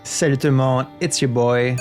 Salut tout le monde, it's your boy,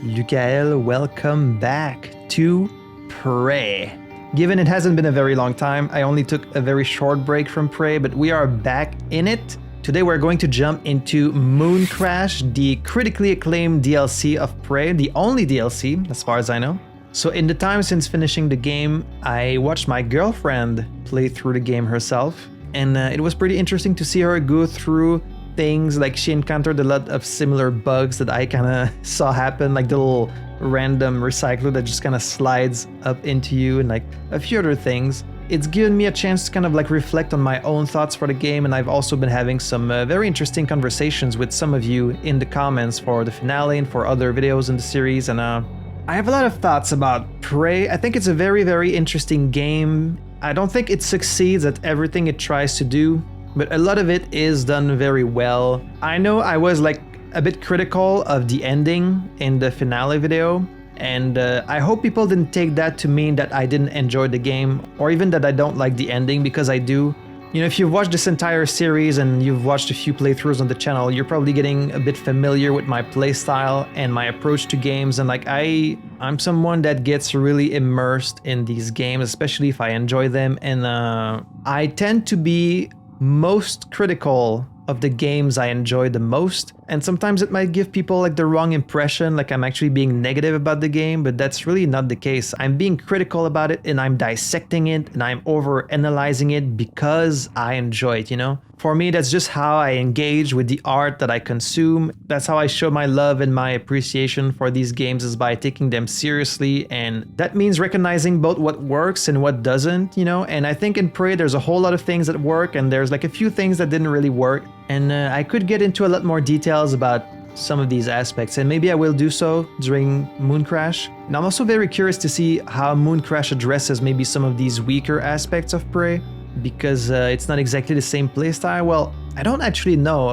Lukael. Welcome back to Prey. Given it hasn't been a very long time, I only took a very short break from Prey, but we are back in it. Today we're going to jump into Mooncrash, the critically acclaimed DLC of Prey, the only DLC as far as I know. So in the time since finishing the game, I watched my girlfriend play through the game herself, and it was pretty interesting to see her go through things. Like, she encountered a lot of similar bugs that I kind of saw happen, like the little random recycler that just kind of slides up into you, and like a few other things. It's given me a chance to kind of like reflect on my own thoughts for the game, and I've also been having some very interesting conversations with some of you in the comments for the finale and for other videos in the series, and I have a lot of thoughts about Prey. I think it's a very, very interesting game. I don't think it succeeds at everything it tries to do, but a lot of it is done very well. I know I was like a bit critical of the ending in the finale video, and I hope people didn't take that to mean that I didn't enjoy the game, or even that I don't like the ending, because I do. You know, if you've watched this entire series and you've watched a few playthroughs on the channel, you're probably getting a bit familiar with my playstyle and my approach to games, and like I'm someone that gets really immersed in these games, especially if I enjoy them, and I tend to be most critical of the games I enjoy the most, and sometimes it might give people like the wrong impression, like I'm actually being negative about the game, but that's really not the case. I'm being critical about it, and I'm dissecting it, and I'm over analyzing it because I enjoy it, you know? For me, that's just how I engage with the art that I consume. That's how I show my love and my appreciation for these games, is by taking them seriously, and that means recognizing both what works and what doesn't, you know? And I think in Prey there's a whole lot of things that work, and there's like a few things that didn't really work, and I could get into a lot more details about some of these aspects, and maybe I will do so during Mooncrash. And I'm also very curious to see how Mooncrash addresses maybe some of these weaker aspects of Prey, because it's not exactly the same playstyle. Well, I don't actually know.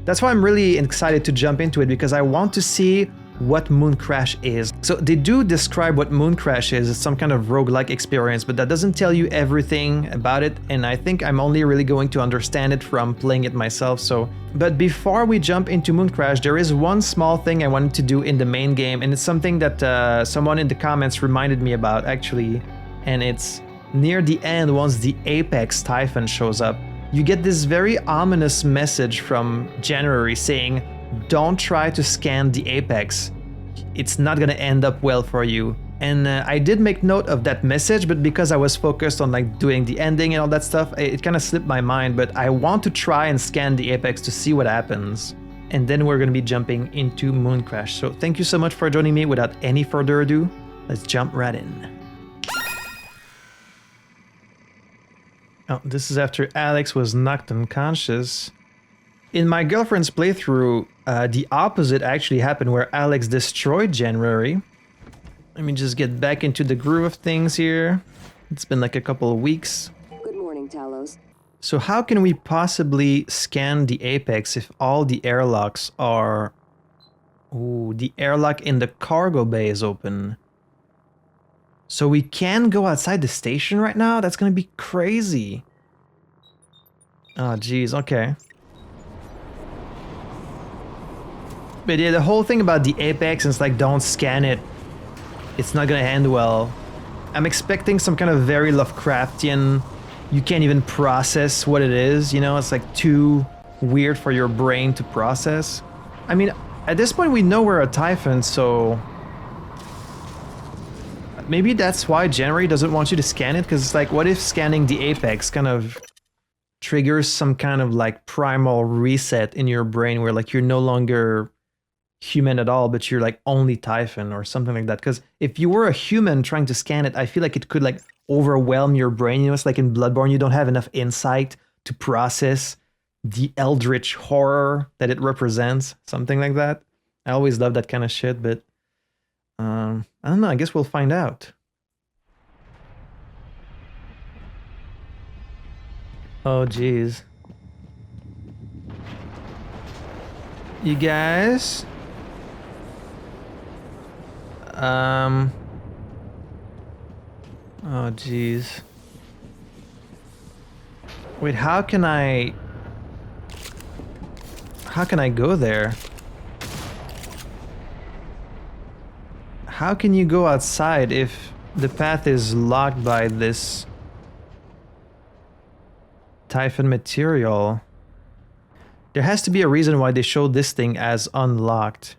That's why I'm really excited to jump into it, because I want to see what Mooncrash is. So they do describe what Mooncrash is. It's some kind of roguelike experience, but that doesn't tell you everything about it, and I think I'm only really going to understand it from playing it myself. So, but before we jump into Mooncrash, there is one small thing I wanted to do in the main game, and it's something that someone in the comments reminded me about actually, and it's near the end. Once the Apex Typhon shows up, you get this very ominous message from January saying, don't try to scan the Apex. It's not gonna end up well for you. And I did make note of that message, but because I was focused on like doing the ending and all that stuff, it kind of slipped my mind. But I want to try and scan the Apex to see what happens. And then we're gonna be jumping into Mooncrash. So thank you so much for joining me. Without any further ado, let's jump right in. Oh, this is after Alex was knocked unconscious. In my girlfriend's playthrough, the opposite actually happened, where Alex destroyed January. Let me just get back into the groove of things here. It's been like a couple of weeks. Good morning, Talos. So how can we possibly scan the Apex if all the airlocks are... Ooh, the airlock in the cargo bay is open. So we can go outside the station right now? That's gonna be crazy. Oh, geez, okay. But yeah, the whole thing about the Apex, it's like, don't scan it. It's not gonna end well. I'm expecting some kind of very Lovecraftian, you can't even process what it is, you know? It's like too weird for your brain to process. I mean, at this point we know we're a Typhon, so... maybe that's why January doesn't want you to scan it, because it's like, what if scanning the Apex kind of triggers some kind of like primal reset in your brain, where like you're no longer human at all, but you're like only Typhon or something like that? Because if you were a human trying to scan it, I feel like it could like overwhelm your brain. You know, it's like in Bloodborne, you don't have enough insight to process the eldritch horror that it represents, something like that. I always love that kind of shit, but I don't know, I guess we'll find out. Oh geez. You guys? Oh geez. Wait, how can I go there? How can you go outside if the path is locked by this Typhon material? There has to be a reason why they showed this thing as unlocked.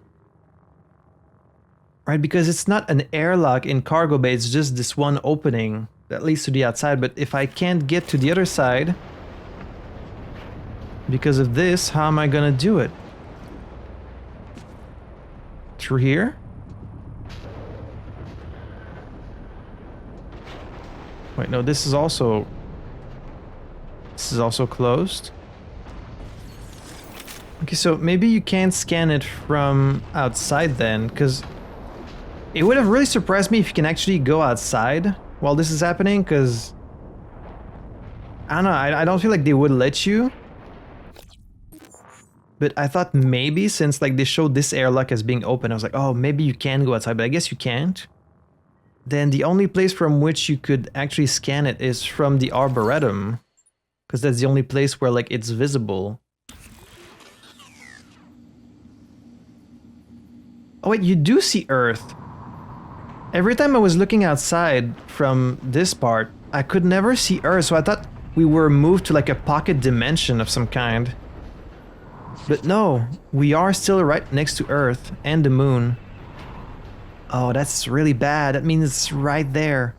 Right, because it's not an airlock in cargo bay, it's just this one opening that leads to the outside. But if I can't get to the other side because of this, how am I gonna do it? Through here? Wait, no, this is also closed. Okay, so maybe you can't scan it from outside then, because it would have really surprised me if you can actually go outside while this is happening, because I don't know, I don't feel like they would let you. But I thought maybe since like they showed this airlock as being open, I was like, oh, maybe you can go outside, but I guess you can't. Then the only place from which you could actually scan it is from the Arboretum, because that's the only place where like it's visible. Oh wait, you do see Earth. Every time I was looking outside from this part, I could never see Earth, so I thought we were moved to like a pocket dimension of some kind. But no, we are still right next to Earth and the moon. Oh, that's really bad. That means it's right there.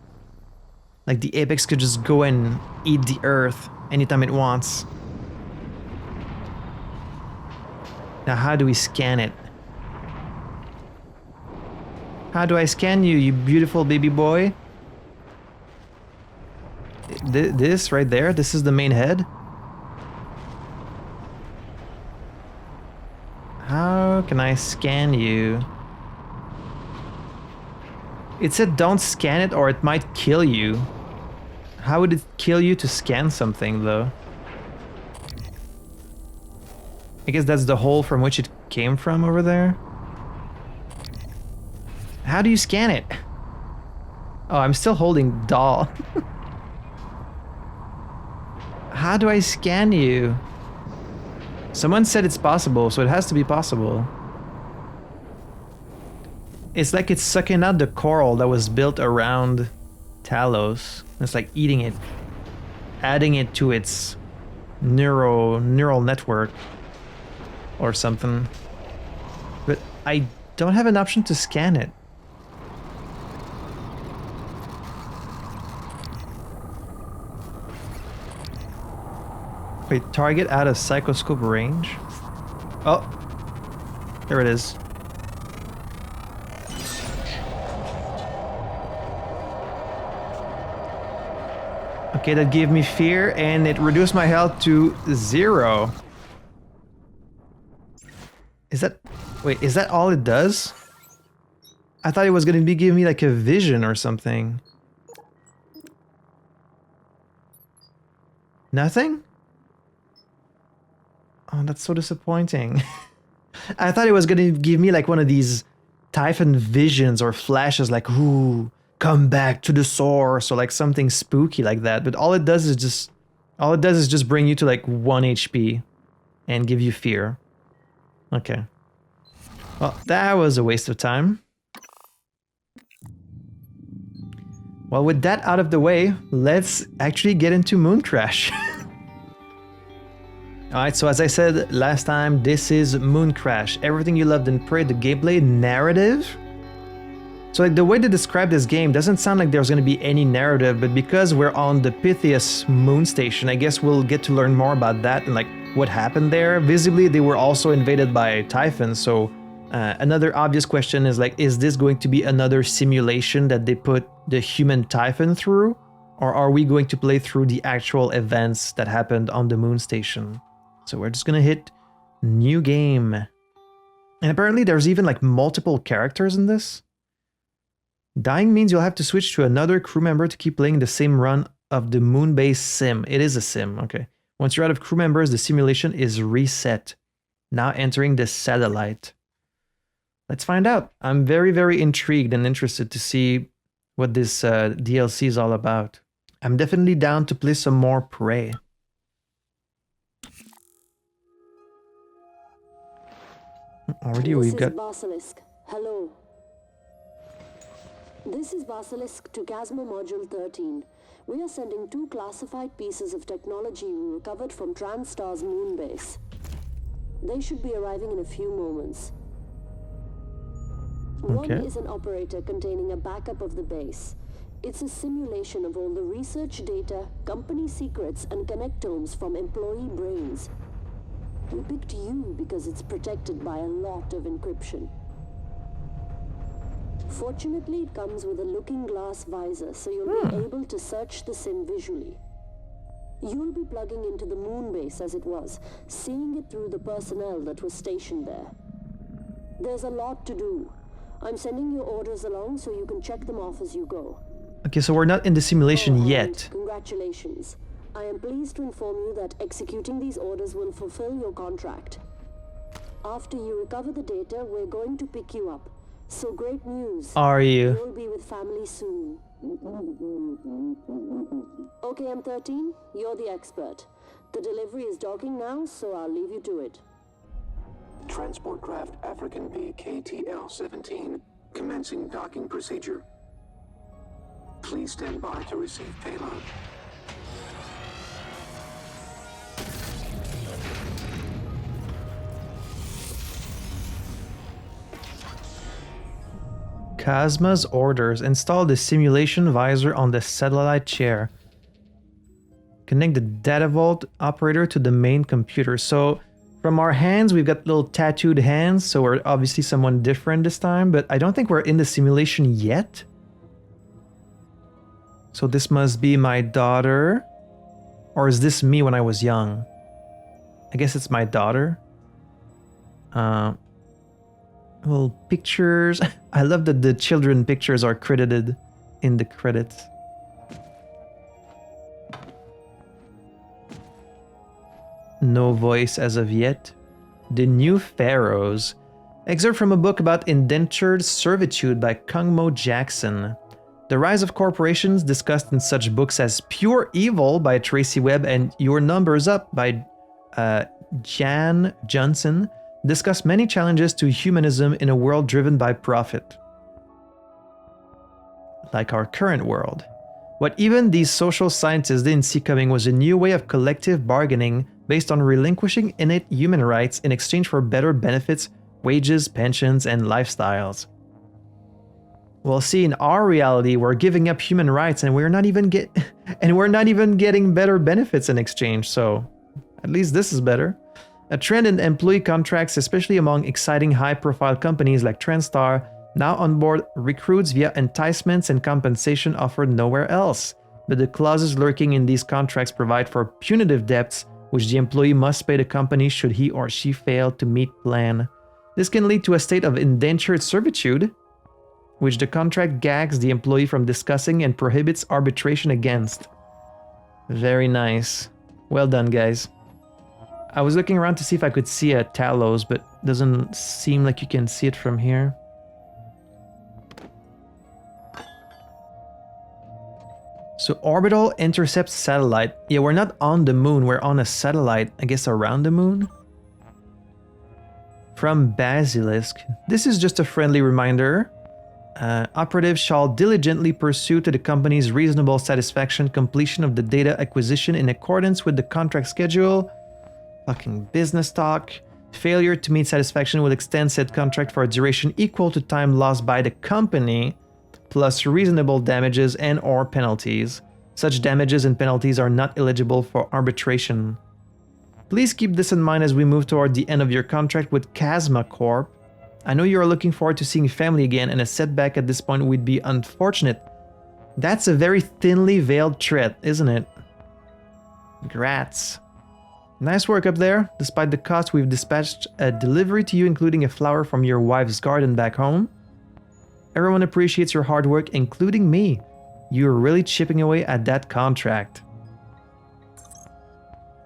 Like the Apex could just go and eat the Earth anytime it wants. Now how do we scan it? How do I scan you, you beautiful baby boy? This right there, this is the main head? How can I scan you? It said don't scan it or it might kill you. How would it kill you to scan something though? I guess that's the hole from which it came from over there. How do you scan it? Oh, I'm still holding doll. How do I scan you? Someone said it's possible, so it has to be possible. It's like it's sucking out the coral that was built around Talos. It's like eating it, adding it to its neural network or something. But I don't have an option to scan it. Wait, target out of psychoscope range? Oh, there it is. Okay, that gave me fear and it reduced my health to 0. Is that... Wait, is that all it does? I thought it was gonna be giving me like a vision or something. Nothing? Oh, that's so disappointing. I thought it was gonna give me like one of these Typhon visions or flashes like, ooh, come back to the source, or like something spooky like that. But all it does is just bring you to like 1 HP and give you fear. Okay. Well, that was a waste of time. Well, with that out of the way, let's actually get into Mooncrash. Alright, so as I said last time, this is Mooncrash. Everything you loved in Prey, the gameplay narrative. So like the way they describe this game doesn't sound like there's going to be any narrative, but because we're on the Pytheas moon station, I guess we'll get to learn more about that and like what happened there. Visibly, they were also invaded by Typhon, so another obvious question is like, is this going to be another simulation that they put the human Typhon through? Or are we going to play through the actual events that happened on the moon station? So we're just gonna hit new game. And apparently there's even like multiple characters in this. Dying means you'll have to switch to another crew member to keep playing the same run of the moon-based sim. It is a sim, okay. Once you're out of crew members, the simulation is reset. Now entering the satellite. Let's find out. I'm very, very intrigued and interested to see what this DLC is all about. I'm definitely down to play some more Prey. Already we've got... Basilisk. Hello. This is Basilisk to Casmo Module 13. We are sending 2 classified pieces of technology we recovered from Transstar's moon base. They should be arriving in a few moments. One is an operator containing a backup of the base. It's a simulation of all the research data, company secrets, and connectomes from employee brains. We picked you because it's protected by a lot of encryption. Fortunately, it comes with a looking glass visor, so you'll be able to search the sim visually. You'll be plugging into the moon base as it was, seeing it through the personnel that was stationed there. There's a lot to do. I'm sending your orders along so you can check them off as you go. Okay, so we're not in the simulation yet. Congratulations. I am pleased to inform you that executing these orders will fulfill your contract. After you recover the data, we're going to pick you up. So great news. Are you? You'll be with family soon. Okay, M13, you're the expert. The delivery is docking now, so I'll leave you to it. Transport craft African B KTL-17, commencing docking procedure. Please stand by to receive payload. Kazma's orders. Install the simulation visor on the satellite chair. Connect the data vault operator to the main computer. So from our hands, we've got little tattooed hands, so we're obviously someone different this time, but I don't think we're in the simulation yet. So this must be my daughter. Or is this me when I was young? I guess it's my daughter. Little pictures. I love that the children pictures are credited in the credits. No voice as of yet. The New Pharaohs. Excerpt from a book about indentured servitude by Kungmo Jackson. The Rise of Corporations, discussed in such books as Pure Evil by Tracy Webb and Your Numbers Up by Jan Johnson, discuss many challenges to humanism in a world driven by profit. Like our current world. What even these social scientists didn't see coming was a new way of collective bargaining based on relinquishing innate human rights in exchange for better benefits, wages, pensions, and lifestyles. Well, see, in our reality, we're giving up human rights and we're not even getting better benefits in exchange, so at least this is better. A trend in employee contracts, especially among exciting high-profile companies like Transstar, now onboard recruits via enticements and compensation offered nowhere else. But the clauses lurking in these contracts provide for punitive debts, which the employee must pay the company should he or she fail to meet plan. This can lead to a state of indentured servitude, which the contract gags the employee from discussing and prohibits arbitration against. Very nice. Well done, guys. I was looking around to see if I could see a Talos, but doesn't seem like you can see it from here. So orbital intercept satellite. Yeah, we're not on the moon, we're on a satellite, I guess around the moon? From Basilisk. This is just a friendly reminder. Operatives shall diligently pursue to the company's reasonable satisfaction completion of the data acquisition in accordance with the contract schedule. Fucking business talk. Failure to meet satisfaction will extend said contract for a duration equal to time lost by the company, plus reasonable damages and or penalties. Such damages and penalties are not eligible for arbitration. Please keep this in mind as we move toward the end of your contract with Kazma Corp. I know you are looking forward to seeing family again, and a setback at this point would be unfortunate. That's a very thinly veiled threat, isn't it? Grats. Nice work up there. Despite the cost, we've dispatched a delivery to you, including a flower from your wife's garden back home. Everyone appreciates your hard work, including me. You're really chipping away at that contract.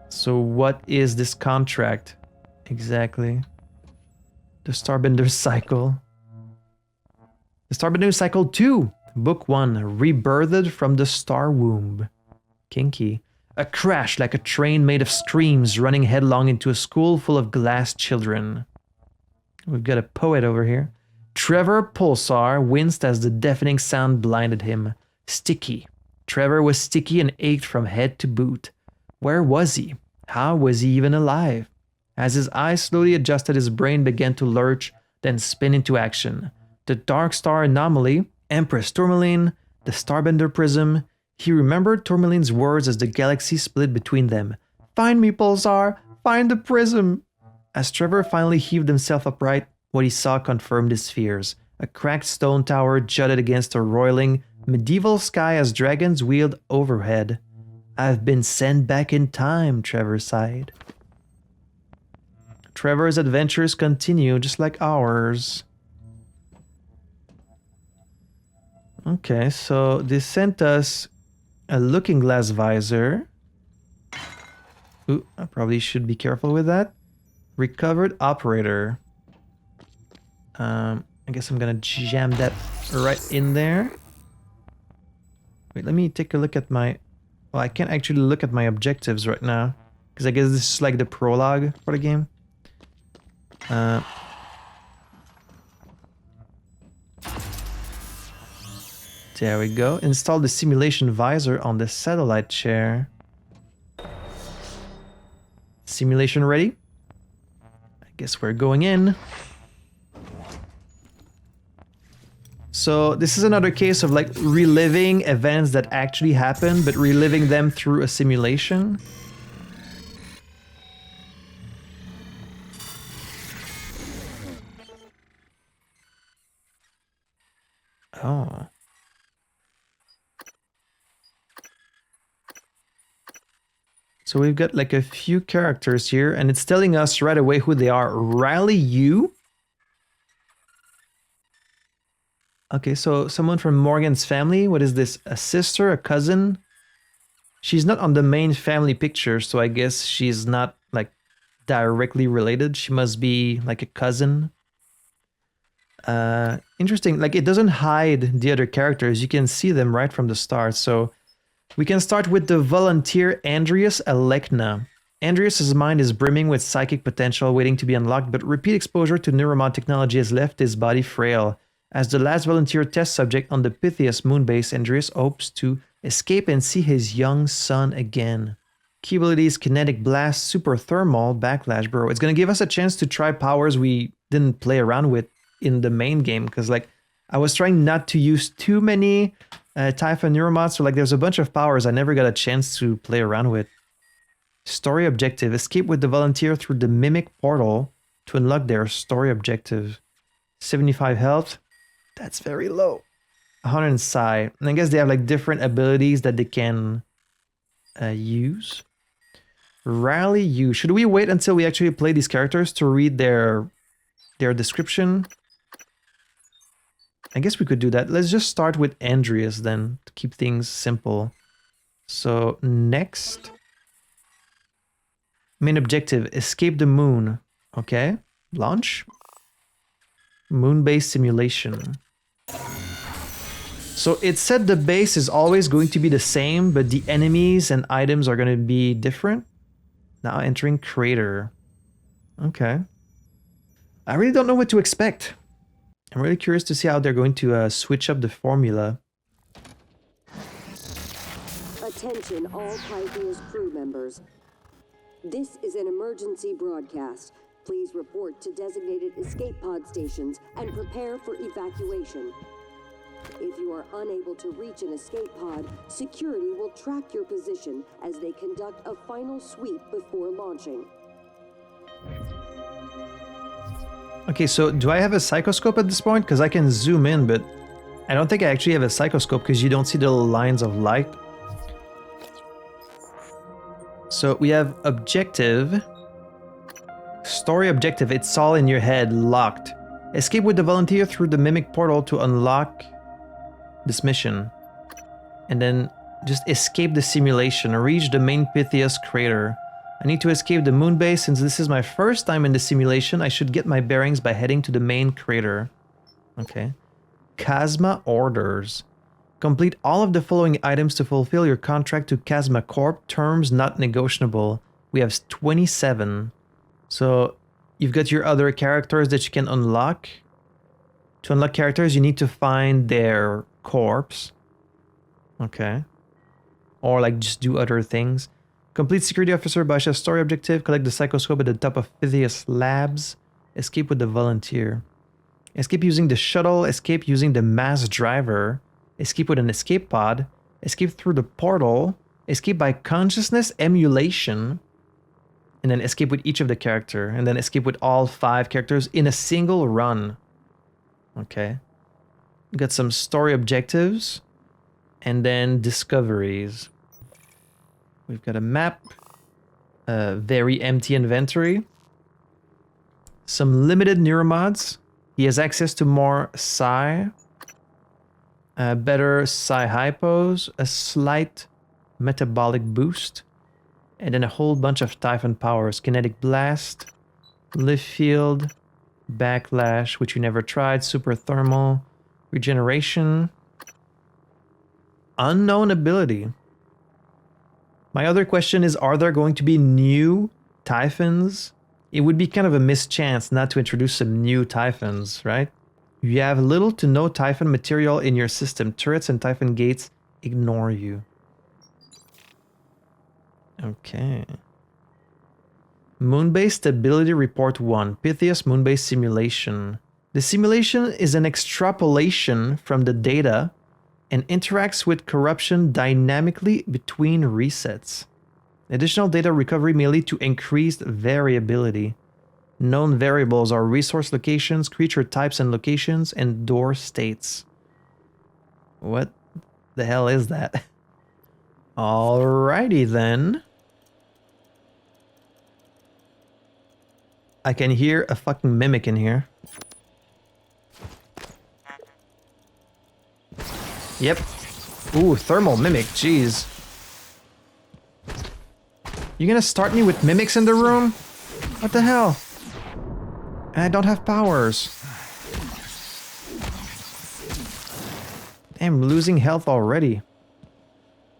So what is this contract exactly? The Starbender Cycle. The Starbender Cycle 2, Book 1, Rebirthed from the Star Womb. Kinky. A crash like a train made of screams running headlong into a school full of glass children. We've got a poet over here. Trevor Pulsar winced as the deafening sound blinded him. Sticky. Trevor was sticky and ached from head to boot. Where was he? How was he even alive? As his eyes slowly adjusted, his brain began to lurch, then spin into action. The Dark Star Anomaly, Empress Tourmaline, the Starbender Prism. He remembered Tourmaline's words as the galaxy split between them. Find me, Pulsar! Find the prism! As Trevor finally heaved himself upright, what he saw confirmed his fears. A cracked stone tower jutted against a roiling, medieval sky as dragons wheeled overhead. I've been sent back in time, Trevor sighed. Trevor's adventures continue just like ours. Okay, so they sent us a looking glass visor. Ooh, I probably should be careful with that. Recovered operator. I guess I'm gonna jam that right in there. Wait, let me take a look at my... Well, I can't actually look at my objectives right now, because I guess this is like the prologue for the game. There we go. Install the simulation visor on the satellite chair. Simulation ready? I guess we're going in. So this is another case of like reliving events that actually happened, but reliving them through a simulation. Oh. So we've got like a few characters here, and it's telling us right away who they are. Riley Yu? Okay, so someone from Morgan's family. What is this? A sister? A cousin? She's not on the main family picture, so I guess she's not like directly related. She must be like a cousin. Interesting. Like it doesn't hide the other characters. You can see them right from the start. So we can start with the volunteer Andreas Alekna. Andreas's mind is brimming with psychic potential waiting to be unlocked, but repeat exposure to neuromod technology has left his body frail. As the last volunteer test subject on the Pytheas moonbase, Andreas hopes to escape and see his young son again. Key abilities: Kinetic Blast, Super Thermal, Backlash, bro. It's gonna give us a chance to try powers we didn't play around with in the main game, because like I was trying not to use too many Typhon neuromods, so like there's a bunch of powers I never got a chance to play around with. Story objective: escape with the volunteer through the Mimic portal to unlock their story objective. 75 health. That's very low. 100 psi. And I guess they have like different abilities that they can use. Rally you. Should we wait until we actually play these characters to read their description? I guess we could do that. Let's just start with Andreas then, to keep things simple. So next. Main objective, escape the moon. Okay, launch. Moon-based simulation. So it said the base is always going to be the same, but the enemies and items are going to be different. Now entering crater. Okay. I really don't know what to expect. I'm really curious to see how they're going to switch up the formula. Attention all Pytheas crew members. This is an emergency broadcast. Please report to designated escape pod stations and prepare for evacuation. If you are unable to reach an escape pod, security will track your position as they conduct a final sweep before launching. Okay, so do I have a psychoscope at this point? Because I can zoom in, but I don't think I actually have a psychoscope because you don't see the lines of light. So we have objective. Story objective, it's all in your head, locked. Escape with the volunteer through the Mimic portal to unlock this mission. And then just escape the simulation, reach the main Pytheas crater. I need to escape the moon base. Since this is my first time in the simulation, I should get my bearings by heading to the main crater. Okay. Chasma orders. Complete all of the following items to fulfill your contract to Chasma Corp. Terms not negotiable. We have 27. So you've got your other characters that you can unlock. To unlock characters, you need to find their corpse. Okay. Or like just do other things. Complete security officer Basha story objective. Collect the psychoscope at the top of Pytheas labs. Escape with the volunteer. Escape using the shuttle. Escape using the mass driver. Escape with an escape pod. Escape through the portal. Escape by consciousness emulation. And then escape with each of the character. And then escape with all 5 characters in a single run. Okay. Got some story objectives. And then discoveries. We've got a map. A very empty inventory. Some limited neuromods. He has access to more psi. Better psi hypos. A slight metabolic boost. And then a whole bunch of Typhon powers. Kinetic blast. Lift field. Backlash, which you never tried. Super thermal. Regeneration. Unknown ability. My other question is, are there going to be new Typhons? It would be kind of a missed chance not to introduce some new Typhons, right? You have little to no Typhon material in your system. Turrets and Typhon gates ignore you. Okay. Moonbase Stability Report 1. Pytheas Moonbase Simulation. The simulation is an extrapolation from the data and interacts with corruption dynamically between resets. Additional data recovery may lead to increased variability. Known variables are resource locations, creature types and locations, and door states. What the hell is that? Alrighty then. I can hear a fucking mimic in here. Yep. Ooh, thermal mimic, jeez. You gonna start me with mimics in the room? What the hell? And I don't have powers. Damn, I'm losing health already.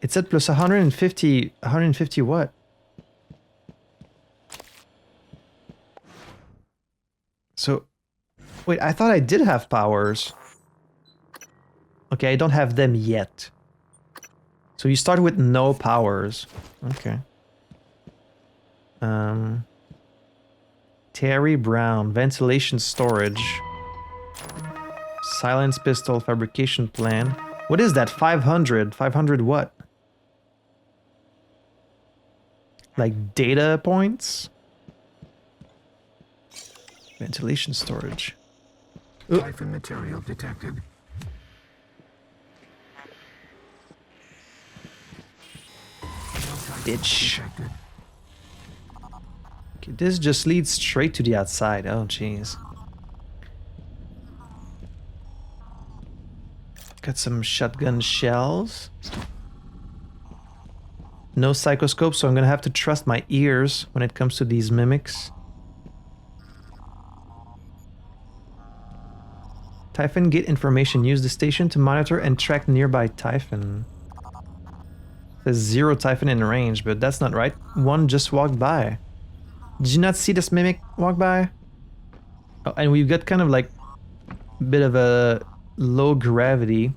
It's at plus 150... 150 what? So... Wait, I thought I did have powers. Okay, I don't have them yet. So you start with no powers. Okay. Terry Brown, ventilation storage. Silence pistol fabrication plan. What is that? 500? 500 what? Like data points? Ventilation storage. Typhon material detected. Bitch. Okay, this just leads straight to the outside. Oh, jeez. Got some shotgun shells. No psychoscope, so I'm gonna have to trust my ears when it comes to these mimics. Typhon gate information. Use the station to monitor and track nearby Typhon. There's 0 Typhon in range, but that's not right. One just walked by. Did you not see this mimic walk by? Oh, and we've got kind of like a bit of a low gravity.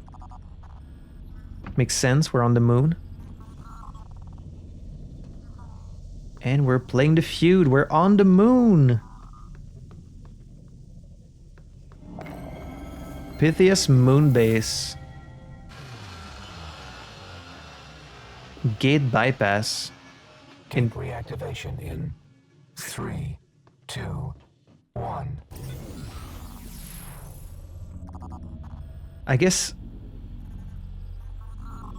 Makes sense, we're on the moon. And we're playing the feud, we're on the moon. Pytheas Moonbase. Gate bypass. Gate reactivation in 3, 2, 1. I guess...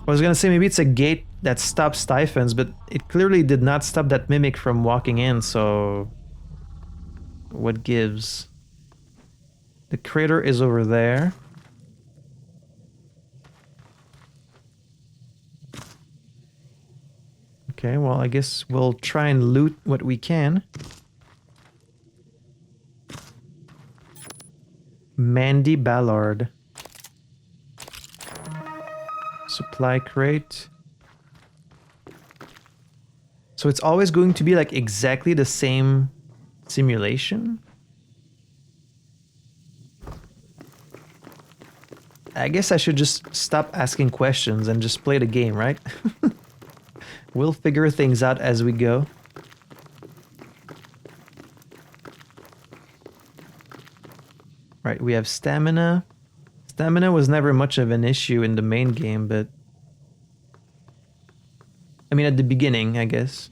I was gonna say maybe it's a gate that stops Typhons, but it clearly did not stop that mimic from walking in, so... What gives? The crater is over there. Okay, well, I guess we'll try and loot what we can. Mandy Ballard. Supply crate. So it's always going to be like exactly the same simulation? I guess I should just stop asking questions and just play the game, right? We'll figure things out as we go. Right, we have stamina. Stamina was never much of an issue in the main game, but... I mean, at the beginning, I guess.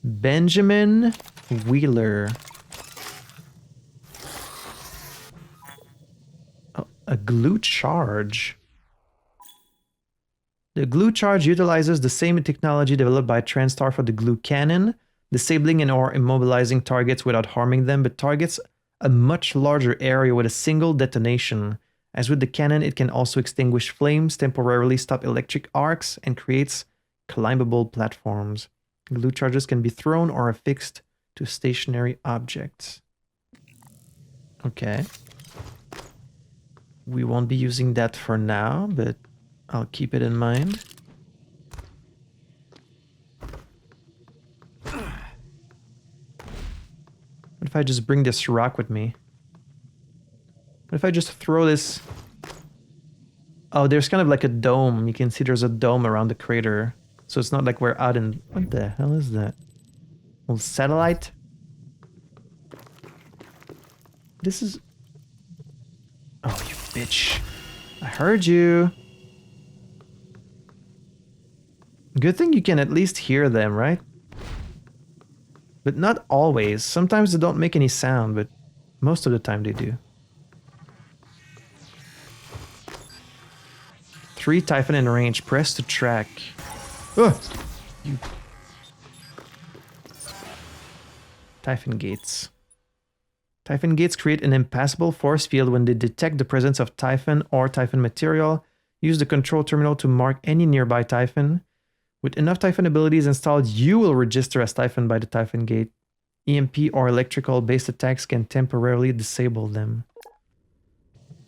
Benjamin Wheeler. Oh, a glue charge. The glue charge utilizes the same technology developed by Transtar for the glue cannon, disabling and or immobilizing targets without harming them, but targets a much larger area with a single detonation. As with the cannon, it can also extinguish flames, temporarily stop electric arcs, and creates climbable platforms. Glue charges can be thrown or affixed to stationary objects. Okay. We won't be using that for now, but I'll keep it in mind. What if I just bring this rock with me? What if I just throw this... Oh, there's kind of like a dome. You can see there's a dome around the crater. So it's not like we're out in... What the hell is that? A little satellite? This is... Oh, you bitch. I heard you. Good thing you can at least hear them, right? But not always. Sometimes they don't make any sound, but most of the time they do. 3 Typhon in range. Press to track. Ugh! You... Typhon gates. Typhon gates create an impassable force field when they detect the presence of Typhon or Typhon material. Use the control terminal to mark any nearby Typhon. With enough Typhon abilities installed, you will register as Typhon by the Typhon gate. EMP or electrical based attacks can temporarily disable them.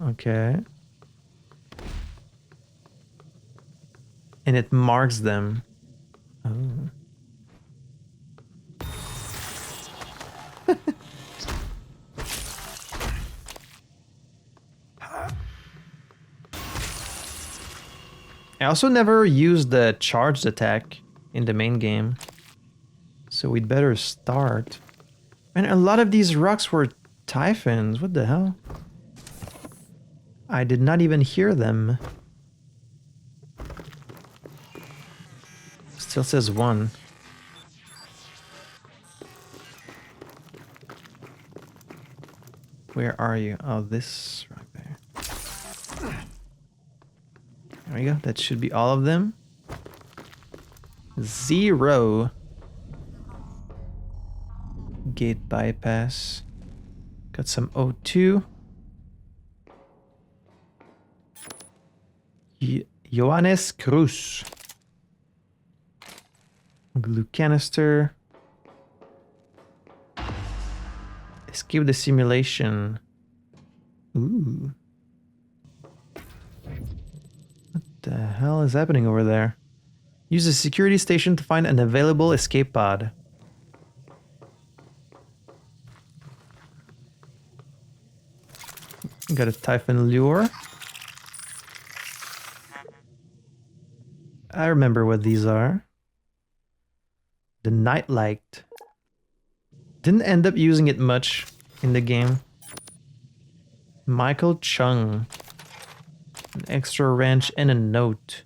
Okay. And it marks them. Oh. I also never used the charged attack in the main game. So we'd better start. And a lot of these rocks were Typhons. What the hell? I did not even hear them. Still says 1. Where are you? Oh, this rock there. There we go. That should be all of them. 0. Gate bypass. Got some O2. Johannes Cruz. Glue canister. Escape the simulation. Ooh. What the hell is happening over there? Use the security station to find an available escape pod. Got a Typhon lure. I remember what these are. The Nightlight. Didn't end up using it much in the game. Michael Chung. An extra wrench and a note.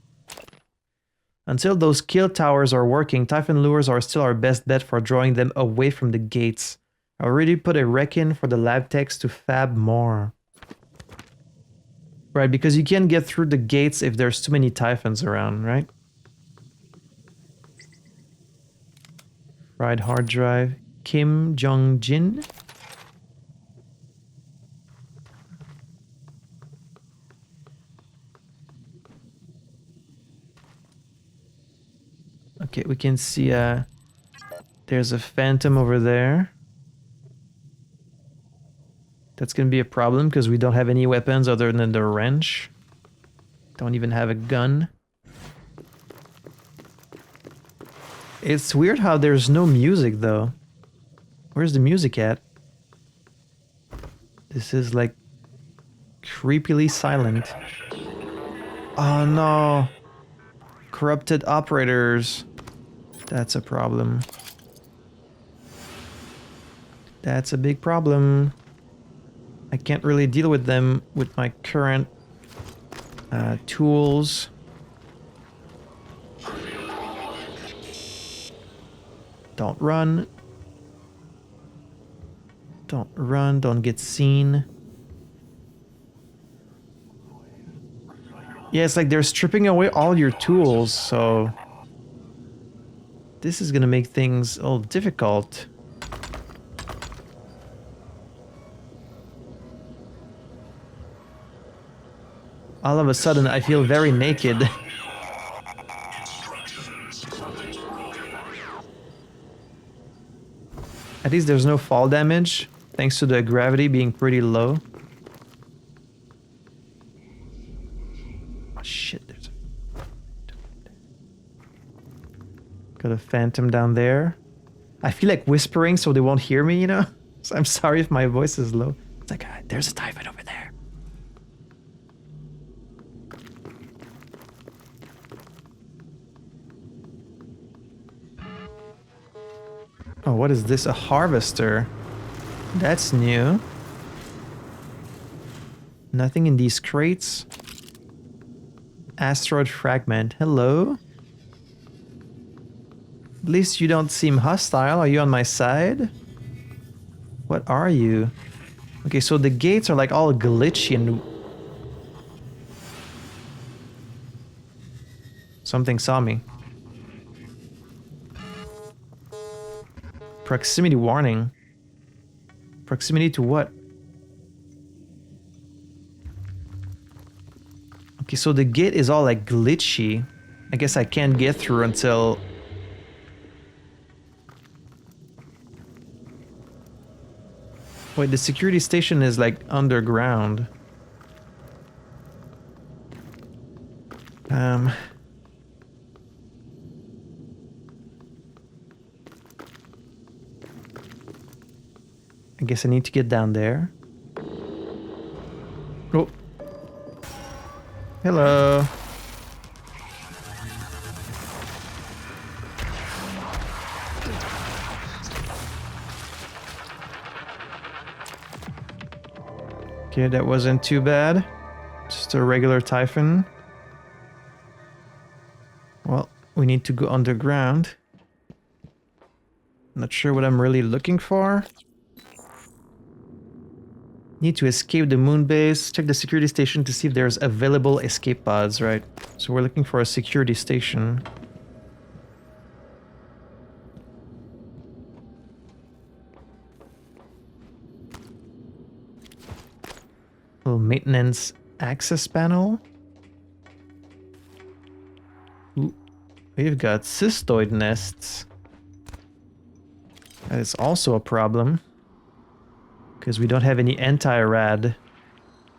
Until those kill towers are working, Typhon lures are still our best bet for drawing them away from the gates. I already put a rec in for the lab techs to fab more. Right, because you can't get through the gates if there's too many Typhons around, right? Ride hard drive. Kim Jong-jin. Okay, we can see there's a phantom over there. That's gonna be a problem because we don't have any weapons other than the wrench. Don't even have a gun. It's weird how there's no music though. Where's the music at? This is like Creepily silent. Oh no. Corrupted operators. That's a problem. That's a big problem. I can't really deal with them with my current tools. Don't run. Don't run, don't get seen. Yeah, it's like they're stripping away all your tools, so... This is gonna make things a little difficult. All of a sudden, I feel very naked. At least there's no fall damage, thanks to the gravity being pretty low. Oh shit, there's a... Got a phantom down there. I feel like whispering so they won't hear me, you know? So I'm sorry if my voice is low. It's like, there's a Typhon over there. Oh, what is this? A harvester? That's new. Nothing in these crates. Asteroid fragment. Hello? At least you don't seem hostile. Are you on my side? What are you? Okay, so the gates are like all glitchy and... Something saw me. Proximity warning. Proximity to what? Okay, so the gate is all like glitchy. I guess I can't get through until... Wait, the security station is like underground. I guess I need to get down there. Oh. Hello. Okay, that wasn't too bad. Just a regular Typhon. Well, we need to go underground. Not sure what I'm really looking for. Need to escape the moon base. Check the security station to see if there's available escape pods, right? So we're looking for a security station. Little maintenance access panel. Ooh, we've got cystoid nests. That is also a problem. Because we don't have any anti-rad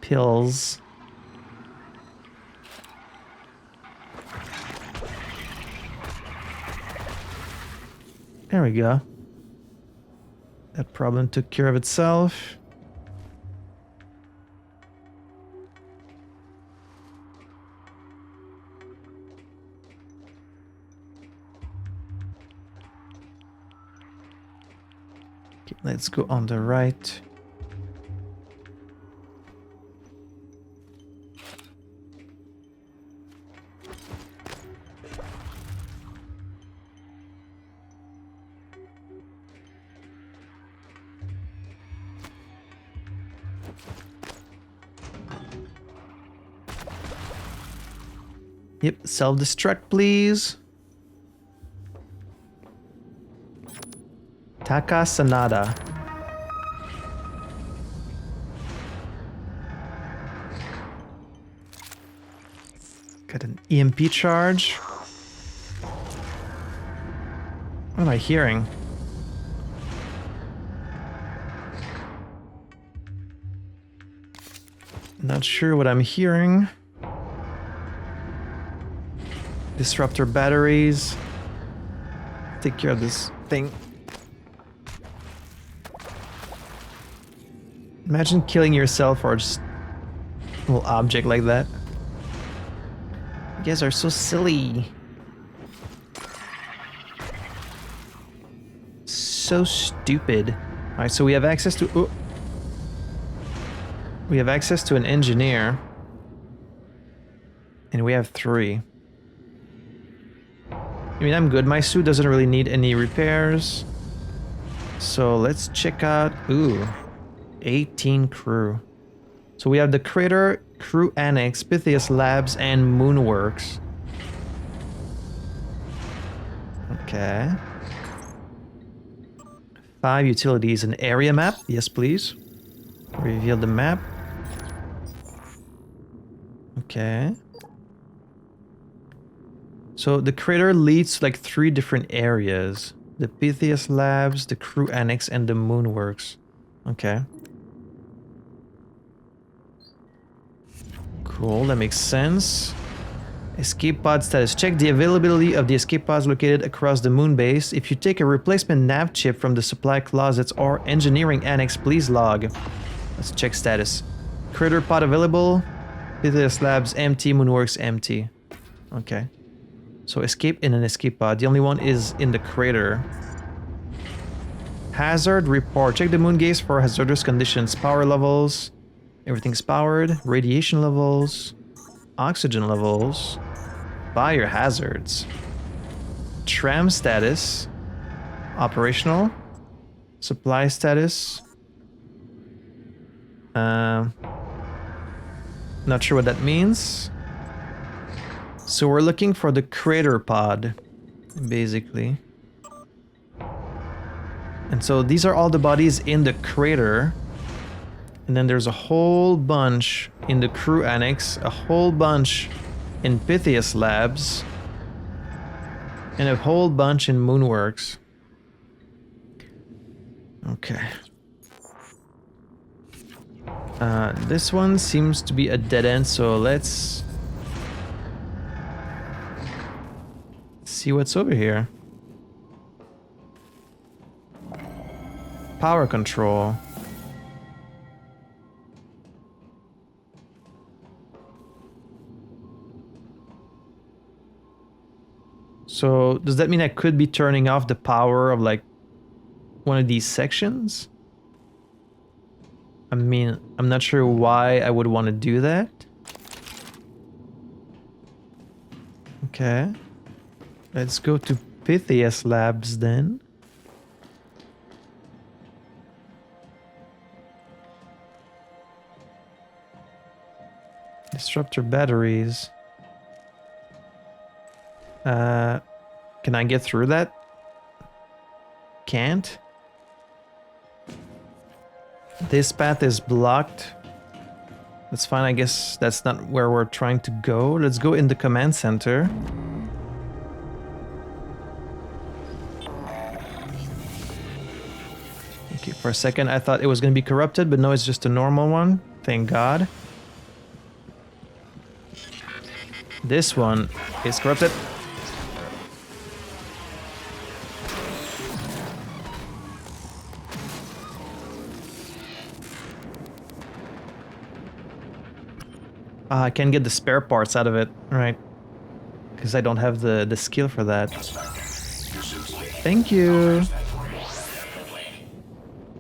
pills. There we go. That problem took care of itself. Okay, let's go on the right. Yep, self-destruct, please. Taka Sanada. Got an EMP charge. What am I hearing? Not sure what I'm hearing. Disruptor batteries. Take care of this thing. Imagine killing yourself or just Little object like that. You guys are so silly. So stupid. Alright, so we have access to... Oh. We have access to an engineer. And we have 3. I mean, I'm good. My suit doesn't really need any repairs. So let's check out... Ooh. 18 crew. So we have the Crater, Crew Annex, Pytheas Labs, and Moonworks. Okay. 5 utilities. An area map. Yes, please. Reveal the map. Okay. So the crater leads to like 3 different areas. The Pytheas Labs, the Crew Annex, and the Moonworks. Okay. Cool, that makes sense. Escape pod status. Check the availability of the escape pods located across the moon base. If you take a replacement nav chip from the supply closets or engineering annex, please log. Let's check status. Crater pod available. Pytheas Labs empty. Moonworks empty. Okay. So escape in an escape pod. The only one is in the crater. Hazard report. Check the moon base for hazardous conditions. Power levels. Everything's powered. Radiation levels. Oxygen levels. Fire hazards. Tram status. Operational. Supply status. Not sure what that means. So we're looking for the crater pod, basically. And so these are all the bodies in the crater. And then there's a whole bunch in the crew annex, a whole bunch in Pytheas Labs, and a whole bunch in Moonworks. Okay. This one seems to be a dead end, so let's see what's over here. Power control. So does that mean I could be turning off the power of like one of these sections? I mean, I'm not sure why I would want to do that. Okay. Let's go to Pytheas Labs then. Disruptor batteries. Can I get through that? Can't. This path is blocked. That's fine, I guess that's not where we're trying to go. Let's go in the command center. Okay, for a second I thought it was going to be corrupted, but no, it's just a normal one. Thank God. This one is corrupted. I can get the spare parts out of it, right? Because I don't have the skill for that. Thank you.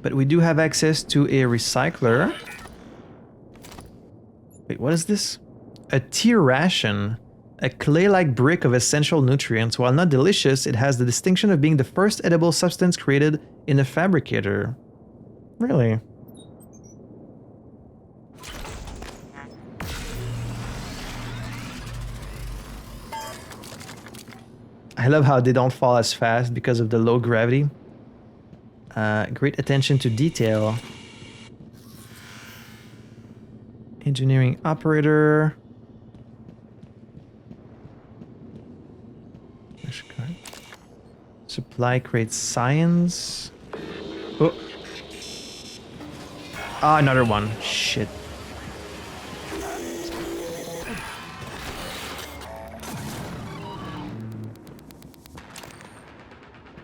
But we do have access to a recycler. Wait, what is this? A tier ration. A clay-like brick of essential nutrients. While not delicious, it has the distinction of being the first edible substance created in a fabricator. Really? I love how they don't fall as fast because of the low gravity. Great attention to detail. Engineering operator. Supply creates science. Oh. Ah, another one. Shit.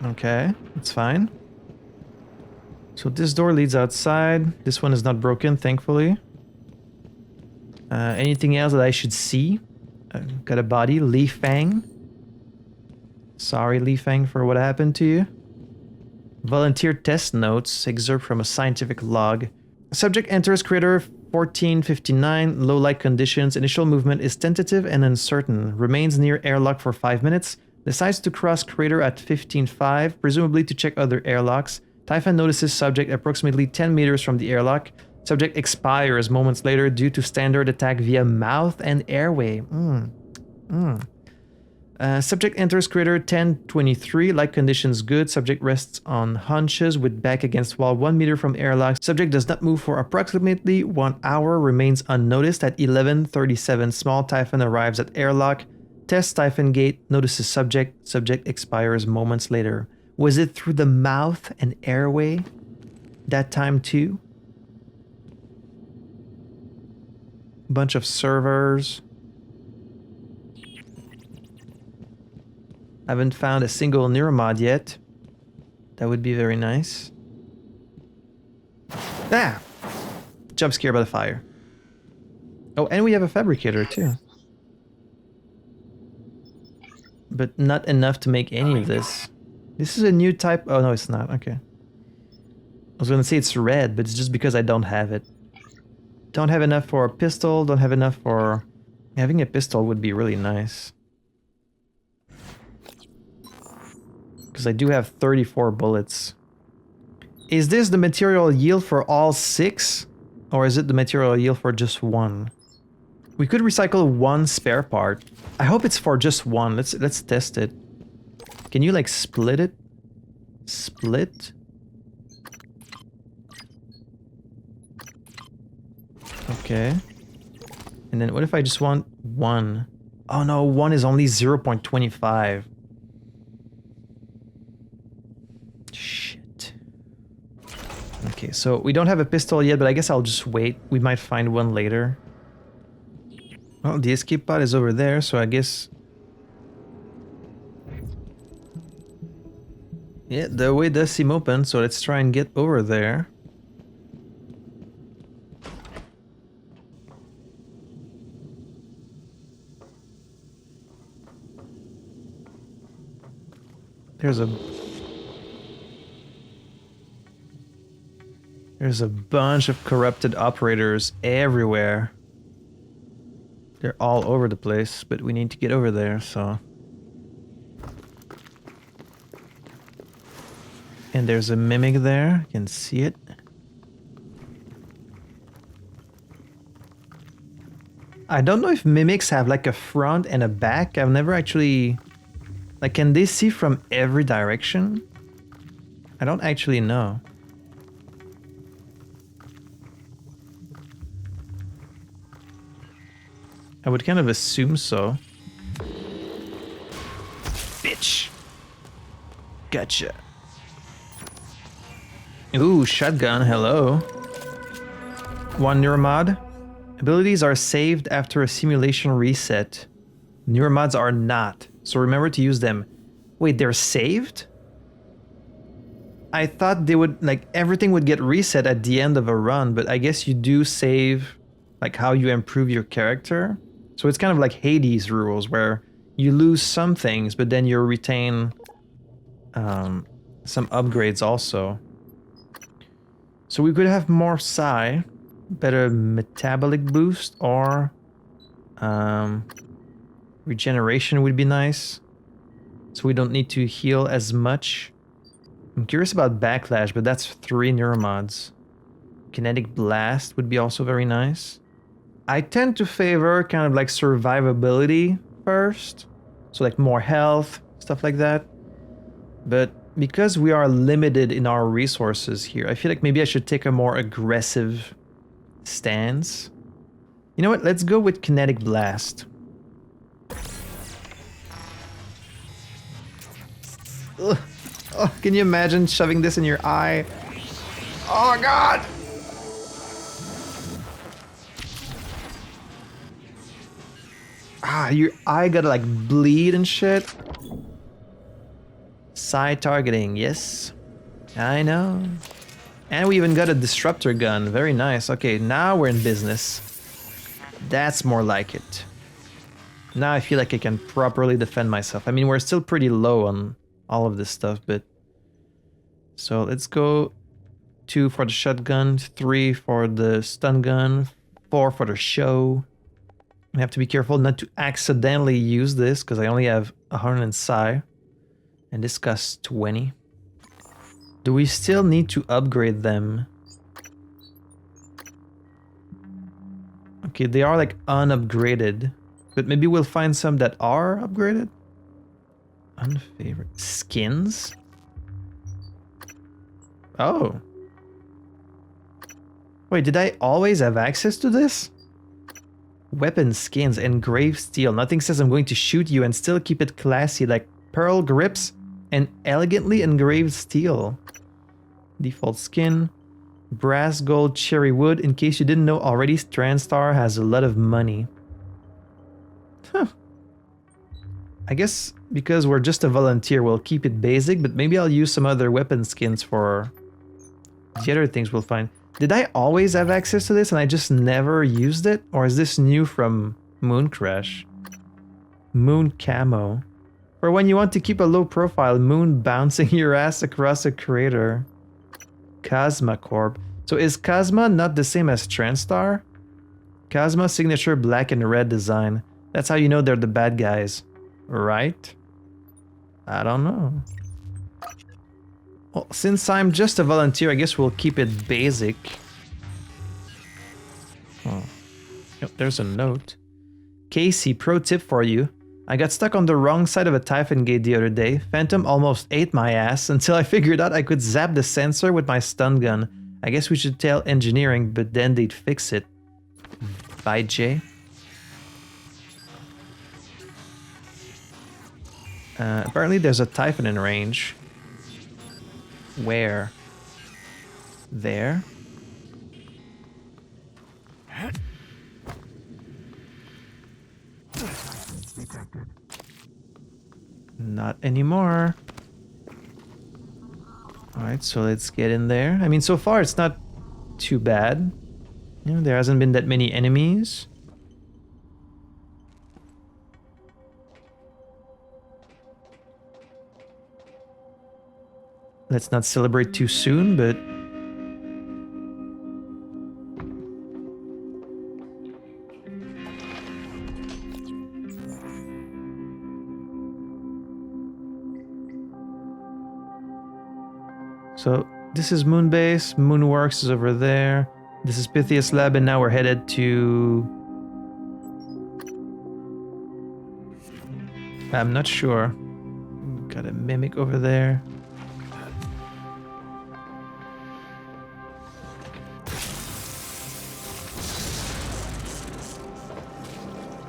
Okay, that's fine. So this door leads outside. This one is not broken, thankfully. Anything else that I should see? Got a body, Li Fang. Sorry, Li Fang, for what happened to you. Volunteer test notes, excerpt from a scientific log. Subject enters crater 1459, low light conditions. Initial movement is tentative and uncertain. Remains near airlock for 5 minutes. Decides to cross crater at 15.5, presumably to check other airlocks. Typhon notices subject approximately 10 meters from the airlock. Subject expires moments later due to standard attack via mouth and airway. Subject enters crater 1023, light conditions good. Subject rests on hunches with back against wall 1 meter from airlock. Subject does not move for approximately 1 hour, remains unnoticed at 11:37. Small Typhon arrives at airlock. Tests Typhon gate, notices subject. Subject expires moments later. Was it through the mouth and airway that time too? Bunch of servers. Haven't found a single neuromod yet. That would be very nice. Ah! Jump scare by the fire. Oh, and we have a fabricator too. But not enough to make any of this. This is a new type. Oh, no, it's not. Okay. I was gonna say it's red, but it's just because I don't have it. Don't have enough for a pistol. Don't have enough for... Having a pistol would be really nice. Because I do have 34 bullets. Is this the material yield for all 6? Or is it the material yield for just 1? We could recycle 1 spare part. I hope it's for just 1. Let's test it. Can you like split it? Split? Okay. And then what if I just want 1? Oh no, 1 is only 0.25. Shit. Okay, so we don't have a pistol yet, but I guess I'll just wait. We might find one later. Well, the escape pod is over there, so I guess... Yeah, the way does seem open, so let's try and get over there. There's a bunch of corrupted operators everywhere. They're all over the place, but we need to get over there, so... And there's a mimic there, you can see it. I don't know if mimics have like a front and a back. I've never actually... Like, can they see from every direction? I don't actually know. I would kind of assume so. Bitch! Gotcha. Ooh, shotgun, hello. 1 neuromod. Abilities are saved after a simulation reset. Neuromods are not, so remember to use them. Wait, they're saved? I thought they would, like, everything would get reset at the end of a run, but I guess you do save, like, how you improve your character. So it's kind of like Hades rules, where you lose some things, but then you retain some upgrades also. So we could have more psi, better metabolic boost, or regeneration would be nice. So we don't need to heal as much. I'm curious about backlash, but that's 3 neuromods. Kinetic blast would be also very nice. I tend to favor kind of like survivability first. So like more health, stuff like that. But because we are limited in our resources here, I feel like maybe I should take a more aggressive stance. You know what? Let's go with kinetic blast. Ugh. Oh, can you imagine shoving this in your eye? Oh god! Ah, your eye gotta like bleed and shit. Side targeting, yes. I know. And we even got a disruptor gun. Very nice. Okay, now we're in business. That's more like it. Now I feel like I can properly defend myself. I mean, we're still pretty low on all of this stuff, but... So let's go 2 for the shotgun, 3 for the stun gun, 4 for the show. I have to be careful not to accidentally use this because I only have 100 in psi. And this costs 20. Do we still need to upgrade them? Okay, they are like unupgraded. But maybe we'll find some that are upgraded? Unfavored. Skins? Oh. Wait, did I always have access to this? Weapon skins, engraved steel. Nothing says I'm going to shoot you and still keep it classy, like pearl grips and elegantly engraved steel. Default skin. Brass, gold, cherry wood. In case you didn't know already, Strandstar has a lot of money. Huh. I guess because we're just a volunteer, we'll keep it basic, but maybe I'll use some other weapon skins for the other things we'll find. Did I always have access to this and I just never used it? Or is this new from Mooncrash? Moon camo. For when you want to keep a low profile, moon bouncing your ass across a crater. Cosma Corp. So is Cosma not the same as Strandstar? Cosma signature black and red design. That's how you know they're the bad guys, right? I don't know. Well, since I'm just a volunteer, I guess we'll keep it basic. Oh. Yep, there's a note. Casey, pro tip for you. I got stuck on the wrong side of a Typhon gate the other day. Phantom almost ate my ass until I figured out I could zap the sensor with my stun gun. I guess we should tell engineering, but then they'd fix it. Bye, Jay. Apparently there's a Typhon in range. Where? There? Not anymore. Alright, so let's get in there. I mean, so far it's not too bad. You know, there hasn't been that many enemies. Let's not celebrate too soon, but... So, this is Moonbase, Moonworks is over there. This is Pytheas Lab, and now we're headed to... I'm not sure. Got a mimic over there.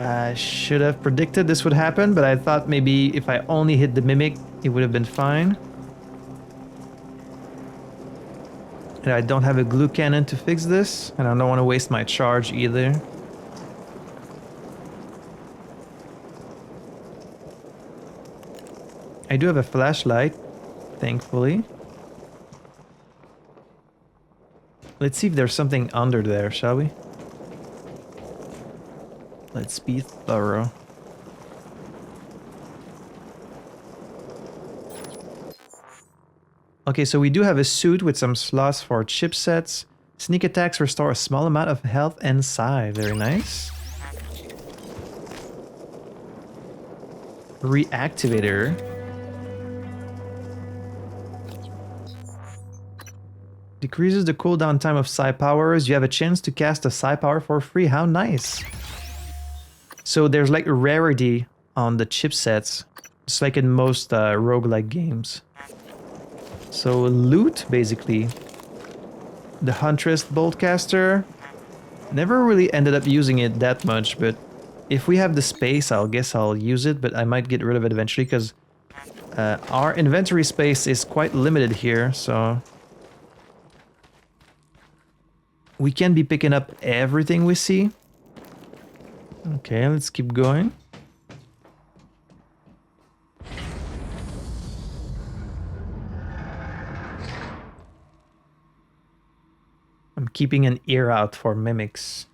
I should have predicted this would happen, but I thought maybe if I only hit the mimic, it would have been fine. And I don't have a glue cannon to fix this, and I don't want to waste my charge either. I do have a flashlight, thankfully. Let's see if there's something under there, shall we? Let's be thorough. Okay, so we do have a suit with some slots for chipsets. Sneak attacks restore a small amount of health and psi. Very nice. Reactivator. Decreases the cooldown time of psi powers. You have a chance to cast a psi power for free. How nice. So there's like a rarity on the chipsets, just like in most roguelike games. So loot, basically. The Huntress Boltcaster. Never really ended up using it that much, but if we have the space, I'll guess I'll use it, but I might get rid of it eventually because our inventory space is quite limited here, so... We can be picking up everything we see. Okay, let's keep going. I'm keeping an ear out for mimics.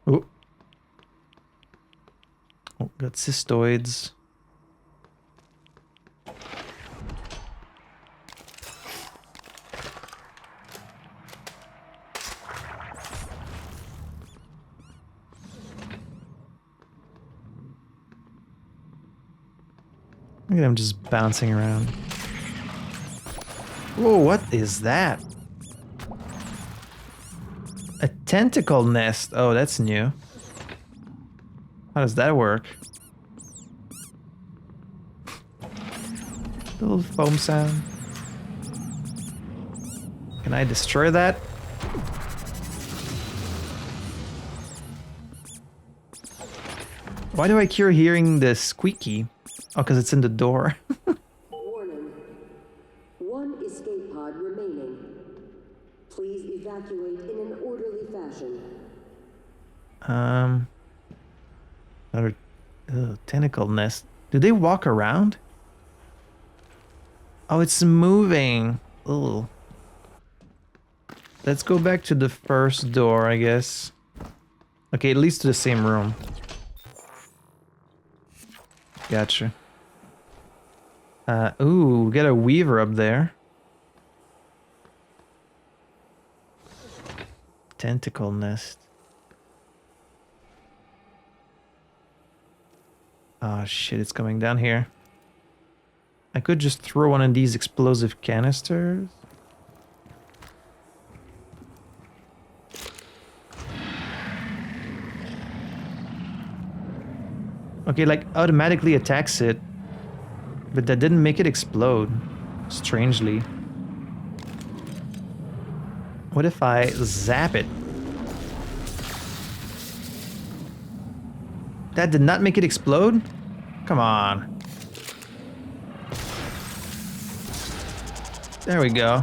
Oh. Oh, got cystoids. Look at him just bouncing around. Whoa, what is that? A tentacle nest. Oh, that's new. How does that work? Little foam sound. Can I destroy that? Why do I keep hearing the squeaky? Oh, because it's in the door. Warning. One escape pod remaining. Please evacuate in an orderly fashion. Another tentacle nest. Do they walk around? Oh, it's moving. Ugh. Let's go back to the first door, I guess. Okay, it leads to the same room. Gotcha. Ooh, get a weaver up there. Tentacle nest. Oh shit, it's coming down here. I could just throw one of these explosive canisters. Okay, like automatically attacks it. But that didn't make it explode. Strangely. What if I zap it? That did not make it explode? Come on. There we go.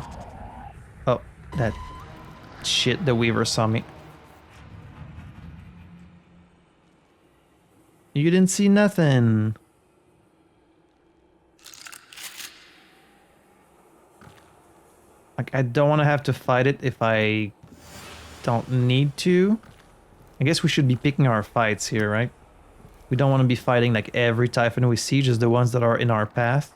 Oh, that shit, the weaver saw me. You didn't see nothing. Like, I don't want to have to fight it if I don't need to. I guess we should be picking our fights here, right? We don't want to be fighting like every Typhon we see, just the ones that are in our path.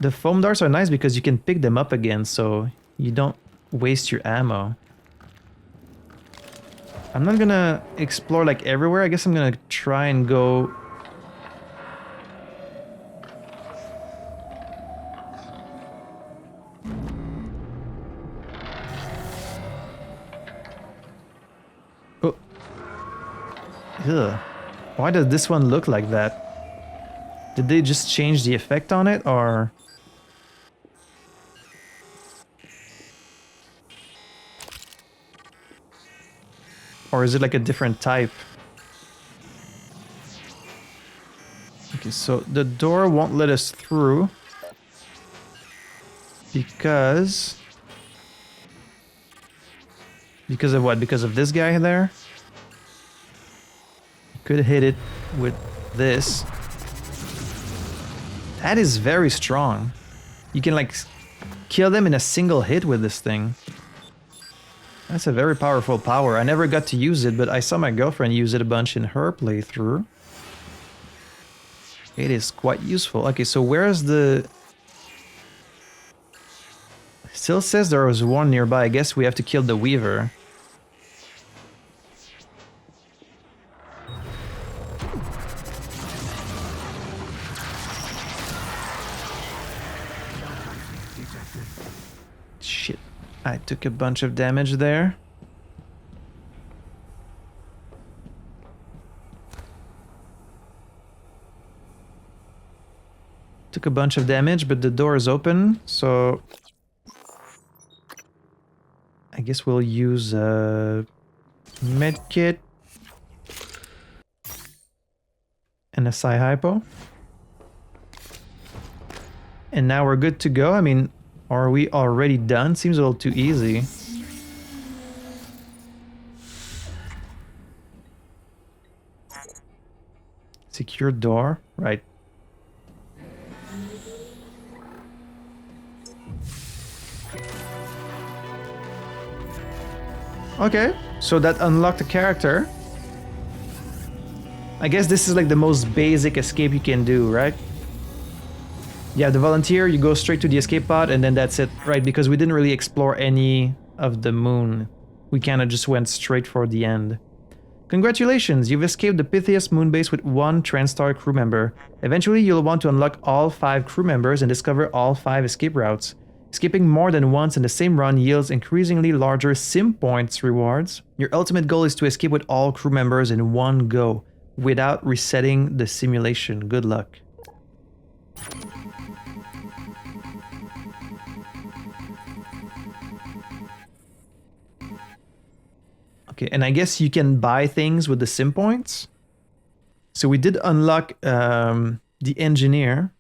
The foam darts are nice because you can pick them up again, so you don't waste your ammo. I'm not gonna explore like everywhere. I guess I'm gonna try and go... Oh. Ugh. Why does this one look like that? Did they just change the effect on it, or... Or is it like a different type? Okay, so the door won't let us through. Because... Because of what? Because of this guy there? Could hit it with this. That is very strong. You can like kill them in a single hit with this thing. That's a very powerful power. I never got to use it, but I saw my girlfriend use it a bunch in her playthrough. It is quite useful. Okay, so where's the... Still says there was one nearby. I guess we have to kill the Weaver. Shit. I took a bunch of damage there. Took a bunch of damage, but the door is open, so... I guess we'll use a medkit and a Psy-Hypo. And now we're good to go. I mean, are we already done? Seems a little too easy. Secure door, right. Okay, so that unlocked a character. I guess this is like the most basic escape you can do, right? Yeah, the volunteer, you go straight to the escape pod and then that's it, right? Because we didn't really explore any of the moon. We kind of just went straight for the end. Congratulations, you've escaped the Pytheas moon base with 1 TranStar crew member. Eventually, you'll want to unlock all 5 crew members and discover all 5 escape routes. Escaping more than once in the same run yields increasingly larger sim points rewards. Your ultimate goal is to escape with all crew members in one go, without resetting the simulation. Good luck. Okay, and I guess you can buy things with the sim points. So we did unlock the engineer.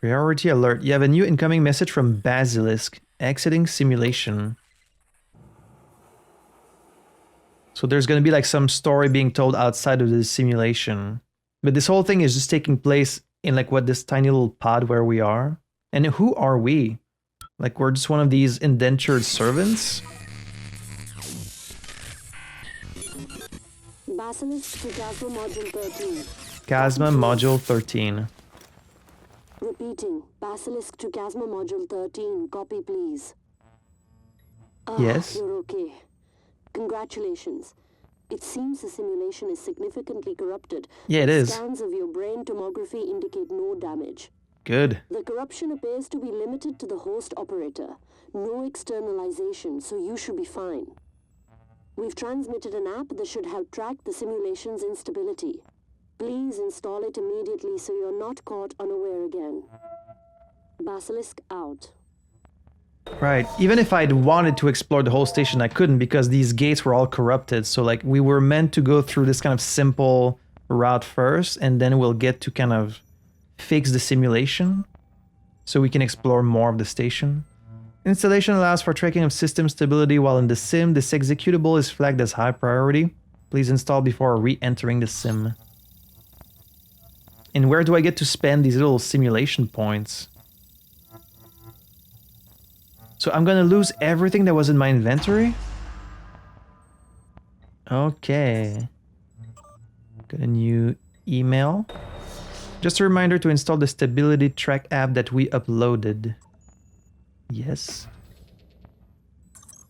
Priority alert. You have a new incoming message from Basilisk. Exiting simulation. So there's going to be like some story being told outside of the simulation. But this whole thing is just taking place in like what, this tiny little pod where we are. And who are we? Like we're just one of these indentured servants? Basilisk to Chasma Module 13. Chasma Module 13. Repeating. Basilisk to Chasma Module 13. Copy, please. Yes? You're okay. Congratulations. It seems the simulation is significantly corrupted. Yeah, it is. Scans of your brain tomography indicate no damage. Good. The corruption appears to be limited to the host operator. No externalization, so you should be fine. We've transmitted an app that should help track the simulation's instability. Please install it immediately so you're not caught unaware again. Basilisk out. Right. Even if I'd wanted to explore the whole station, I couldn't because these gates were all corrupted. So like we were meant to go through this kind of simple route first, and then we'll get to kind of fix the simulation so we can explore more of the station. Installation allows for tracking of system stability while in the sim. This executable is flagged as high priority. Please install before re-entering the sim. And where do I get to spend these little simulation points? So I'm gonna lose everything that was in my inventory? Okay. Got a new email. Just a reminder to install the stability track app that we uploaded. Yes.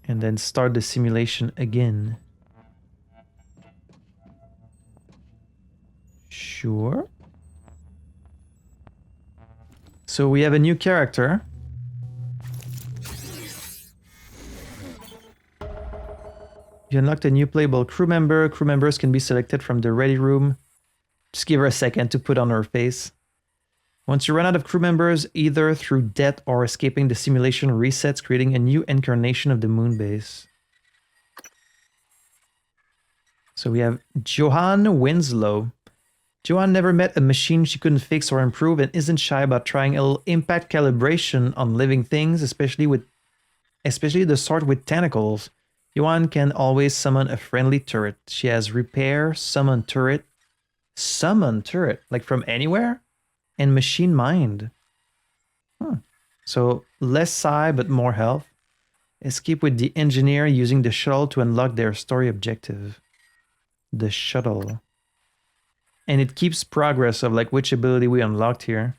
And then start the simulation again. Sure. So we have a new character. You unlocked a new playable crew member. Crew members can be selected from the ready room. Just give her a second to put on her face. Once you run out of crew members, either through death or escaping, the simulation resets, creating a new incarnation of the moon base. So we have Johann Winslow. Johann never met a machine she couldn't fix or improve and isn't shy about trying a little impact calibration on living things, especially the sort with tentacles. Johann can always summon a friendly turret. She has repair, summon turret, like from anywhere? And machine mind. So less psi but more health. Escape with the engineer using the shuttle to unlock their story objective. The shuttle. And it keeps progress of like which ability we unlocked here.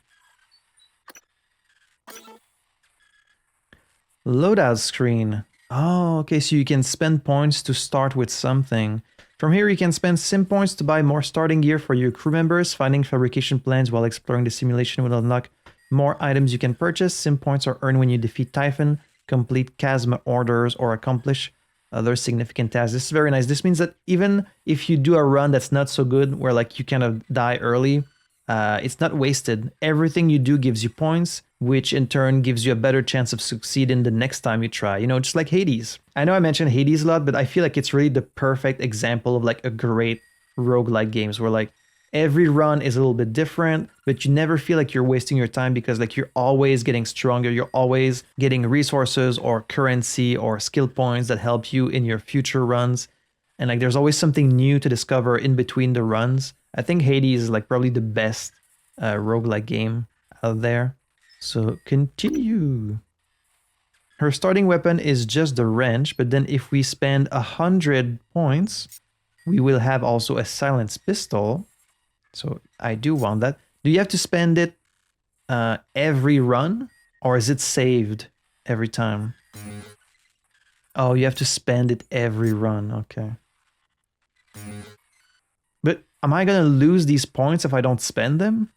Loadout screen. Oh, okay, so you can spend points to start with something. From here, you can spend sim points to buy more starting gear for your crew members. Finding fabrication plans while exploring the simulation will unlock more items you can purchase. Sim points are earned when you defeat Typhon, complete Chasma orders, or accomplish other significant tasks. This is very nice. This means that even if you do a run that's not so good, where like you kind of die early, it's not wasted. Everything you do gives you points, which in turn gives you a better chance of succeeding the next time you try. You know, just like Hades. I know I mentioned Hades a lot, but I feel like it's really the perfect example of like a great roguelike games where like every run is a little bit different, but you never feel like you're wasting your time because like you're always getting stronger. You're always getting resources or currency or skill points that help you in your future runs. And like there's always something new to discover in between the runs. I think Hades is like probably the best roguelike game out there. So continue. Her starting weapon is just the wrench, but then if we spend 100 points, we will have also a silenced pistol. So I do want that. Do you have to spend it every run? Or is it saved every time? Oh, you have to spend it every run. Okay. But am I going to lose these points if I don't spend them?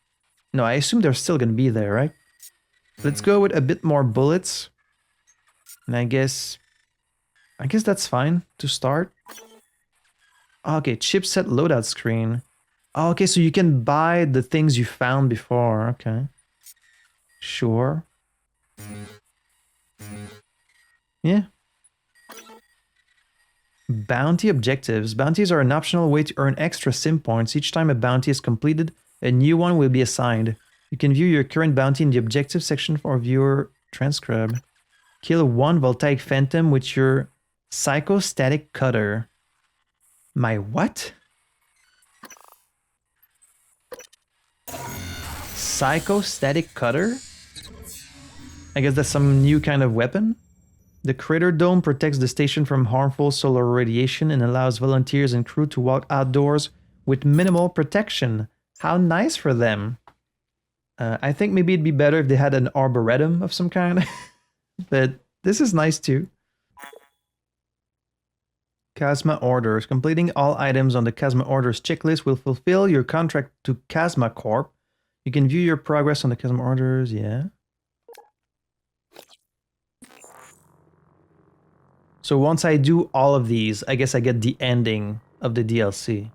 No, I assume they're still going to be there, right? Let's go with a bit more bullets. And I guess that's fine to start. Okay, chipset loadout screen. Okay, so you can buy the things you found before. Okay. Sure. Yeah. Bounty objectives. Bounties are an optional way to earn extra sim points. Each time a bounty is completed, a new one will be assigned. You can view your current bounty in the objective section for viewer transcribe. Kill one voltaic phantom with your psychostatic cutter. My what? Psychostatic cutter? I guess that's some new kind of weapon? The crater dome protects the station from harmful solar radiation and allows volunteers and crew to walk outdoors with minimal protection. How nice for them. I think maybe it'd be better if they had an arboretum of some kind. But this is nice too. Chasma orders. Completing all items on the Chasma orders checklist will fulfill your contract to Chasma Corp. You can view your progress on the Chasma orders, yeah. So once I do all of these, I guess I get the ending of the DLC.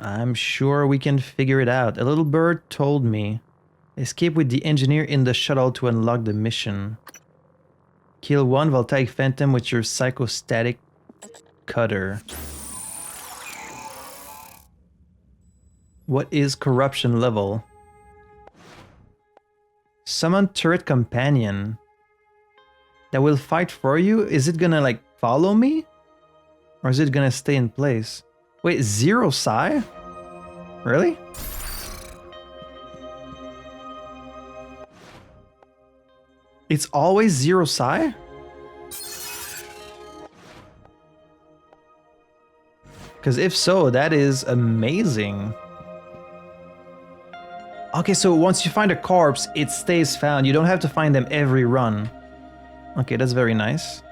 I'm sure we can figure it out. A little bird told me. Escape with the engineer in the shuttle to unlock the mission. Kill one voltaic phantom with your psychostatic cutter. What is corruption level? Summon turret companion. That will fight for you? Is it gonna like follow me? Or is it gonna stay in place? Wait, 0 psi? Really? It's always 0 psi? Because if so, that is amazing. Okay, so once you find a corpse, it stays found. You don't have to find them every run. Okay, that's very nice.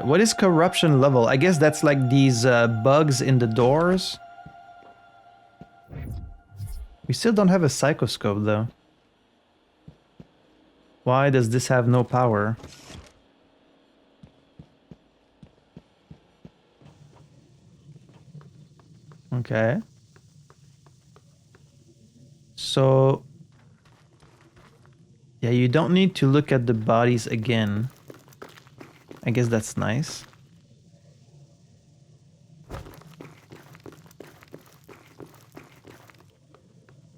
What is corruption level? I guess that's like these bugs in the doors. We still don't have a psychoscope though. Why does this have no power? Okay. So... yeah, you don't need to look at the bodies again. I guess that's nice.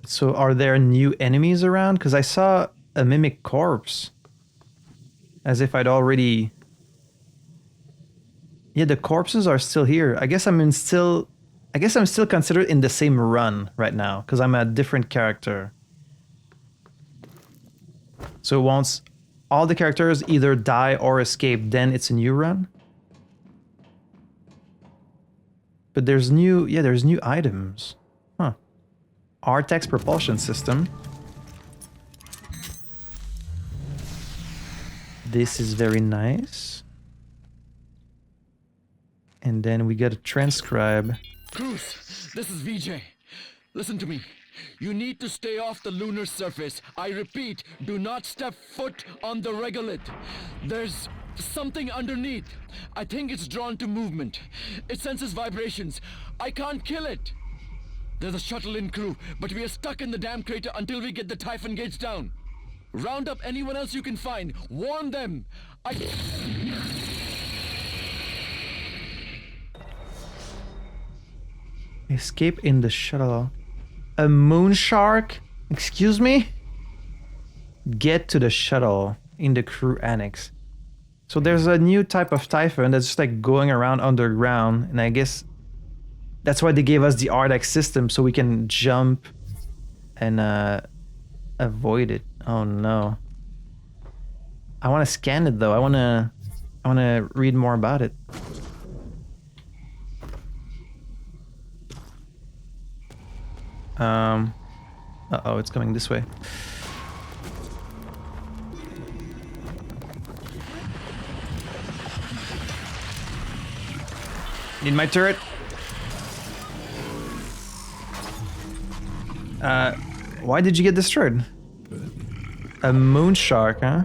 So are there new enemies around? Because I saw a mimic corpse. As if I'd already... yeah, the corpses are still here. I guess I'm still considered in the same run right now. Because I'm a different character. So once all the characters either die or escape, then it's a new run. But there's new items. Huh. Artex propulsion system. This is very nice. And then we got a transcribe. Cruz, this is VJ. Listen to me. You need to stay off the lunar surface. I repeat, do not step foot on the regolith. There's something underneath. I think it's drawn to movement. It senses vibrations. I can't kill it. There's a shuttle in crew, but we are stuck in the damn crater until we get the Typhon gates down. Round up anyone else you can find. Warn them. Escape in the shuttle. A moon shark? Excuse me? Get to the shuttle in the crew annex. So there's a new type of Typhon that's just like going around underground, and I guess that's why they gave us the Ardex system, so we can jump and avoid it. Oh no. I want to scan it though. I want to read more about it. Uh-oh, it's coming this way. Need my turret. Why did you get destroyed? A moon shark, huh?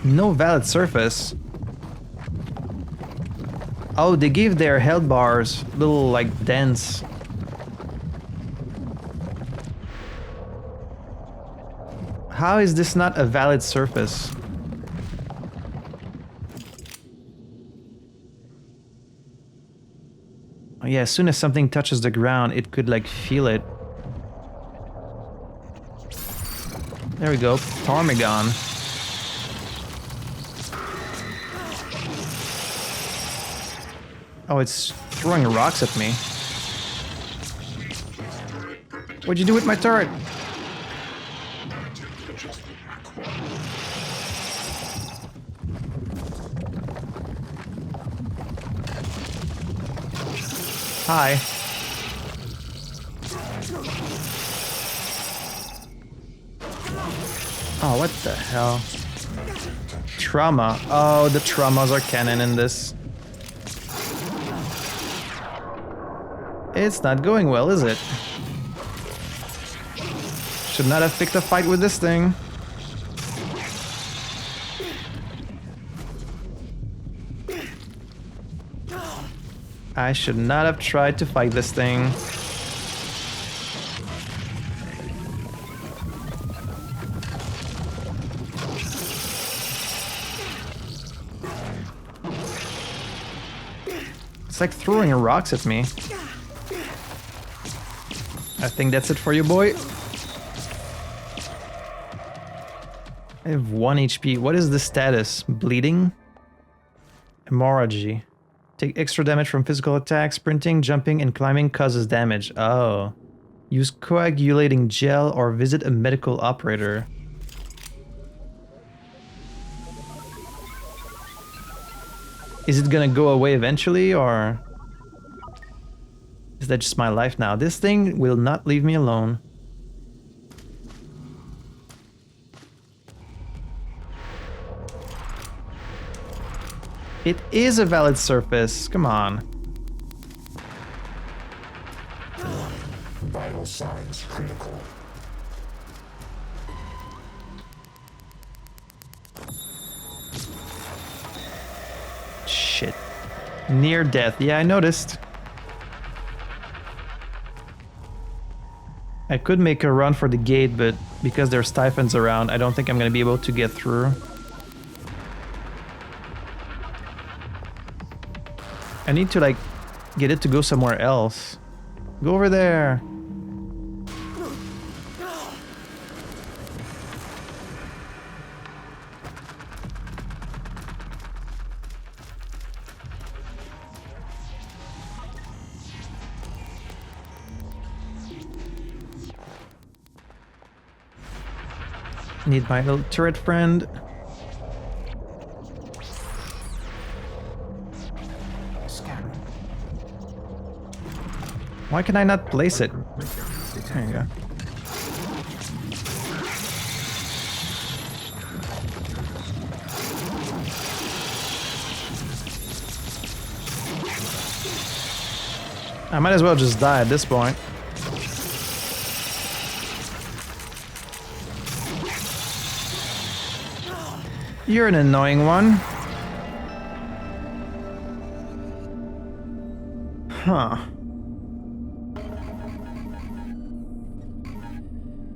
No valid surface. Oh, they gave their health bars little, like, dents. How is this not a valid surface? Oh yeah, as soon as something touches the ground, it could, like, feel it. There we go, Ptarmigan. Oh, it's throwing rocks at me. What'd you do with my turret? Hi. Oh, what the hell? Trauma. Oh, the traumas are canon in this. It's not going well, is it? Should not have picked a fight with this thing. I should not have tried to fight this thing. It's like throwing rocks at me. I think that's it for you, boy. I have 1 HP. What is the status? Bleeding? Hemorrhage. Take extra damage from physical attacks. Sprinting, jumping, and climbing causes damage. Oh. Use coagulating gel or visit a medical operator. Is it gonna go away eventually, or is that just my life now? This thing will not leave me alone. It is a valid surface. Come on. Vital signs critical. Shit. Near death. Yeah, I noticed. I could make a run for the gate, but because there's Typhons around, I don't think I'm gonna be able to get through. I need to, like, get it to go somewhere else. Go over there. Need my little turret friend. Why can I not place it? There you go. I might as well just die at this point. You're an annoying one. Huh.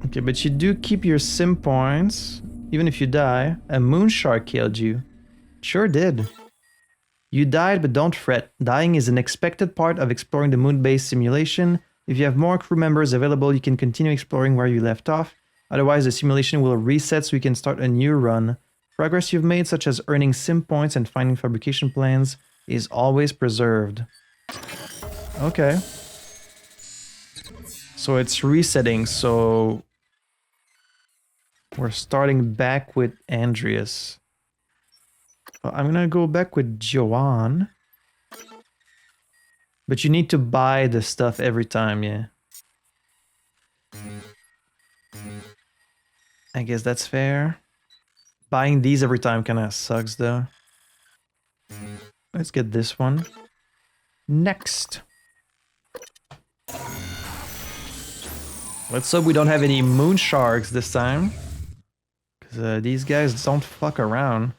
Okay, but you do keep your sim points, even if you die. A moon shark killed you. Sure did. You died, but don't fret. Dying is an expected part of exploring the moon-based simulation. If you have more crew members available, you can continue exploring where you left off. Otherwise, the simulation will reset so you can start a new run. Progress you've made, such as earning sim points and finding fabrication plans, is always preserved. Okay. So it's resetting, so we're starting back with Andreas. Well, I'm gonna go back with Joanne. But you need to buy the stuff every time, yeah. I guess that's fair. Buying these every time kinda sucks though. Let's get this one. Next. Let's hope we don't have any moon sharks this time. Because these guys don't fuck around.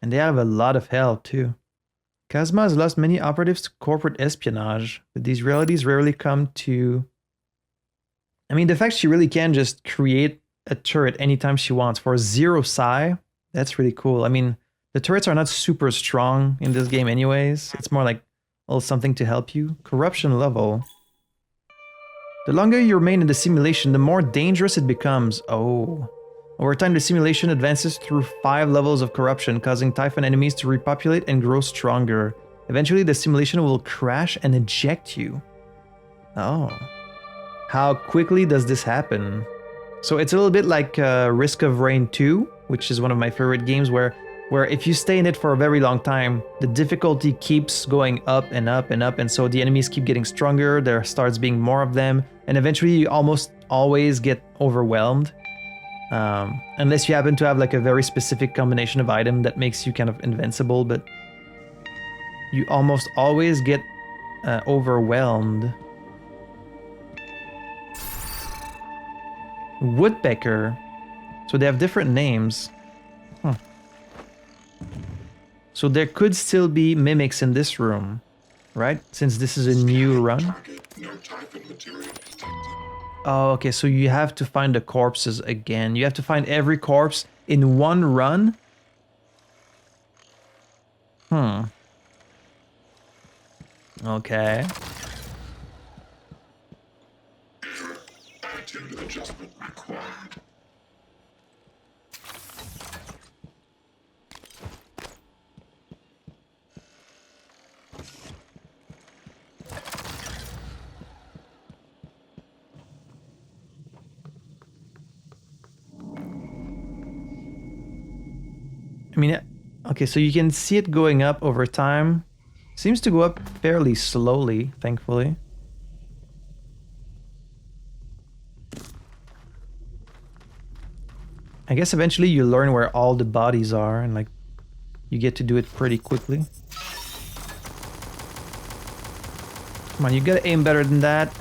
And they have a lot of help too. Kazma has lost many operatives to corporate espionage, but these realities rarely come to... I mean, the fact she really can just create a turret anytime she wants for 0 psi, that's really cool. I mean, the turrets are not super strong in this game anyways. It's more like a little something to help you. Corruption level. The longer you remain in the simulation, the more dangerous it becomes. Oh. Over time, the simulation advances through 5 levels of corruption, causing Typhon enemies to repopulate and grow stronger. Eventually, the simulation will crash and eject you. Oh. How quickly does this happen? So it's a little bit like Risk of Rain 2, which is one of my favorite games, where if you stay in it for a very long time, the difficulty keeps going up and up and up, and so the enemies keep getting stronger, there starts being more of them, and eventually you almost always get overwhelmed. Unless you happen to have like a very specific combination of item that makes you kind of invincible, but you almost always get overwhelmed. Woodpecker. So they have different names. Huh. So there could still be mimics in this room, right? Since this is a new run. Oh, okay, so you have to find the corpses again. You have to find every corpse in one run? Okay. Attitude adjustment required. I mean, okay, so you can see it going up over time. Seems to go up fairly slowly, thankfully. I guess eventually you learn where all the bodies are and like you get to do it pretty quickly. Come on, you gotta aim better than that.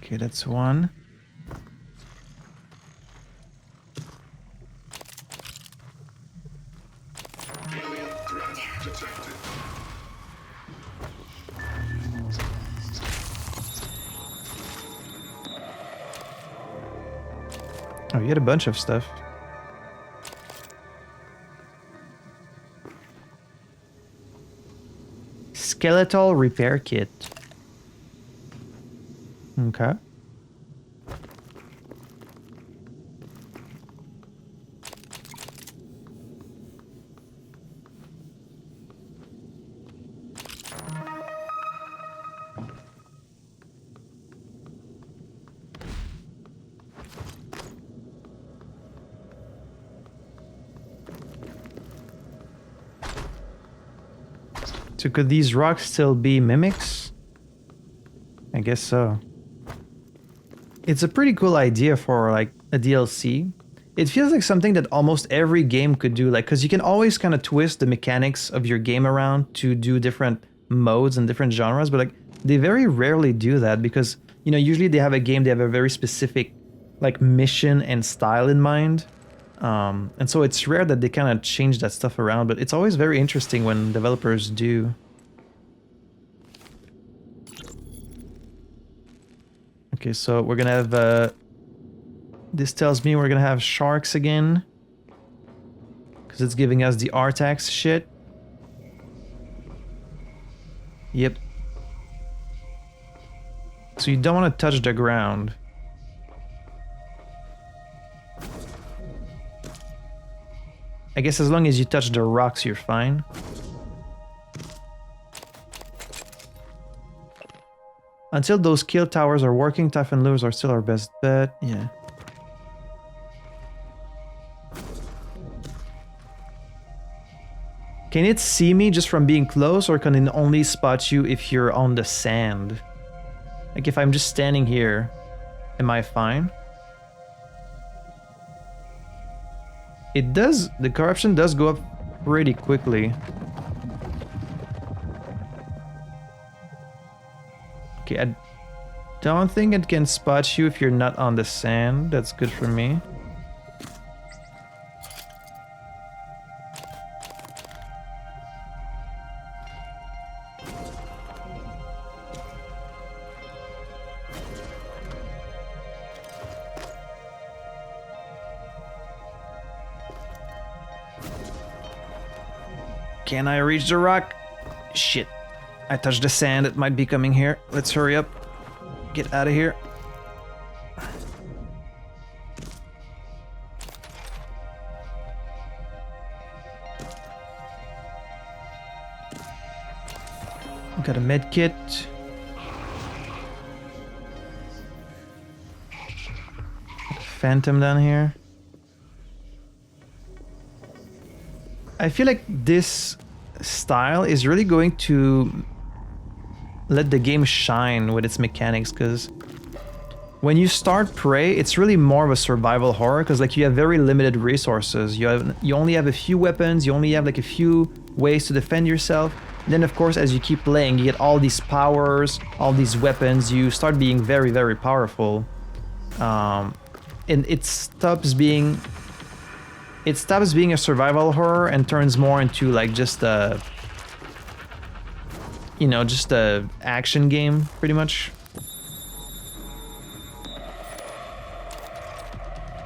Okay, that's one. Oh, you had a bunch of stuff. Skeletal repair kit. Okay. So could these rocks still be mimics? I guess so. It's a pretty cool idea for like a DLC. It feels like something that almost every game could do, like, because you can always kind of twist the mechanics of your game around to do different modes and different genres, but like they very rarely do that because, you know, usually they have a game, they have a very specific like mission and style in mind. And so it's rare that they kind of change that stuff around, but it's always very interesting when developers do. Okay, so we're gonna have, this tells me we're gonna have sharks again. Because it's giving us the Artax shit. Yep. So you don't want to touch the ground. I guess as long as you touch the rocks, you're fine. Until those kill towers are working, Typhon lures are still our best bet. Yeah. Can it see me just from being close, or can it only spot you if you're on the sand? Like if I'm just standing here, am I fine? It does, the corruption does go up pretty quickly. Okay, I don't think it can spot you if you're not on the sand. That's good for me. Can I reach the rock? Shit. I touched the sand. It might be coming here. Let's hurry up. Get out of here. Got a med kit. Phantom down here. I feel like this style is really going to let the game shine with its mechanics, because when you start Prey, it's really more of a survival horror, because like you have very limited resources. You only have a few weapons, you only have like a few ways to defend yourself. And then of course, as you keep playing, you get all these powers, all these weapons, you start being very, very powerful. And it stops being a survival horror and turns more into like just a, you know, just a action game, pretty much.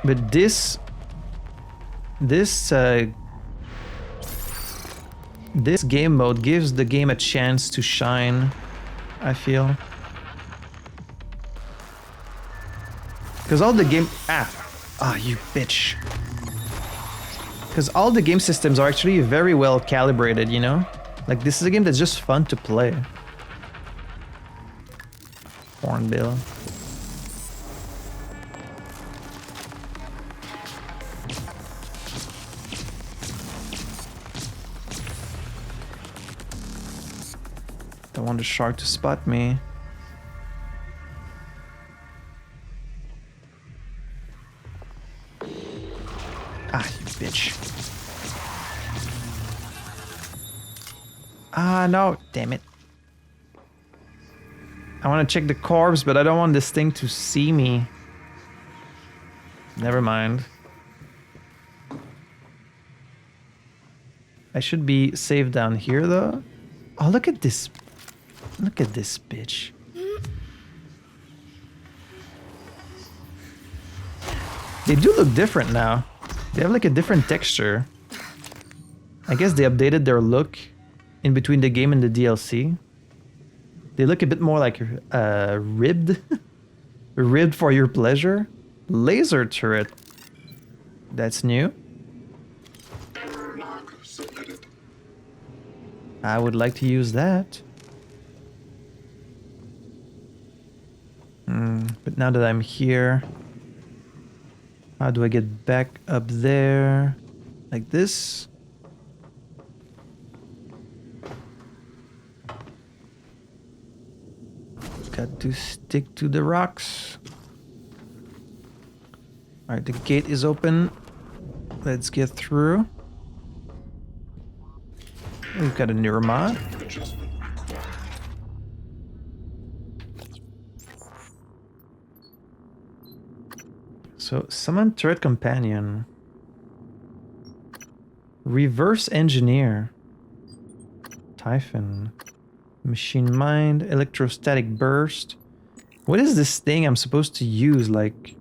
But this game mode gives the game a chance to shine, I feel. Because all the game... you bitch. Because all the game systems are actually very well calibrated, you know? Like, this is a game that's just fun to play. Hornbill. Don't want the shark to spot me. You bitch. No, damn it. I want to check the corpse, but I don't want this thing to see me. Never mind. I should be safe down here, though. Oh, look at this. Look at this bitch. They do look different now. They have like a different texture. I guess they updated their look in between the game and the DLC. They look a bit more like ribbed. Ribbed for your pleasure. Laser turret. That's new. I would like to use that. But now that I'm here, how do I get back up there? Like this? Got to stick to the rocks. Alright, the gate is open. Let's get through. We've got a Nirma. So, summon turret companion. Reverse engineer. Typhon. Machine mind. Electrostatic burst. What is this thing I'm supposed to use? Like...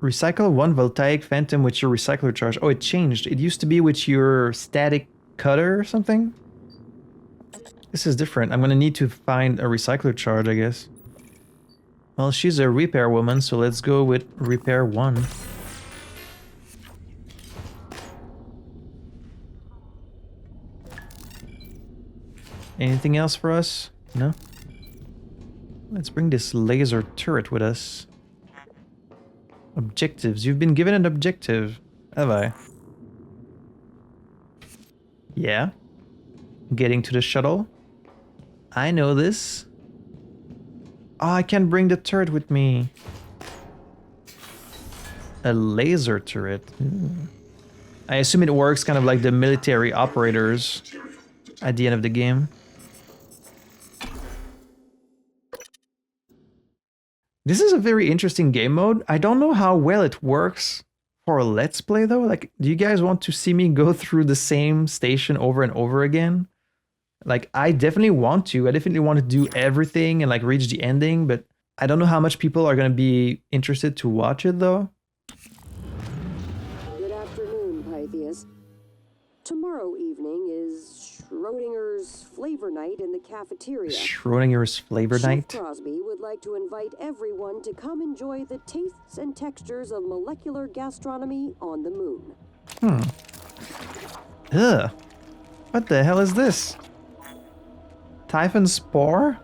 recycle one voltaic phantom with your recycler charge. Oh, it changed. It used to be with your static cutter or something. This is different. I'm gonna need to find a recycler charge, I guess. Well, she's a repair woman, so let's go with repair 1. Anything else for us? No? Let's bring this laser turret with us. Objectives. You've been given an objective. Have I? Yeah. Getting to the shuttle. I know this. Oh, I can't bring the turret with me. A laser turret. I assume it works kind of like the military operators at the end of the game. This is a very interesting game mode. I don't know how well it works for a Let's Play though. Like, do you guys want to see me go through the same station over and over again? Like, I definitely want to. I definitely want to do everything and like reach the ending, but I don't know how much people are going to be interested to watch it though. Good afternoon, Pytheas. Tomorrow evening is Schrodinger's Flavor Night in the cafeteria. Schrodinger's Flavor Night? Chef Crosby would like to invite everyone to come enjoy the tastes and textures of molecular gastronomy on the moon. Ugh. What the hell is this? Typhon spore?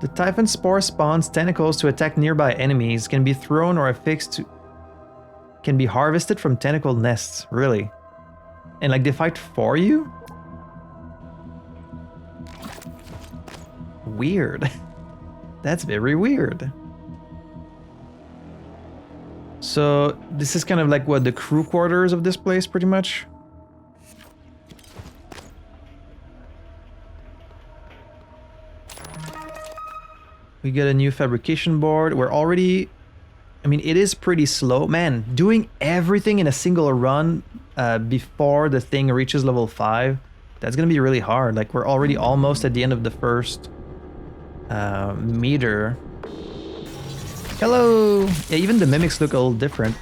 The Typhon spore spawns tentacles to attack nearby enemies, can be thrown or affixed to... Can be harvested from tentacle nests, really? And like they fight for you? Weird. That's very weird. So this is kind of like what, the crew quarters of this place pretty much? We get a new fabrication board. We're already... I mean, it is pretty slow. Man, doing everything in a single run before the thing reaches level 5, that's gonna be really hard. Like, we're already almost at the end of the first meter. Hello! Yeah, even the mimics look a little different.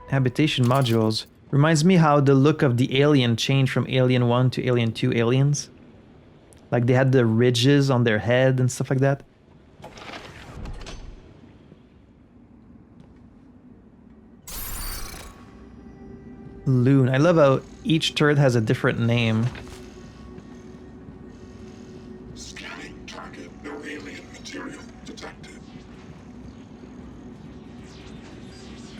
Habitation modules. Reminds me how the look of the alien changed from Alien 1 to Alien 2 aliens. Like they had the ridges on their head and stuff like that. Loon. I love how each turret has a different name. Scanning target. No alien material detected.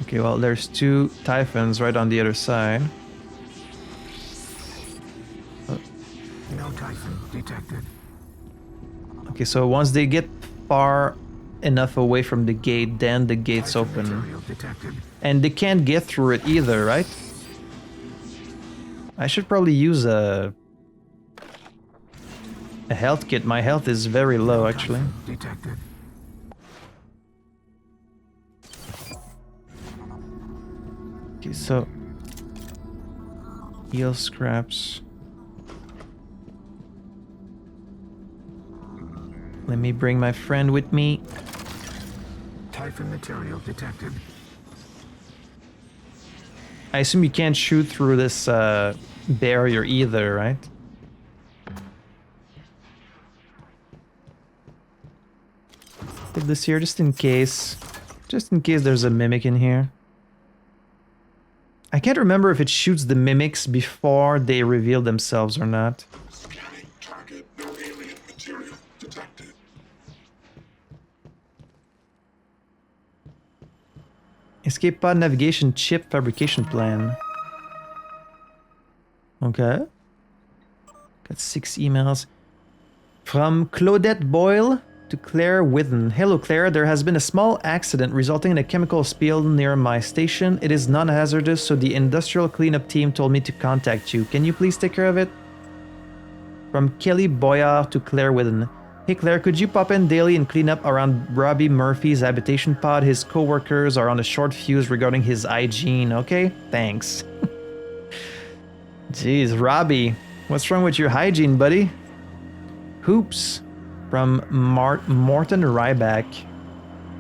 Okay, well, there's 2 Typhons right on the other side. No Typhon detected. Okay, so once they get far enough away from the gate, then the gate's Typhon open. material detected. And they can't get through it either, right? I should probably use a health kit. My health is very low, actually. Typhon detected. Okay, so... eel scraps. Let me bring my friend with me. Typhon material detected. I assume you can't shoot through this barrier either, right? Put this here just in case. Just in case there's a mimic in here. I can't remember if it shoots the mimics before they reveal themselves or not. Scanning target. No alien material detected. Escape pod navigation chip fabrication plan. Okay. Got 6 emails. From Claudette Boyle to Claire Withen. Hello Claire, there has been a small accident resulting in a chemical spill near my station. It is non-hazardous, so the industrial cleanup team told me to contact you. Can you please take care of it? From Kelly Boyard to Claire Withen. Hey Claire, could you pop in daily and clean up around Robbie Murphy's habitation pod? His co-workers are on a short fuse regarding his hygiene, okay? Thanks. Jeez, Robbie, what's wrong with your hygiene, buddy? Hoops from Morton Ryback.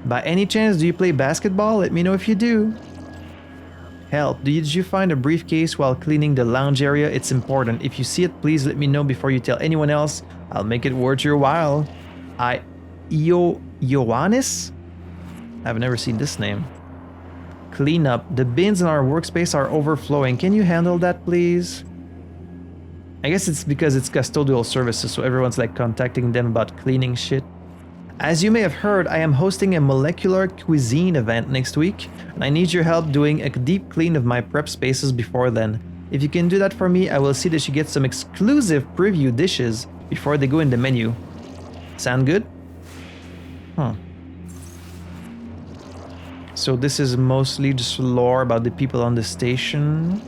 By any chance, do you play basketball? Let me know if you do. help. Did you find a briefcase while cleaning the lounge area? It's important. If you see it, please let me know before you tell anyone else. I'll make it worth your while. Ioannis? I've never seen this name. Clean up. The bins in our workspace are overflowing. Can you handle that, please? I guess it's because it's custodial services, so everyone's like contacting them about cleaning shit. As you may have heard, I am hosting a molecular cuisine event next week, and I need your help doing a deep clean of my prep spaces before then. If you can do that for me, I will see that you get some exclusive preview dishes before they go in the menu. Sound good? Huh. So this is mostly just lore about the people on the station.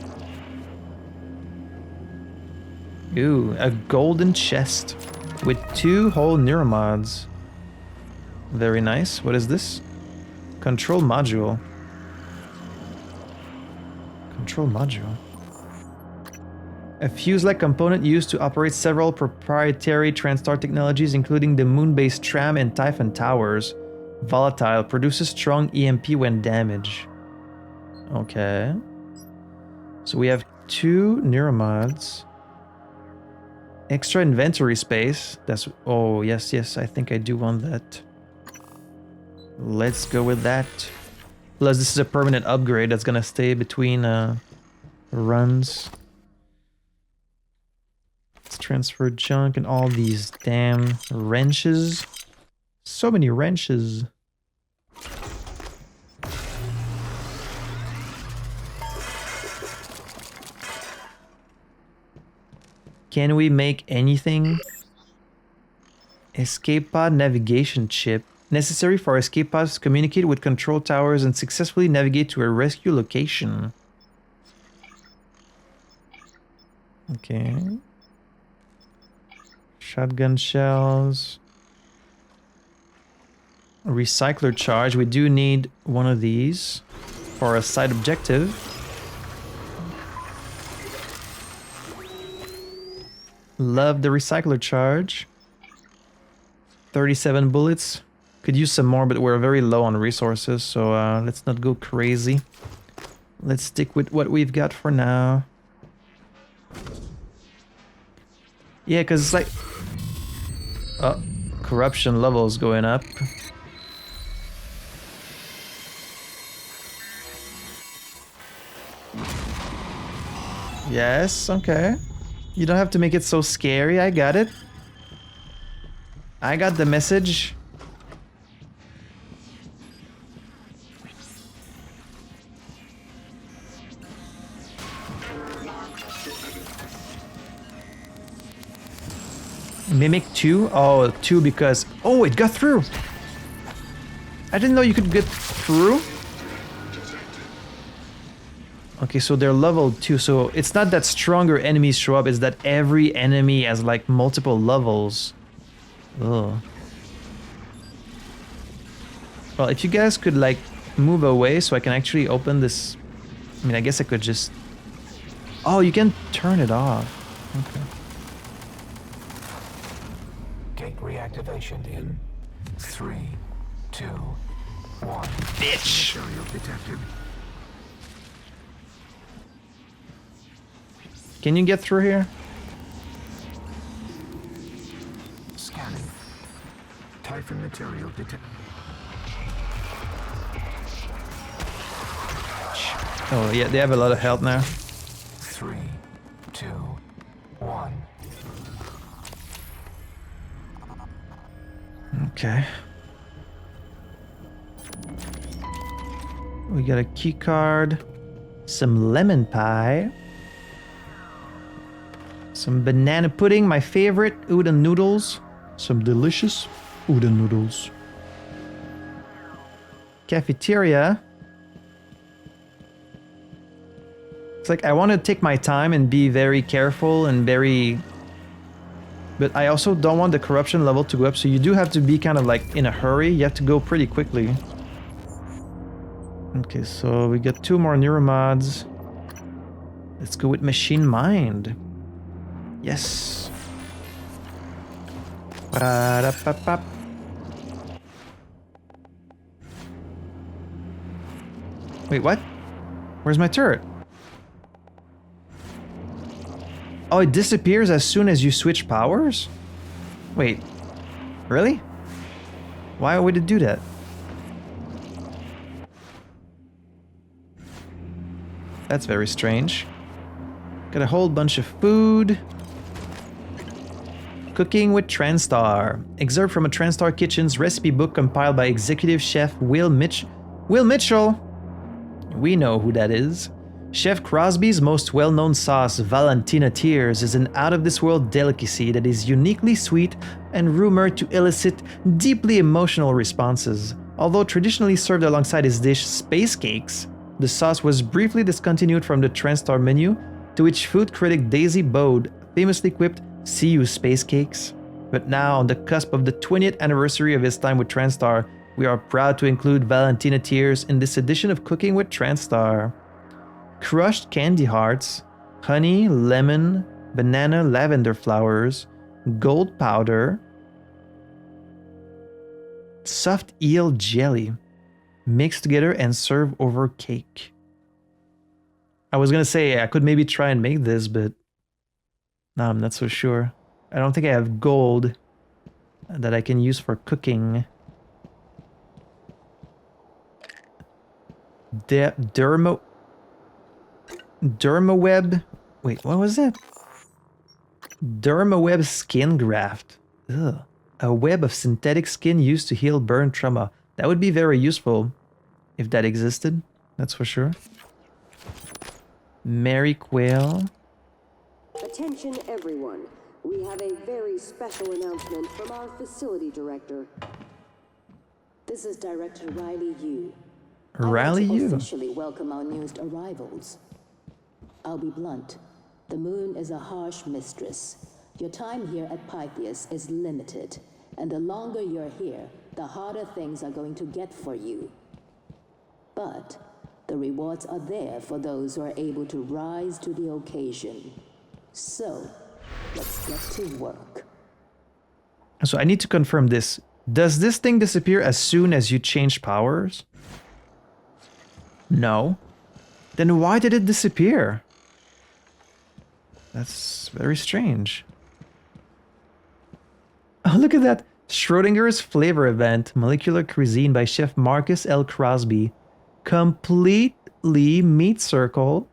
Ooh, a golden chest with 2 whole neuromods. Very nice. What is this? Control module. Control module. A fuse-like component used to operate several proprietary Transstar technologies, including the moon-based tram and Typhon towers. Volatile, produces strong EMP when damaged. Okay. So we have 2 neuromods. Extra inventory space. That's... Oh, yes, I think I do want that. Let's go with that. Plus, this is a permanent upgrade that's gonna stay between runs. Let's transfer junk and all these damn wrenches. So many wrenches. Can we make anything? Escape pod navigation chip. Necessary for escape pods to communicate with control towers and successfully navigate to a rescue location. Okay. Shotgun shells. A recycler charge. We do need one of these for a side objective. Love the recycler charge. 37 bullets. Could use some more, but we're very low on resources, so let's not go crazy. Let's stick with what we've got for now. Yeah, because it's like... Oh, corruption levels going up. Yes, okay. You don't have to make it so scary, I got it. I got the message. Mimic 2? Oh, 2 because... Oh, it got through! I didn't know you could get through. Okay, so they're level 2, so it's not that stronger enemies show up, it's that every enemy has like multiple levels. Ugh. Well, if you guys could like move away so I can actually open this... I mean, I guess I could just... Oh, you can turn it off. Okay. Gate reactivation in 3, 2, 1. Bitch! Material detected. Can you get through here? Scanning. Typhon material detected. Oh yeah, they have a lot of health now. 3, 2, 1. Okay. We got a key card, some lemon pie, some banana pudding, my favorite, udon noodles, some delicious udon noodles. Cafeteria. It's like I want to take my time and be very careful and very... But I also don't want the corruption level to go up, so you do have to be kind of like in a hurry. You have to go pretty quickly. Okay, so we got 2 more neuromods. Let's go with Machine Mind. Yes. Ba-da-ba-ba. Wait, what? Where's my turret? Oh, it disappears as soon as you switch powers? Wait, really? Why would it do that? That's very strange. Got a whole bunch of food. Cooking with Transtar. Excerpt from a Transtar Kitchen's recipe book compiled by executive chef Will Mitchell. We know who that is. Chef Crosby's most well-known sauce, Valentina Tears, is an out-of-this-world delicacy that is uniquely sweet and rumored to elicit deeply emotional responses. Although traditionally served alongside his dish, Space Cakes, the sauce was briefly discontinued from the Transtar menu, to which food critic Daisy Bode famously quipped, "See you, Space Cakes." But now, on the cusp of the 20th anniversary of his time with Transtar, we are proud to include Valentina Tears in this edition of Cooking with Transtar. Crushed candy hearts, honey, lemon, banana, lavender flowers, gold powder, soft eel jelly, mixed together and serve over cake. I was gonna say I could maybe try and make this, but no, I'm not so sure. I don't think I have gold that I can use for cooking. Dermaweb. Wait, what was that? Dermaweb skin graft. Ugh. A web of synthetic skin used to heal burn trauma. That would be very useful if that existed. That's for sure. Mary Quail. Attention everyone. We have a very special announcement from our facility director. This is Director Riley Yu. Riley I want to Yu. officially welcome our newest arrivals. I'll be blunt. The moon is a harsh mistress. Your time here at Pytheas is limited, and the longer you're here, the harder things are going to get for you. But the rewards are there for those who are able to rise to the occasion. So, let's get to work. So I need to confirm this. Does this thing disappear as soon as you change powers? No. Then why did it disappear? That's very strange. Oh, look at that. Schrodinger's Flavor Event, Molecular Cuisine by Chef Marcus L. Crosby. Completely meat circle,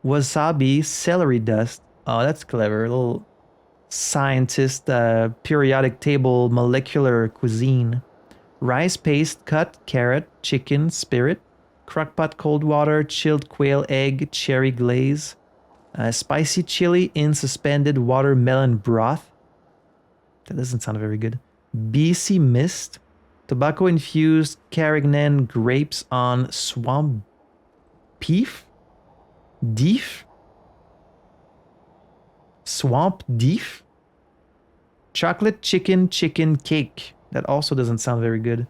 wasabi, celery dust. Oh, that's clever. A little scientist periodic table molecular cuisine. Rice paste, cut, carrot, chicken, spirit. Crockpot cold water, chilled quail egg, cherry glaze. Spicy chili in suspended watermelon broth. That doesn't sound very good. BC mist. Tobacco infused Carignan grapes on swamp beef? Deef? Swamp deef? Chocolate chicken cake. That also doesn't sound very good.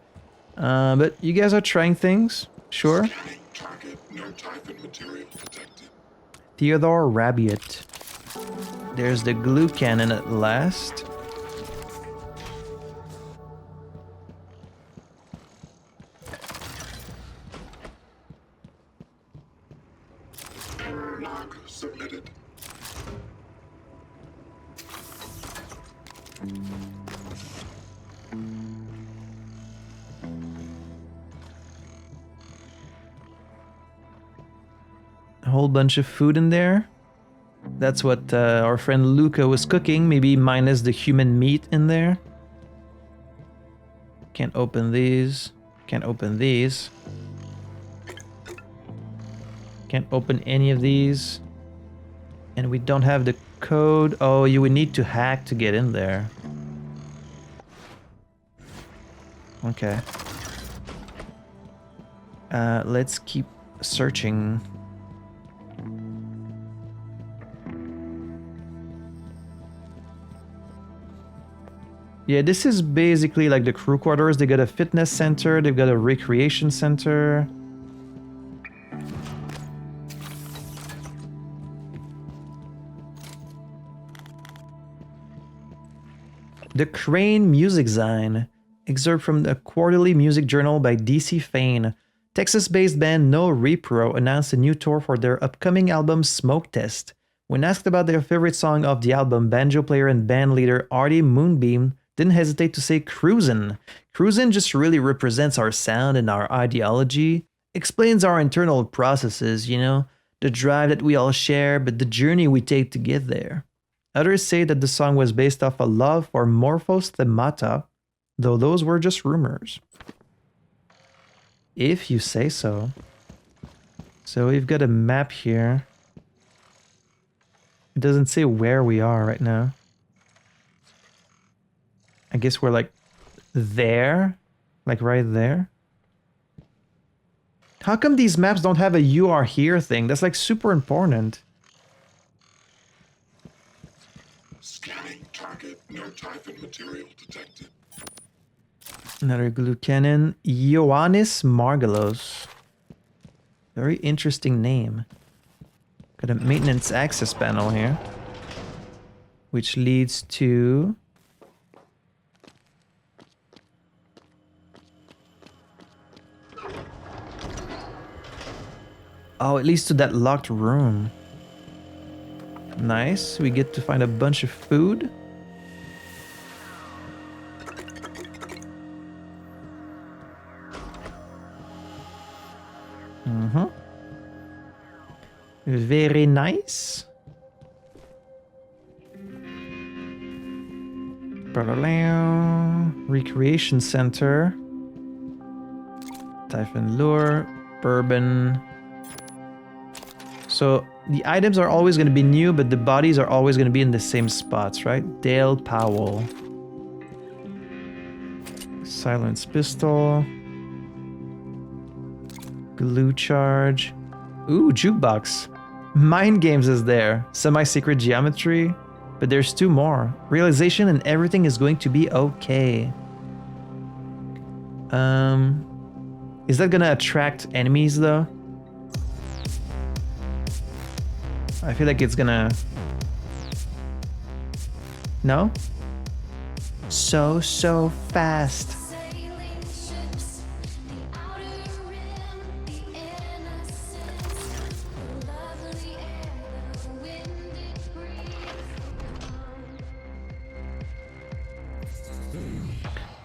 But you guys are trying things. Sure. Scanning target. No Typhon material detected. Theodore Rabiot. There's the glue cannon at last. Log submitted. A whole bunch of food in there. That's what our friend Luca was cooking, maybe minus the human meat in there. Can't open these. Can't open these. Can't open any of these. And we don't have the code. Oh, you would need to hack to get in there. Okay. Let's keep searching. Yeah, this is basically like the crew quarters. They got a fitness center, they've got a recreation center. The Crane Music Zine. Excerpt from the quarterly music journal by DC Fane. Texas-based band No Repro announced a new tour for their upcoming album Smoke Test. When asked about their favorite song of the album, banjo player and band leader Artie Moonbeam didn't hesitate to say Cruisin'. Cruisin' just really represents our sound and our ideology, explains our internal processes, you know, the drive that we all share, but the journey we take to get there. Others say that the song was based off a love for Morphos Themata, though those were just rumors. If you say so. So we've got a map here. It doesn't say where we are right now. I guess we're like there, like right there. How come these maps don't have a "you are here" thing? That's like super important. Scanning target. No Typhon material detected. Another glue cannon. Ioannis Margalos. Very interesting name. Got a maintenance access panel here. Which leads to... Oh, it leads to that locked room. Nice. We get to find a bunch of food. Very nice. Recreation center. Typhon lure. Bourbon. So the items are always going to be new, but the bodies are always going to be in the same spots, right? Dale Powell. Silence pistol. Glue charge. Ooh, jukebox. Mind games is there. Semi-secret geometry. But there's two more. Realization and everything is going to be okay. Is that gonna attract enemies though? I feel like it's gonna... No? So fast.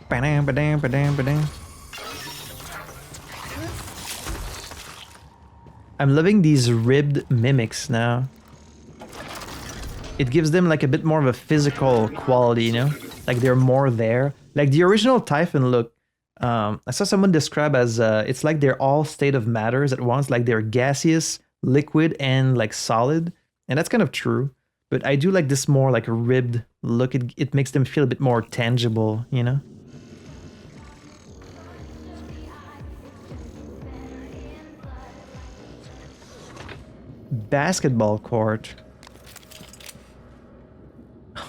Ba-dam, ba-dam, ba-dam, ba-dam. I'm loving these ribbed mimics now. It gives them like a bit more of a physical quality, you know? Like they're more there. Like the original Typhon look, I saw someone describe as it's like they're all state of matters at once. Like they're gaseous, liquid, and like solid. And that's kind of true. But I do like this more like ribbed look. It makes them feel a bit more tangible, you know? Basketball court. I'm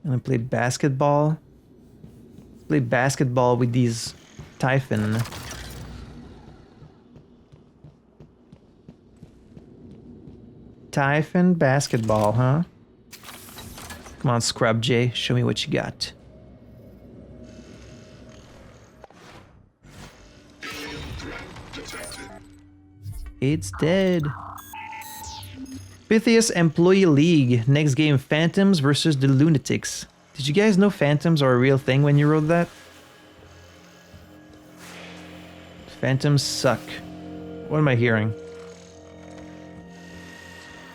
gonna play basketball. Play basketball with these Typhon. Typhon basketball, huh? Come on, Scrub J, show me what you got. It's dead. Pytheas Employee League. Next game, Phantoms versus the Lunatics. Did you guys know Phantoms are a real thing when you wrote that? Phantoms suck. What am I hearing?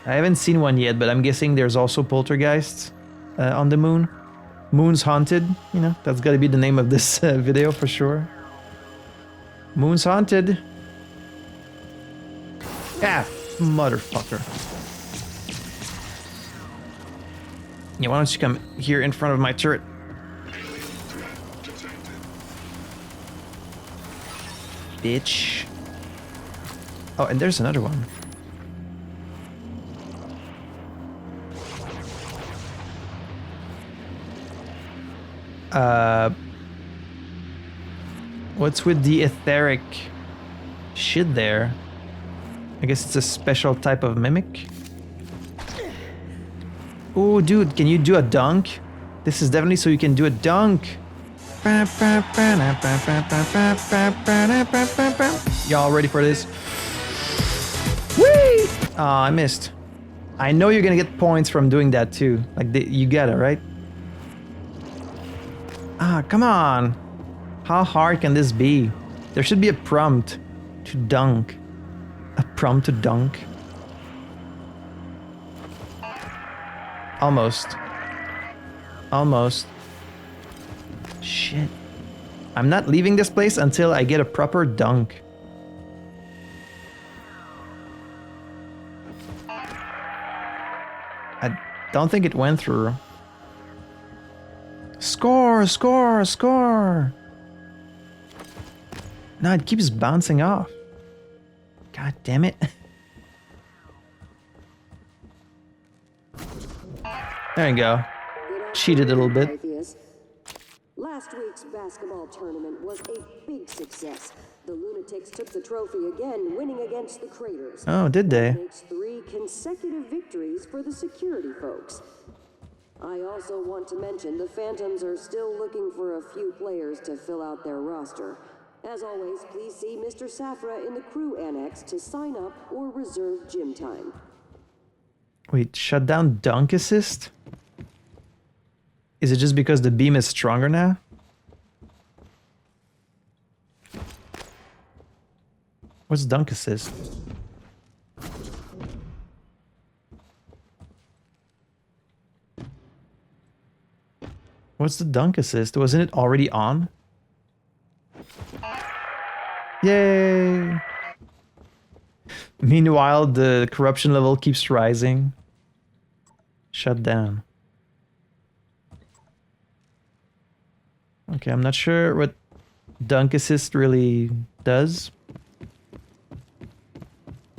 I haven't seen one yet, but I'm guessing there's also poltergeists on the moon. Moon's haunted, you know, that's gotta be the name of this video for sure. Moon's haunted. Ah, motherfucker. Yeah, why don't you come here in front of my turret? Bitch. Oh, and there's another one. What's with the etheric shit there? I guess it's a special type of mimic. Oh, dude, can you do a dunk? This is definitely so you can do a dunk. Y'all ready for this? Whee! Oh, I missed. I know you're gonna get points from doing that too. Like, you get it, right? Ah, come on. How hard can this be? There should be a prompt to dunk. A prompt to dunk. Almost. Almost. Shit. I'm not leaving this place until I get a proper dunk. I don't think it went through. Score! Score! Score! No, it keeps bouncing off. God damn it. There you go. Cheated a little bit. Pytheas. Last week's basketball tournament was a big success. The Lunatics took the trophy again, winning against the Craters. Oh, did they? Makes 3 consecutive victories for the security folks. I also want to mention the Phantoms are still looking for a few players to fill out their roster. As always, please see Mr. Safra in the crew annex to sign up or reserve gym time. Wait, shut down dunk assist? Is it just because the beam is stronger now? What's dunk assist? What's the dunk assist? Wasn't it already on? Yay! Meanwhile, the corruption level keeps rising. Shut down. Okay, I'm not sure what dunk assist really does.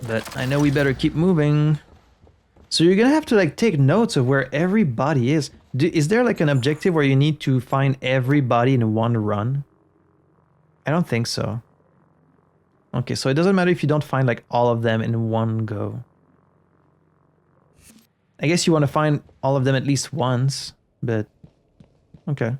But I know we better keep moving. So you're gonna have to like take notes of where everybody is. Is there like an objective where you need to find everybody in one run? I don't think so. Okay, so it doesn't matter if you don't find like all of them in one go. I guess you want to find all of them at least once, but okay.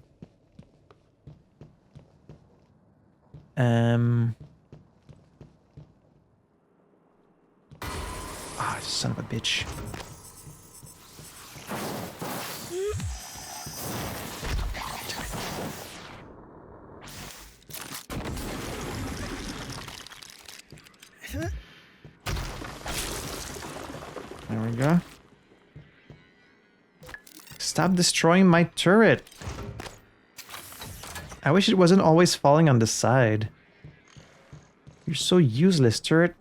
Ah, son of a bitch. There we go. Stop destroying my turret. I wish it wasn't always falling on the side. You're so useless, turret.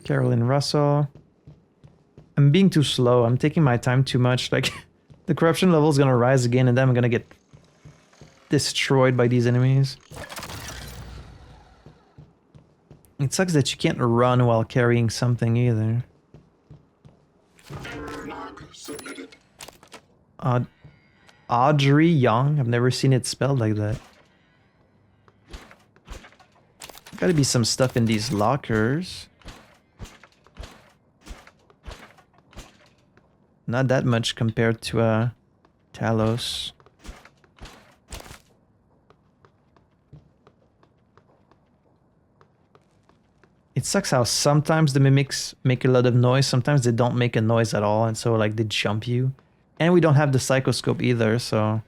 Carolyn Russell. I'm being too slow. I'm taking my time too much. Like, the corruption level is gonna rise again and then I'm gonna get destroyed by these enemies. It sucks that you can't run while carrying something either. Log submitted. Audrey Young? I've never seen it spelled like that. Gotta be some stuff in these lockers. Not that much compared to Talos. It sucks how sometimes the mimics make a lot of noise, sometimes they don't make a noise at all, and so like they jump you. And we don't have the psychoscope either, so...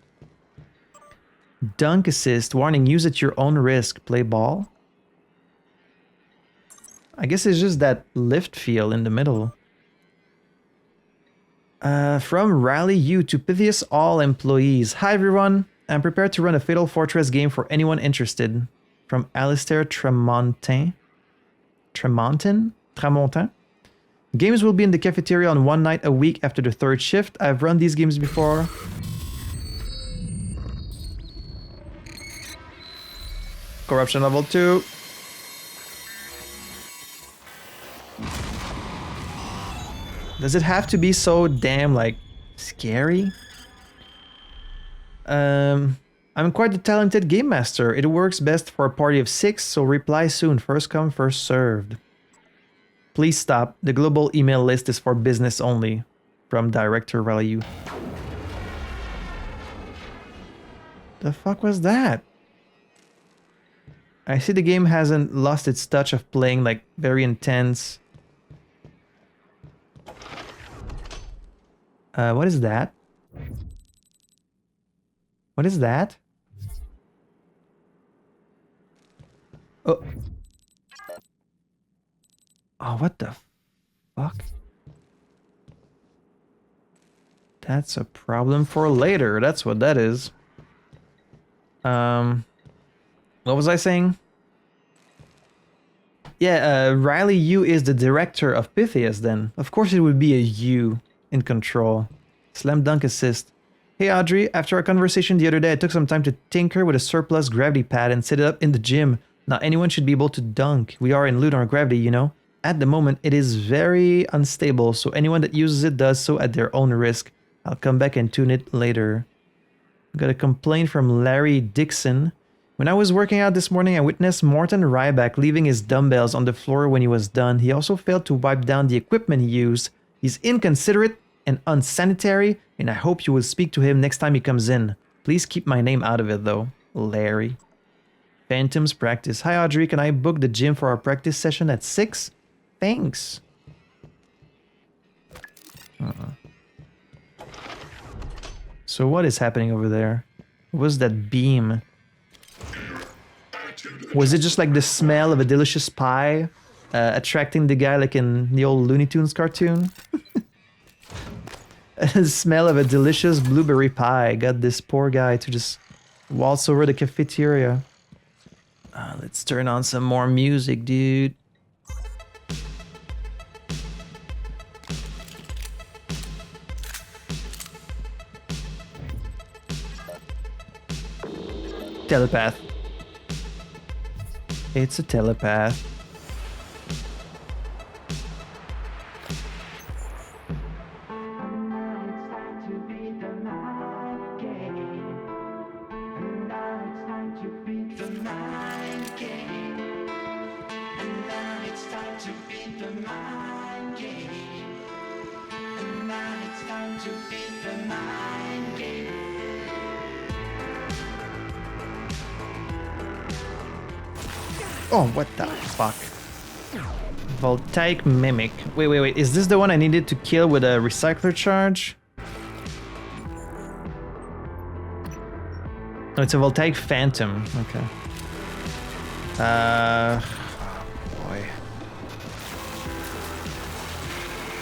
Dunk assist, warning, use at your own risk, play ball. I guess it's just that lift feel in the middle. From Rally U to Pytheas all employees. Hi everyone, I'm prepared to run a Fatal Fortress game for anyone interested. From Alistair Tramontin. Tramontin? Games will be in the cafeteria on one night a week after the 3rd shift. I've run these games before. Corruption level 2. Does it have to be so damn, like, scary? I'm quite a talented game master. It works best for a party of 6, so reply soon. First come, first served. Please stop. The global email list is for business only. From Director Value. The fuck was that? I see the game hasn't lost its touch of playing like very intense. What is that? What is that? Oh. Oh, what the fuck? That's a problem for later. That's what that is. What was I saying? Yeah, Riley, you is the director of Pytheas then. Of course it would be a you in control. Slam dunk assist. Hey Audrey, after our conversation the other day, I took some time to tinker with a surplus gravity pad and set it up in the gym. Now anyone should be able to dunk. We are in lunar gravity, you know? At the moment, it is very unstable, so anyone that uses it does so at their own risk. I'll come back and tune it later. Got a complaint from Larry Dixon. When I was working out this morning, I witnessed Morton Ryback leaving his dumbbells on the floor when he was done. He also failed to wipe down the equipment he used. He's inconsiderate and unsanitary, and I hope you will speak to him next time he comes in. Please keep my name out of it, though. Larry. Phantom's practice. Hi, Audrey. Can I book the gym for our practice session at 6? Thanks. So what is happening over there? What was that beam? Was it just like the smell of a delicious pie attracting the guy like in the old Looney Tunes cartoon? The smell of a delicious blueberry pie got this poor guy to just waltz over the cafeteria. Let's turn on some more music, dude. Telepath. It's a telepath. Oh, what the fuck? Voltaic Mimic. Wait. Is this the one I needed to kill with a recycler charge? No, it's a Voltaic Phantom. Okay. Boy.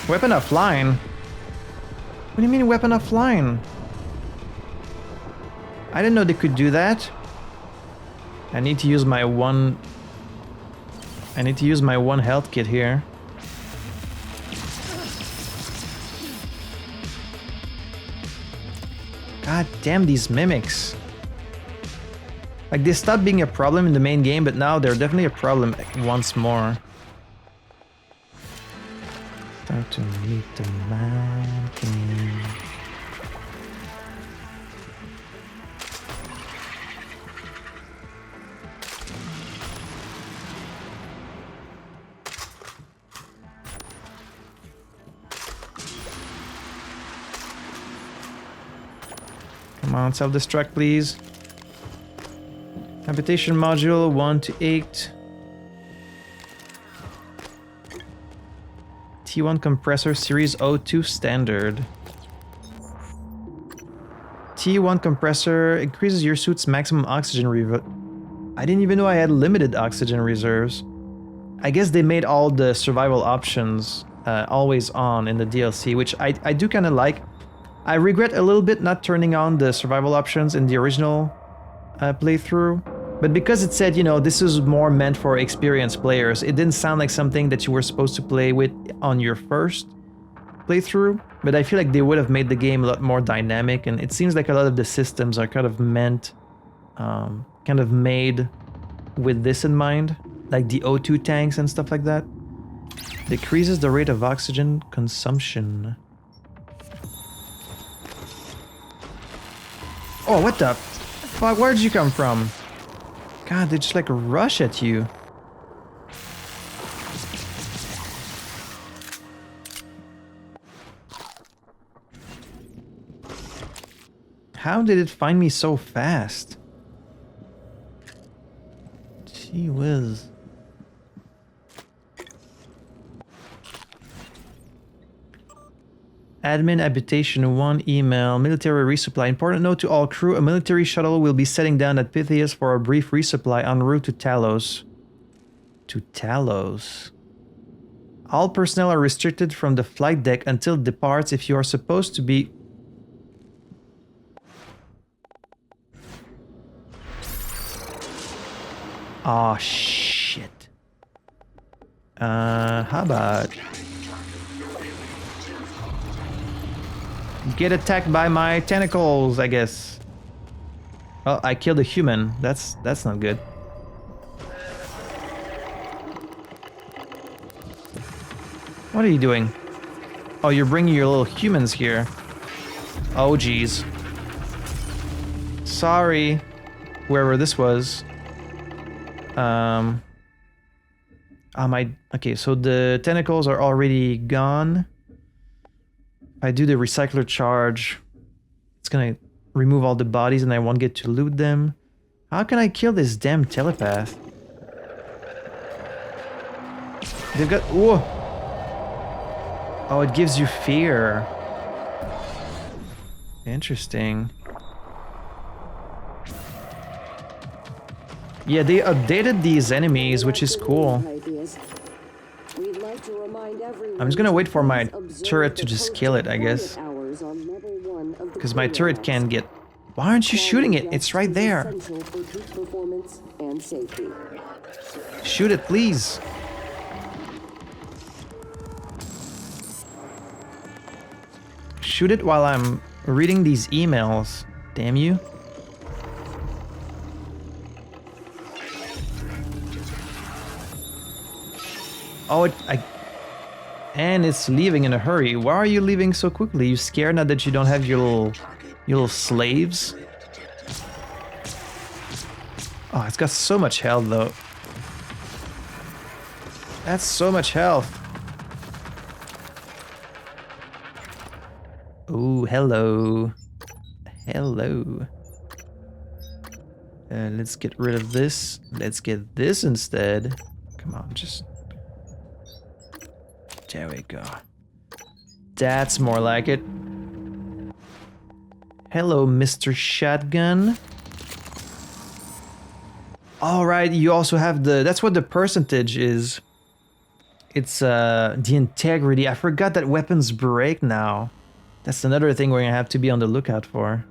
Weapon offline? What do you mean weapon offline? I didn't know they could do that. I need to use my one health kit here. God damn these mimics. Like they stopped being a problem in the main game, but now they're definitely a problem once more. Time to meet the man king. Come on, self-destruct, please. Habitation module 1 to 8. T1 compressor series O2 standard. T1 compressor increases your suit's maximum oxygen reserve. I didn't even know I had limited oxygen reserves. I guess they made all the survival options always on in the DLC, which I do kind of like. I regret a little bit not turning on the survival options in the original playthrough, but because it said, you know, this is more meant for experienced players, it didn't sound like something that you were supposed to play with on your first playthrough, but I feel like they would have made the game a lot more dynamic, and it seems like a lot of the systems are kind of meant, kind of made with this in mind, like the O2 tanks and stuff like that. Decreases the rate of oxygen consumption. Oh, what the fuck? Where'd you come from? God, they just like rush at you. How did it find me so fast? Gee whiz. Admin Habitation 1 email. Military resupply. Important note to all crew. A military shuttle will be setting down at Pytheas for a brief resupply en route to Talos. To Talos. All personnel are restricted from the flight deck until it departs if you are supposed to be... Aw, shit. How about... Get attacked by my tentacles, I guess. Oh, I killed a human. That's not good. What are you doing? Oh, you're bringing your little humans here. Oh, geez. Sorry, wherever this was. Okay, so the tentacles are already gone. If I do the recycler charge, it's gonna remove all the bodies and I won't get to loot them. How can I kill this damn telepath? They've got... Whoa! Oh, it gives you fear. Interesting. Yeah, they updated these enemies, which is cool. I'm just gonna wait for my turret to just kill it, I guess. Because my turret can get... Why aren't you shooting it? It's right there. Shoot it, please. Shoot it while I'm reading these emails. Damn you. Oh, and it's leaving in a hurry. Why are you leaving so quickly? You scared now that you don't have your little slaves? Oh, it's got so much health though. That's so much health. Oh, hello. Hello. Let's get rid of this. Let's get this instead. Come on, just... There we go. That's more like it. Hello, Mr. Shotgun. All right, you also have the... That's what the percentage is. It's the integrity. I forgot that weapons break now. That's another thing we're gonna have to be on the lookout for.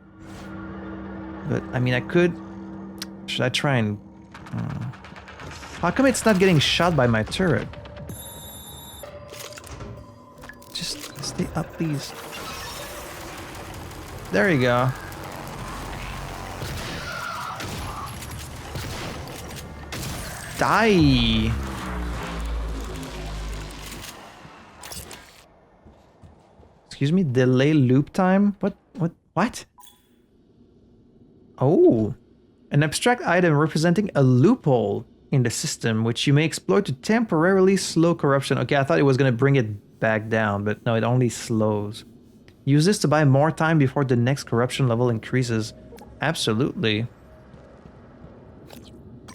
But, I mean, I could... Should I try and... How come it's not getting shot by my turret? Just stay up, please. There you go. Die! Excuse me, delay loop time? What? Oh, an abstract item representing a loophole in the system, which you may exploit to temporarily slow corruption. Okay, I thought it was gonna bring it back down, but no, it only slows. Use this to buy more time before the next corruption level increases. Absolutely.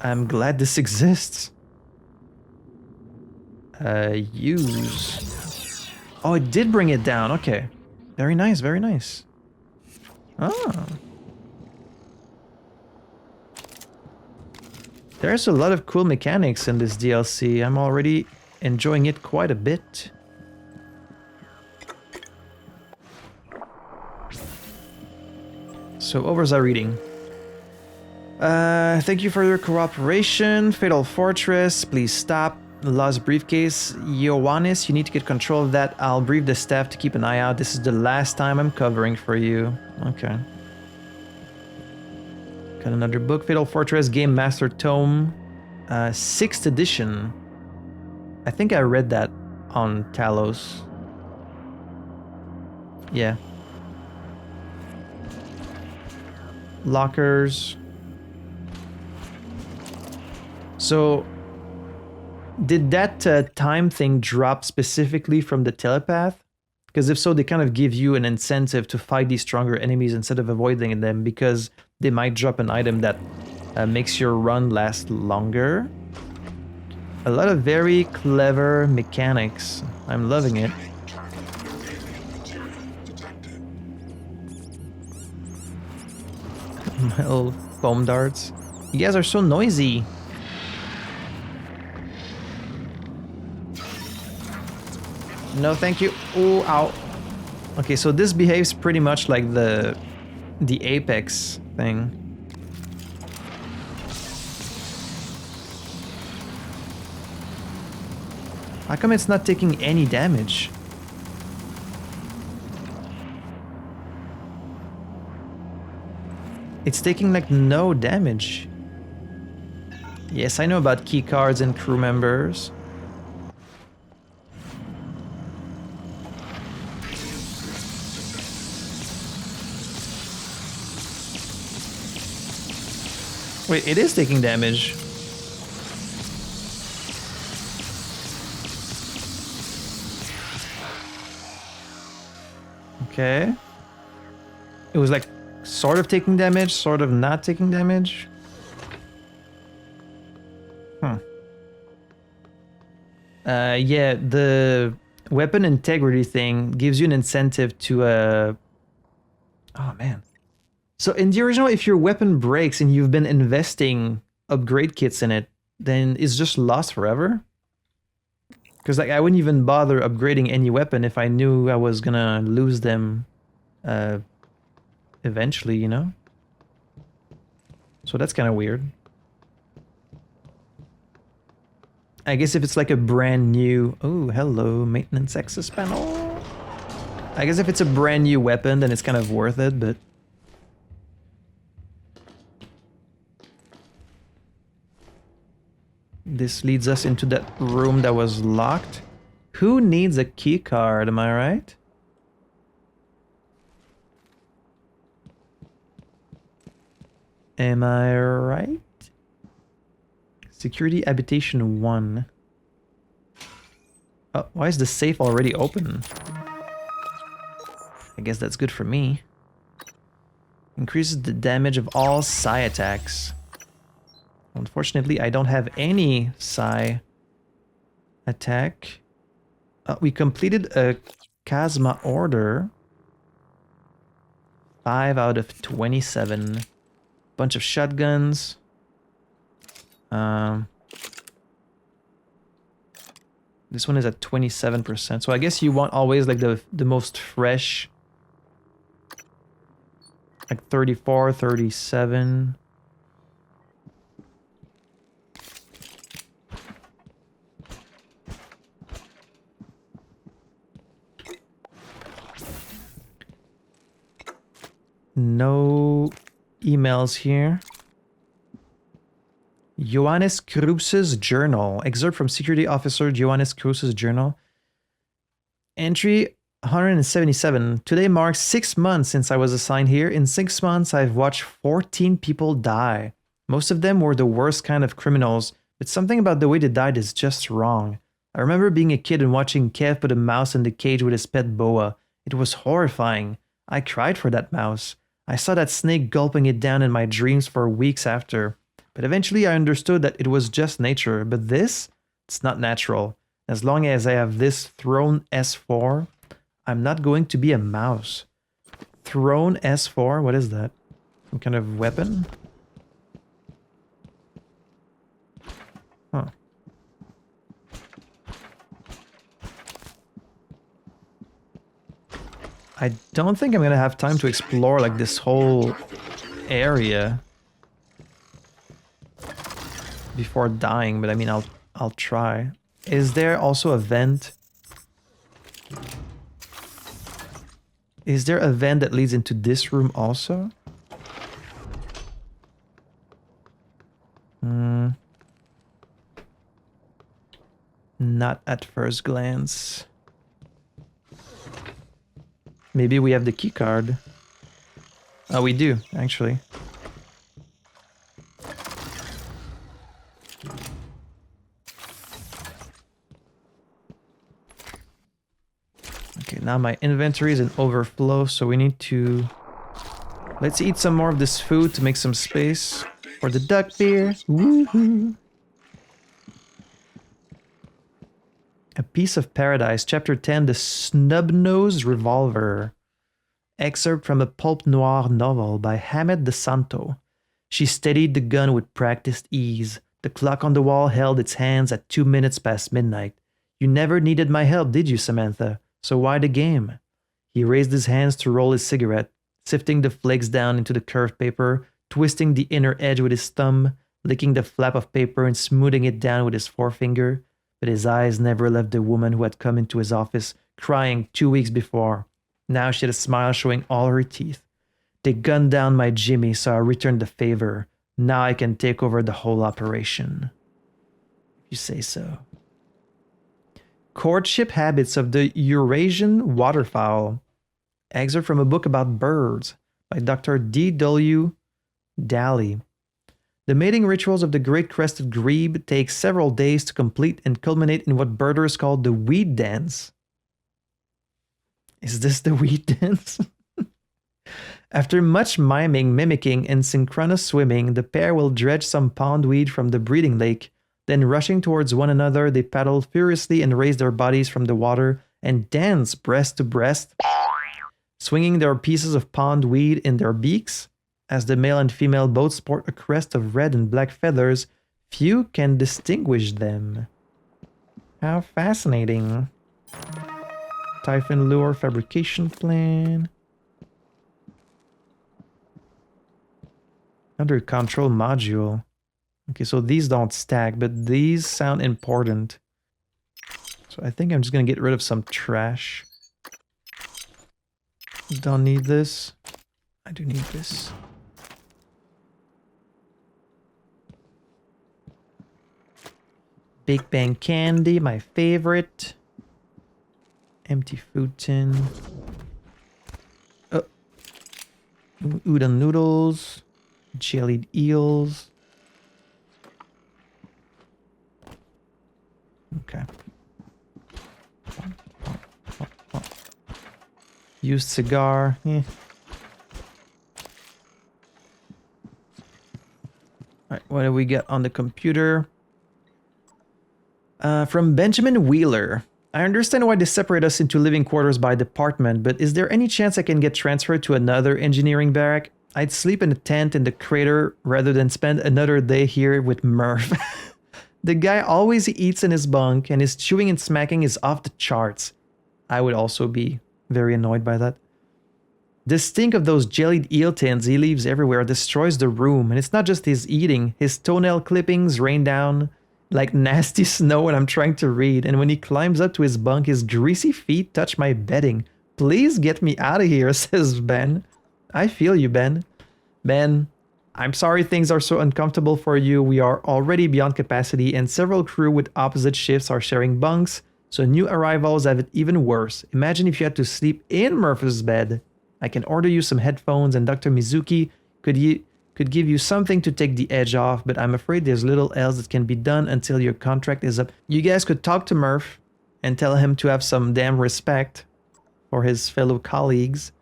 I'm glad this exists. Use. Oh, it did bring it down. Okay. Very nice, very nice. Ah. There's a lot of cool mechanics in this DLC. I'm already enjoying it quite a bit. So, what was I reading? Thank you for your cooperation. Fatal Fortress, please stop. Lost briefcase. Ioannis, you need to get control of that. I'll brief the staff to keep an eye out. This is the last time I'm covering for you. Okay. Got another book. Fatal Fortress Game Master Tome. 6th edition. I think I read that on Talos. Yeah. Lockers. So, did that time thing drop specifically from the telepath? Because if so, they kind of give you an incentive to fight these stronger enemies instead of avoiding them, because they might drop an item that makes your run last longer. A lot of very clever mechanics. I'm loving it. My little foam darts. You guys are so noisy. No, thank you. Oh, ow. Okay, so this behaves pretty much like the Apex thing. How come it's not taking any damage? It's taking like no damage. Yes, I know about key cards and crew members. Wait, it is taking damage. Okay. It was like sort of taking damage, sort of not taking damage. Yeah, the weapon integrity thing gives you an incentive to oh man. So in the original, if your weapon breaks and you've been investing upgrade kits in it, then it's just lost forever. Because like I wouldn't even bother upgrading any weapon if I knew I was gonna lose them eventually, you know? So that's kind of weird. I guess if it's like a brand new... Oh, hello, maintenance access panel. I guess if it's a brand new weapon, then it's kind of worth it, but... This leads us into that room that was locked. Who needs a key card, am I right? Am I right? Security Habitation 1. Oh, why is the safe already open? I guess that's good for me. Increases the damage of all psi attacks. Unfortunately, I don't have any psi attack. We completed a Chasma order. 5 out of 27. Bunch of shotguns. This one is at 27%. So I guess you want always like the most fresh. Like 34, 37. No emails here. Johannes Cruz's journal. Excerpt from Security Officer Johannes Cruz's journal. Entry 177. Today marks 6 months since I was assigned here. In 6 months, I've watched 14 people die. Most of them were the worst kind of criminals, but something about the way they died is just wrong. I remember being a kid and watching Kev put a mouse in the cage with his pet boa. It was horrifying. I cried for that mouse. I saw that snake gulping it down in my dreams for weeks after. But eventually I understood that it was just nature. But this? It's not natural. As long as I have this Throne S4, I'm not going to be a mouse. Throne S4? What is that? Some kind of weapon? Huh. I don't think I'm gonna have time to explore like this whole area before dying, but I mean I'll try. Is there also a vent? Is there a vent that leads into this room also? Not at first glance. Maybe we have the key card. Oh, we do, actually. Okay, now my inventory is in overflow, so we need to... Let's eat some more of this food to make some space for the duck beer. Woohoo! A Piece of Paradise, Chapter 10, The Snub-Nosed Revolver. Excerpt from a pulp noir novel by Hamed De Santo. She steadied the gun with practiced ease. The clock on the wall held its hands at 2 minutes past midnight. You never needed my help, did you, Samantha? So why the game? He raised his hands to roll his cigarette, sifting the flakes down into the curved paper, twisting the inner edge with his thumb, licking the flap of paper and smoothing it down with his forefinger. But his eyes never left the woman who had come into his office, crying 2 weeks before. Now she had a smile showing all her teeth. They gunned down my Jimmy, so I returned the favor. Now I can take over the whole operation. If you say so. Courtship Habits of the Eurasian Waterfowl. Excerpt from a book about birds by Dr. D.W. Daly. The mating rituals of the great crested grebe take several days to complete and culminate in what birders call the weed dance. Is this the weed dance? After much miming, mimicking, and synchronous swimming, the pair will dredge some pondweed from the breeding lake. Then rushing towards one another, they paddle furiously and raise their bodies from the water and dance breast to breast, swinging their pieces of pondweed in their beaks. As the male and female both sport a crest of red and black feathers, few can distinguish them. How fascinating. Typhon lure fabrication plan. Under control module. Okay, so these don't stack, but these sound important. So I think I'm just gonna get rid of some trash. Don't need this. I do need this. Big Bang candy, my favorite. Empty food tin. Oh. Udon noodles. Jellied eels. Okay. Used cigar. Alright, what do we get on the computer? From Benjamin Wheeler. I understand why they separate us into living quarters by department, but is there any chance I can get transferred to another engineering barrack? I'd sleep in a tent in the crater rather than spend another day here with Murph. The guy always eats in his bunk, and his chewing and smacking is off the charts. I would also be very annoyed by that. The stink of those jellied eel tins he leaves everywhere destroys the room, and it's not just his eating. His toenail clippings rain down like nasty snow when I'm trying to read, and when he climbs up to his bunk, his greasy feet touch my bedding. Please get me out of here, says Ben. I feel you, Ben. Ben, I'm sorry things are so uncomfortable for you. We are already beyond capacity, and several crew with opposite shifts are sharing bunks, so new arrivals have it even worse. Imagine if you had to sleep in Murphy's bed. I can order you some headphones, and Dr. Mizuki could give you something to take the edge off, but I'm afraid there's little else that can be done until your contract is up. You guys could talk to Murph and tell him to have some damn respect for his fellow colleagues.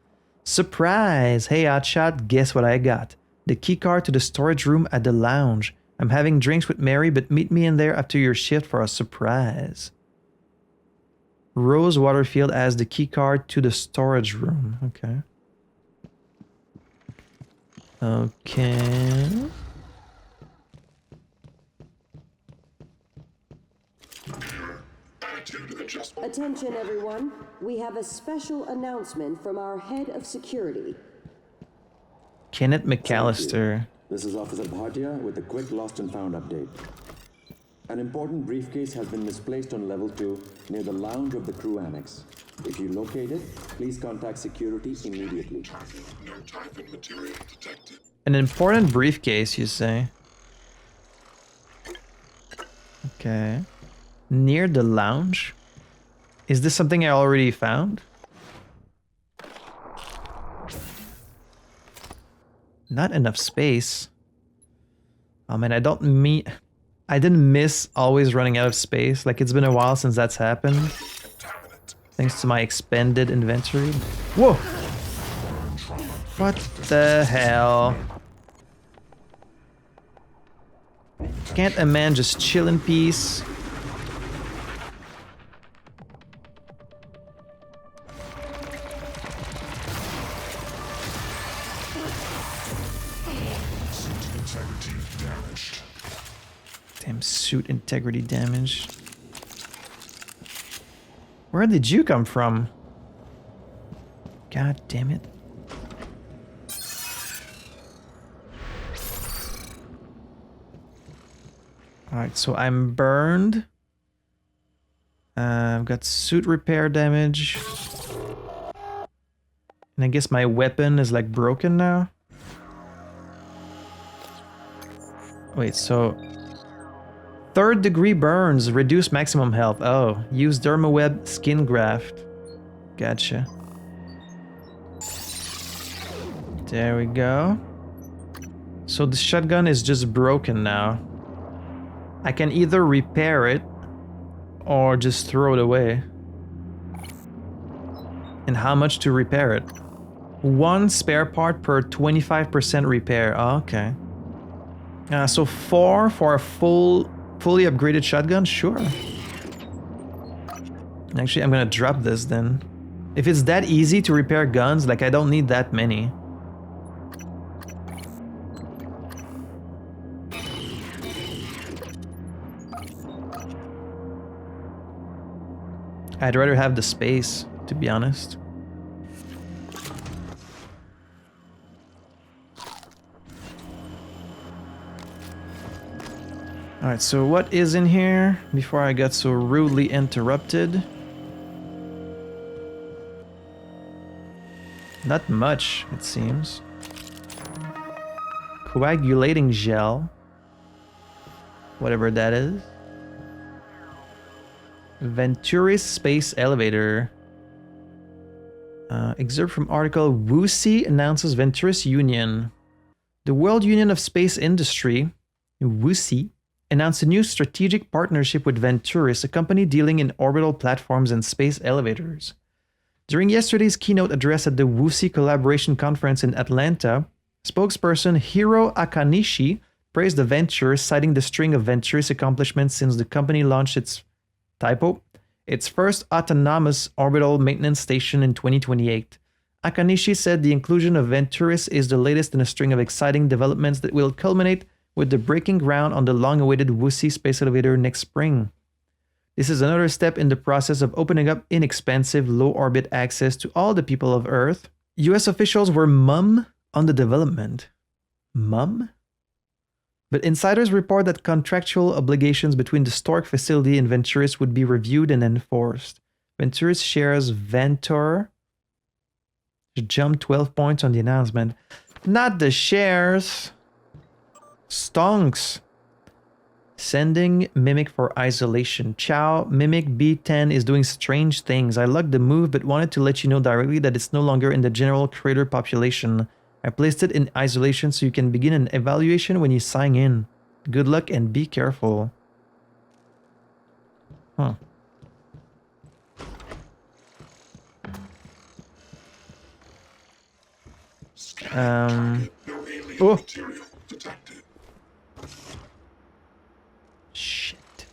Surprise! Hey, hotshot, guess what I got? The keycard to the storage room at the lounge. I'm having drinks with Mary, but meet me in there after your shift for a surprise. Rose Waterfield has the keycard to the storage room. Okay. Okay. Attention, everyone. We have a special announcement from our head of security. Kenneth McAllister. This is Officer Bhatia with a quick lost and found update. An important briefcase has been misplaced on level 2 near the lounge of the crew annex. If you locate it, please contact security immediately. No Typhon material detected. An important briefcase, you say? Okay. Near the lounge? Is this something I already found? Not enough space. Oh man, I didn't miss always running out of space. Like, it's been a while since that's happened. Contaminant Thanks to my expanded inventory. Whoa! What the hell? Can't a man just chill in peace? Integrity damaged. Damn suit integrity damage. Where did you come from? God damn it. Alright, so I'm burned. I've got suit repair damage. And I guess my weapon is like broken now. Wait, so... 3rd degree burns, reduce maximum health. Oh, use dermaweb skin graft. Gotcha. There we go. So the shotgun is just broken now. I can either repair it or just throw it away. And how much to repair it? 1 spare part per 25% repair. Oh, okay. So 4 for a fully upgraded shotgun? Sure. Actually, I'm gonna drop this then. If it's that easy to repair guns, like I don't need that many. I'd rather have the space, to be honest. Alright, so what is in here before I got so rudely interrupted? Not much, it seems. Coagulating gel. Whatever that is. Venturis Space Elevator. Excerpt from article, WUSI announces Venturis Union. The World Union of Space Industry, WUSI, announced a new strategic partnership with Venturis, a company dealing in orbital platforms and space elevators. During yesterday's keynote address at the WUSI Collaboration Conference in Atlanta, spokesperson Hiro Akanishi praised the venture, citing the string of Venturis accomplishments since the company launched its first autonomous orbital maintenance station in 2028. Akanishi said the inclusion of Venturis is the latest in a string of exciting developments that will culminate with the breaking ground on the long-awaited WUSI space elevator next spring. This is another step in the process of opening up inexpensive, low-orbit access to all the people of Earth. US officials were mum on the development. Mum? But insiders report that contractual obligations between the Stork facility and Venturis would be reviewed and enforced. Venturis shares Ventor jumped 12 points on the announcement. Not the shares. Stonks. Sending Mimic for isolation. Ciao, Mimic B10 is doing strange things. I logged the move but wanted to let you know directly that it's no longer in the general creator population. I placed it in isolation so you can begin an evaluation when you sign in. Good luck and be careful. Huh. No alien Oh. material detected. Shit.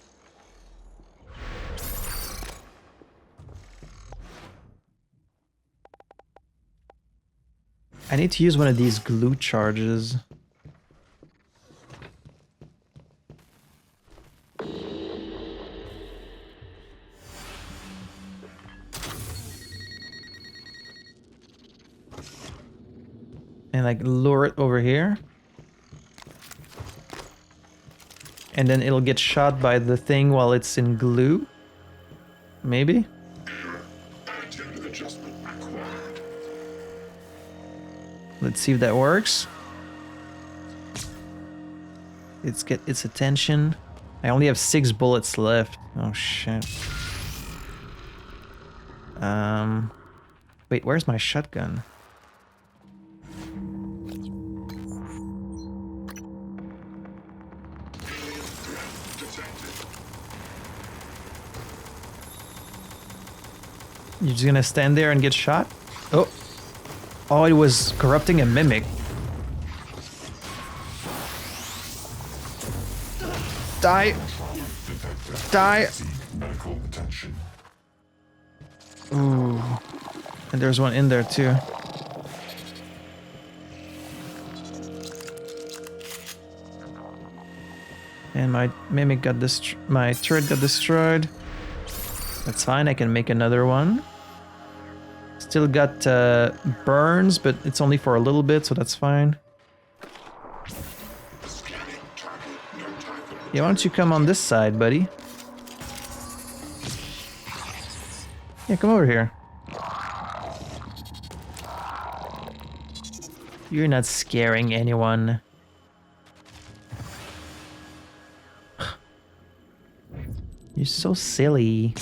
I need to use one of these glue charges. And like lure it over here. And then it'll get shot by the thing while it's in glue. Maybe? Attitude adjustment required. Let's see if that works. Let's get its attention. I only have 6 bullets left. Oh shit. Wait, where's my shotgun? You're just gonna stand there and get shot? Oh. Oh, it was corrupting a mimic. Die. Die. Medical attention. Ooh. And there's one in there too. And my mimic got my turret got destroyed. That's fine, I can make another one. Still got burns, but it's only for a little bit, so that's fine. Yeah, why don't you come on this side, buddy? Yeah, come over here. You're not scaring anyone. You're so silly.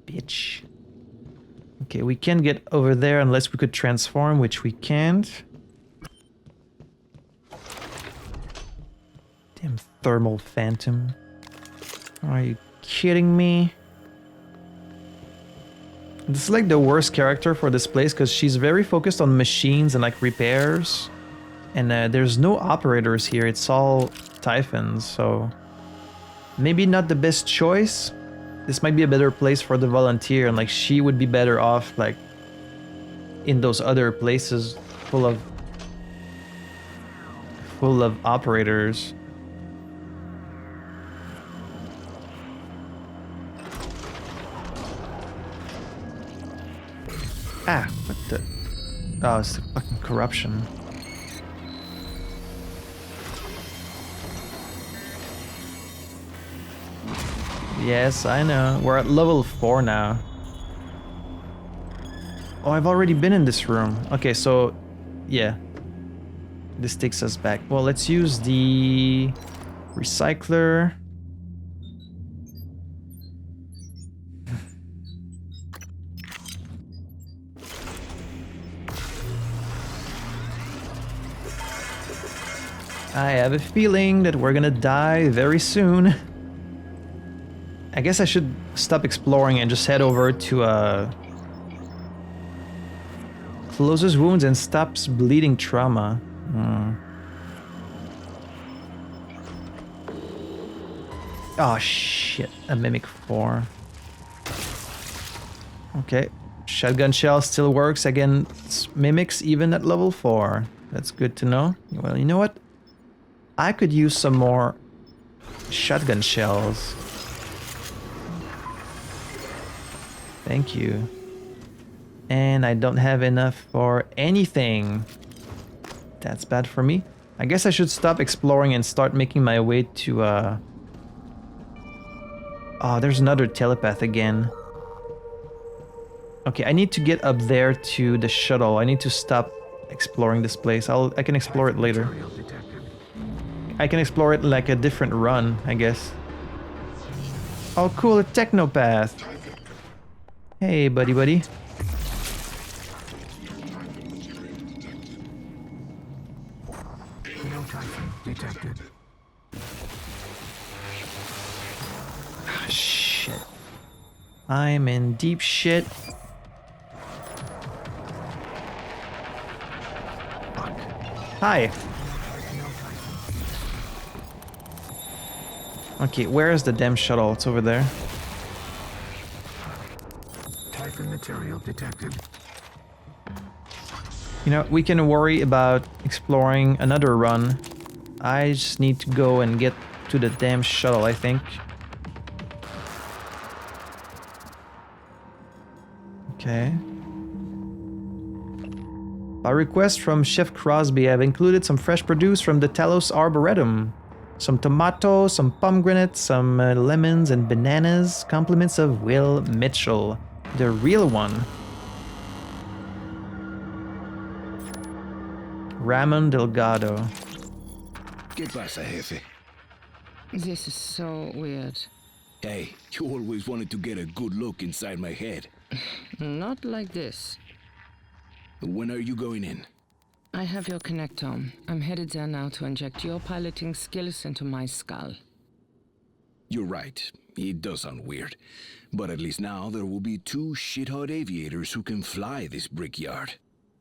Bitch. Okay, we can't get over there unless we could transform, which we can't. Damn thermal phantom. Are you kidding me? This is like the worst character for this place because she's very focused on machines and like repairs. And there's no operators here, it's all Typhons, so... Maybe not the best choice. This might be a better place for the volunteer, and like she would be better off like in those other places full of operators. Ah, what the? Oh, it's the fucking corruption. Yes, I know. We're at level 4 now. Oh, I've already been in this room. Okay, so... yeah. This takes us back. Well, let's use the... recycler. I have a feeling that we're gonna die very soon. I guess I should stop exploring and just head over to closes wounds and stops bleeding trauma. Oh shit, a mimic 4. Okay, shotgun shell still works against mimics even at level 4. That's good to know. Well, you know what? I could use some more shotgun shells. Thank you. And I don't have enough for anything. That's bad for me. I guess I should stop exploring and start making my way to Oh, there's another telepath again. Okay, I need to get up there to the shuttle. I need to stop exploring this place. I can explore it later. I can explore it like a different run, I guess. Oh cool, a technopath. Hey, buddy. No Typhon detected. Ah, shit. I'm in deep shit. Fuck. Hi. Okay, where is the damn shuttle? It's over there. Typhon material detected. You know, we can worry about exploring another run. I just need to go and get to the damn shuttle, I think. Okay. By request from Chef Crosby, I've included some fresh produce from the Talos Arboretum. Some tomatoes, some pomegranates, some lemons and bananas. Compliments of Will Mitchell, the real one. Ramon Delgado. ¿Qué pasa, jefe? This is so weird. Hey, you always wanted to get a good look inside my head. Not like this. When are you going in? I have your connectome. I'm headed there now to inject your piloting skills into my skull. You're right. It does sound weird. But at least now there will be 2 shit-hot aviators who can fly this brickyard.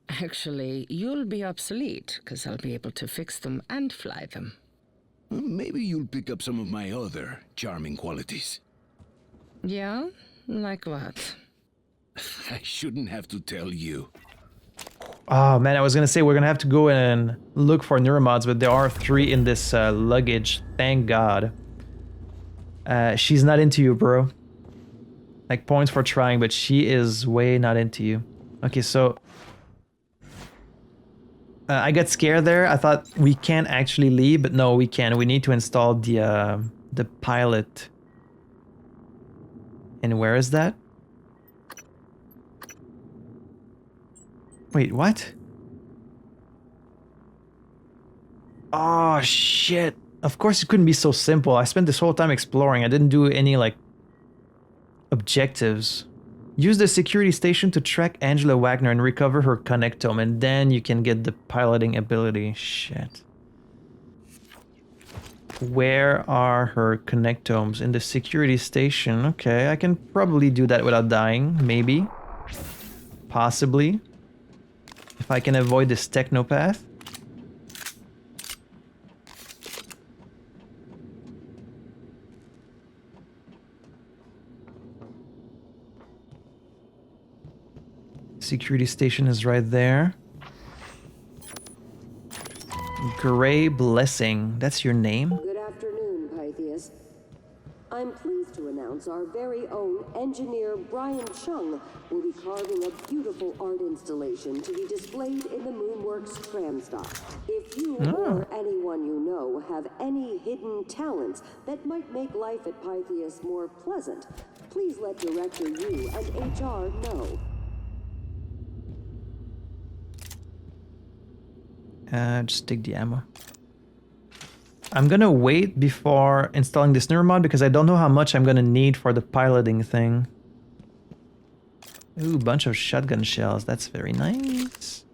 Actually, you'll be obsolete, because I'll be able to fix them and fly them. Maybe you'll pick up some of my other charming qualities. Yeah? Like what? I shouldn't have to tell you. Oh man, I was gonna say we're gonna have to go and look for neuromods, but there are 3 in this luggage. Thank God. She's not into you, bro. Like, points for trying, but she is way not into you. Okay, so I got scared there. I thought we can't actually leave, but no, we can. We need to install the pilot. And where is that? Wait, what? Oh, shit. Of course it couldn't be so simple. I spent this whole time exploring. I didn't do any, like, objectives. Use the security station to track Angela Wagner and recover her connectome, and then you can get the piloting ability. Shit. Where are her connectomes? In the security station. Okay, I can probably do that without dying. Maybe. Possibly. If I can avoid this technopath. Security station is right there. Gray Blessing. That's your name? Good afternoon, Pytheas. I'm pleased to announce our very own engineer Brian Chung will be carving a beautiful art installation to be displayed in the Moonworks tram stop. If you or anyone you know have any hidden talents that might make life at Pytheas more pleasant, please let Director Yu and HR know. Just take the ammo. I'm gonna wait before installing this neuromod because I don't know how much I'm gonna need for the piloting thing. Ooh, bunch of shotgun shells. That's very nice.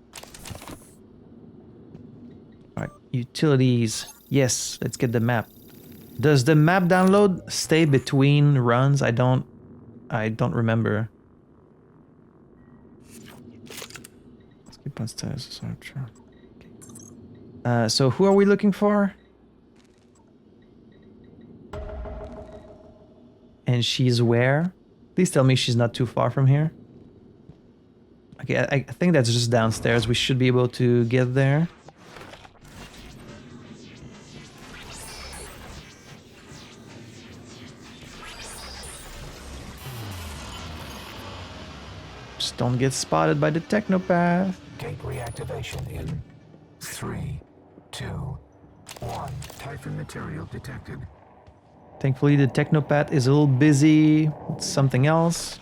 Alright, utilities. Yes, let's get the map. Does the map download stay between runs? I don't remember. Skip on stairs. So who are we looking for? And she's where? Please tell me she's not too far from here. Okay, I think that's just downstairs. We should be able to get there. Just don't get spotted by the technopath. Gate reactivation in 3, 2, 1. Typhon material detected. Thankfully, the technopath is a little busy with something else.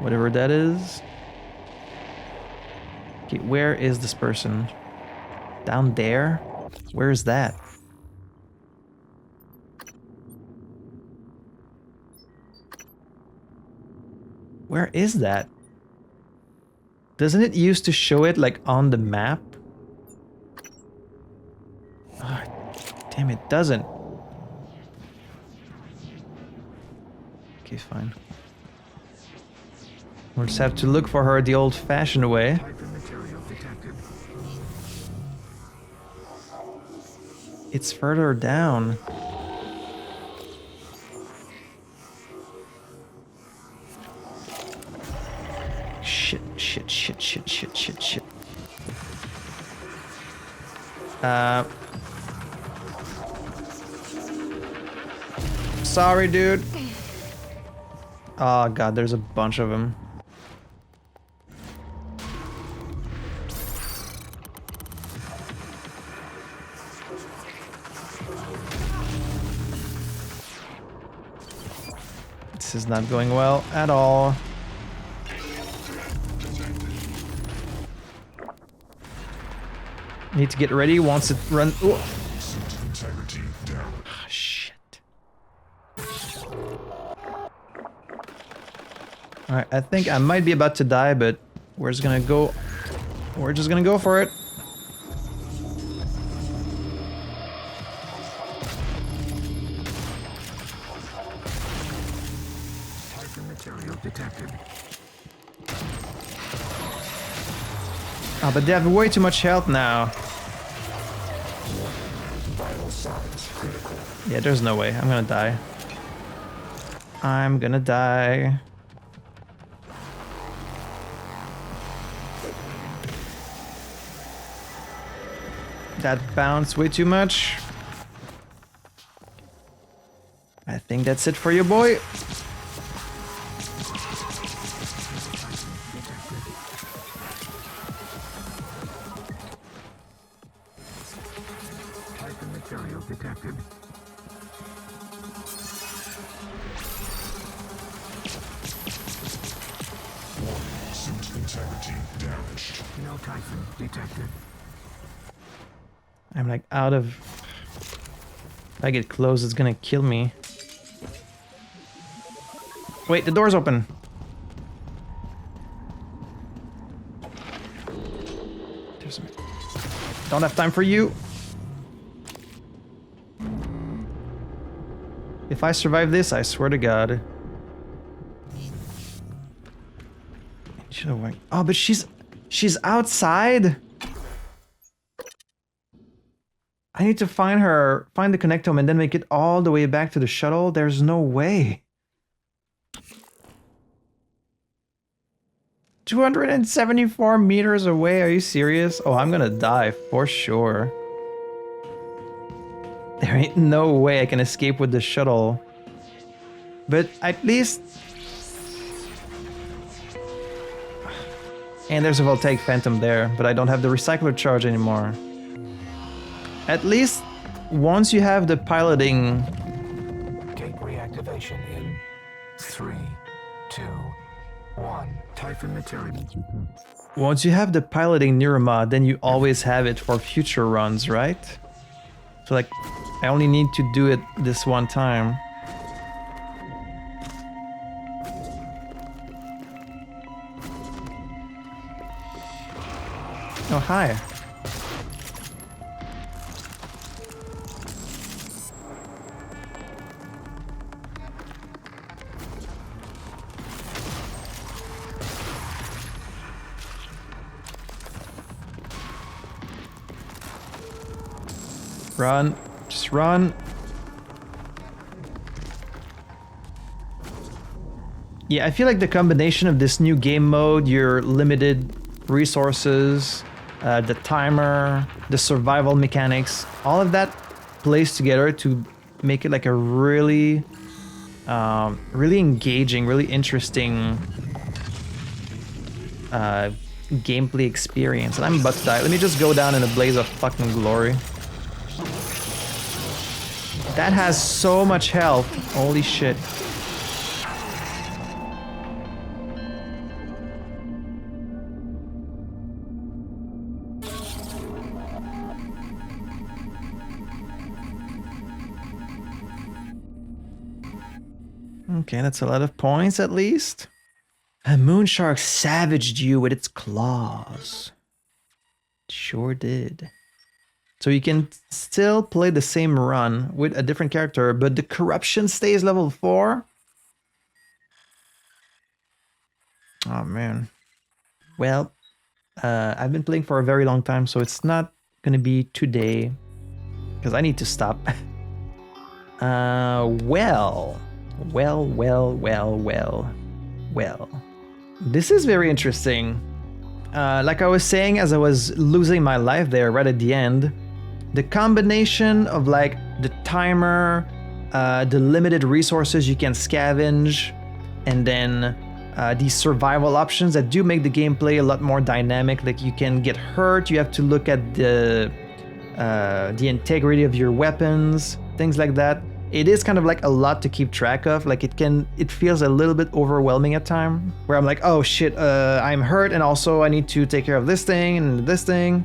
Whatever that is. Okay, where is this person? Down there? Where is that? Where is that? Doesn't it used to show it like on the map? Oh, damn, it doesn't. Okay, fine. We'll just have to look for her the old-fashioned way. Typhon material detected. It's further down. Shit. Sorry, dude. Oh god, there's a bunch of them. This is not going well at all. Need to get ready once it runs. Integrity down. Oh, shit. Alright, I think I might be about to die, but we're just gonna go. We're just gonna go for it. Typhon material detected. Oh, but they have way too much health now. Vital signs critical. Yeah, there's no way. I'm gonna die. I'm gonna die. That bounced way too much. I think that's it for you, boy. Typhon material detected. Suit integrity damaged. No Typhon detected. I'm like out of... If I get close, it's gonna kill me. Wait, the door's open. Don't have time for you. If I survive this, I swear to God. Oh, but she's outside. I need to find her, find the connectome, and then make it all the way back to the shuttle. There's no way. 274 meters away. Are you serious? Oh, I'm gonna die for sure. There ain't no way I can escape with the shuttle. But at least... And there's a voltaic phantom there, but I don't have the recycler charge anymore. At least once you have the piloting... Gate reactivation in 3, 2, 1. Typhon material. Once you have the piloting neuromod, then you always have it for future runs, right? So like, I only need to do it this one time. Oh, hi. Run. Just run. Yeah, I feel like the combination of this new game mode, your limited resources, the timer, the survival mechanics, all of that plays together to make it like a really, really engaging, really interesting gameplay experience. And I'm about to die. Let me just go down in a blaze of fucking glory. That has so much health. Holy shit. Okay, that's a lot of points at least. A moonshark savaged you with its claws. It sure did. So you can still play the same run with a different character, but the corruption stays level 4. Oh man. Well, I've been playing for a very long time, so it's not gonna be today, because I need to stop. Well. This is very interesting. Like I was saying as I was losing my life there right at the end, the combination of like the timer, the limited resources you can scavenge, and then these survival options that do make the gameplay a lot more dynamic. Like you can get hurt, you have to look at the integrity of your weapons, things like that. It is kind of like a lot to keep track of. Like it feels a little bit overwhelming at times, where I'm like, oh shit, I'm hurt, and also I need to take care of this thing and this thing.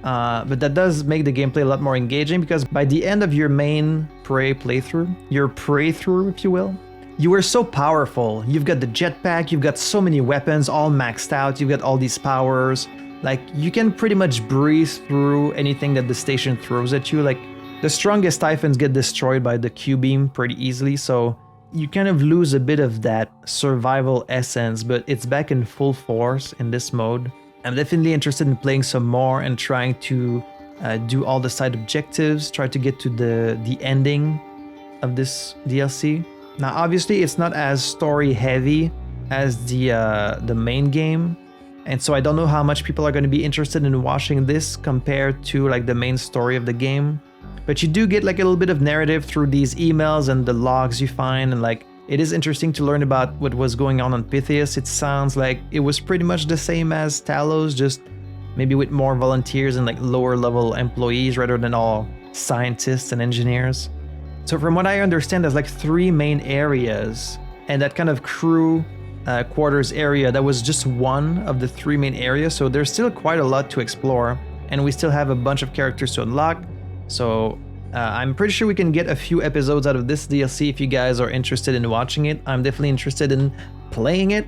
But that does make the gameplay a lot more engaging, because by the end of your main Prey playthrough, your Prey-through, if you will, you were so powerful. You've got the jetpack, you've got so many weapons all maxed out, you've got all these powers. Like, you can pretty much breeze through anything that the station throws at you. Like, the strongest Typhons get destroyed by the Q-beam pretty easily, so you kind of lose a bit of that survival essence, but it's back in full force in this mode. I'm definitely interested in playing some more and trying to do all the side objectives, try to get to the ending of this DLC. Now, obviously, it's not as story heavy as the main game, and so I don't know how much people are going to be interested in watching this compared to like the main story of the game. But you do get like a little bit of narrative through these emails and the logs you find, and like it is interesting to learn about what was going on Pytheas. It sounds like it was pretty much the same as Talos, just maybe with more volunteers and like lower level employees rather than all scientists and engineers. So from what I understand, there's like 3 main areas, and that kind of crew quarters area, that was just one of the 3 main areas. So there's still quite a lot to explore, and we still have a bunch of characters to unlock. So I'm pretty sure we can get a few episodes out of this DLC if you guys are interested in watching it. I'm definitely interested in playing it.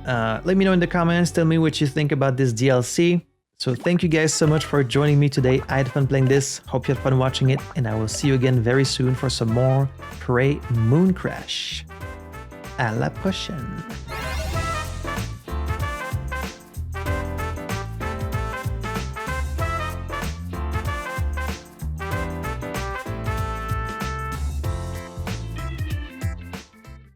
Let me know in the comments, tell me what you think about this DLC. So thank you guys so much for joining me today. I had fun playing this, hope you had fun watching it, and I will see you again very soon for some more Prey Mooncrash. À la prochaine!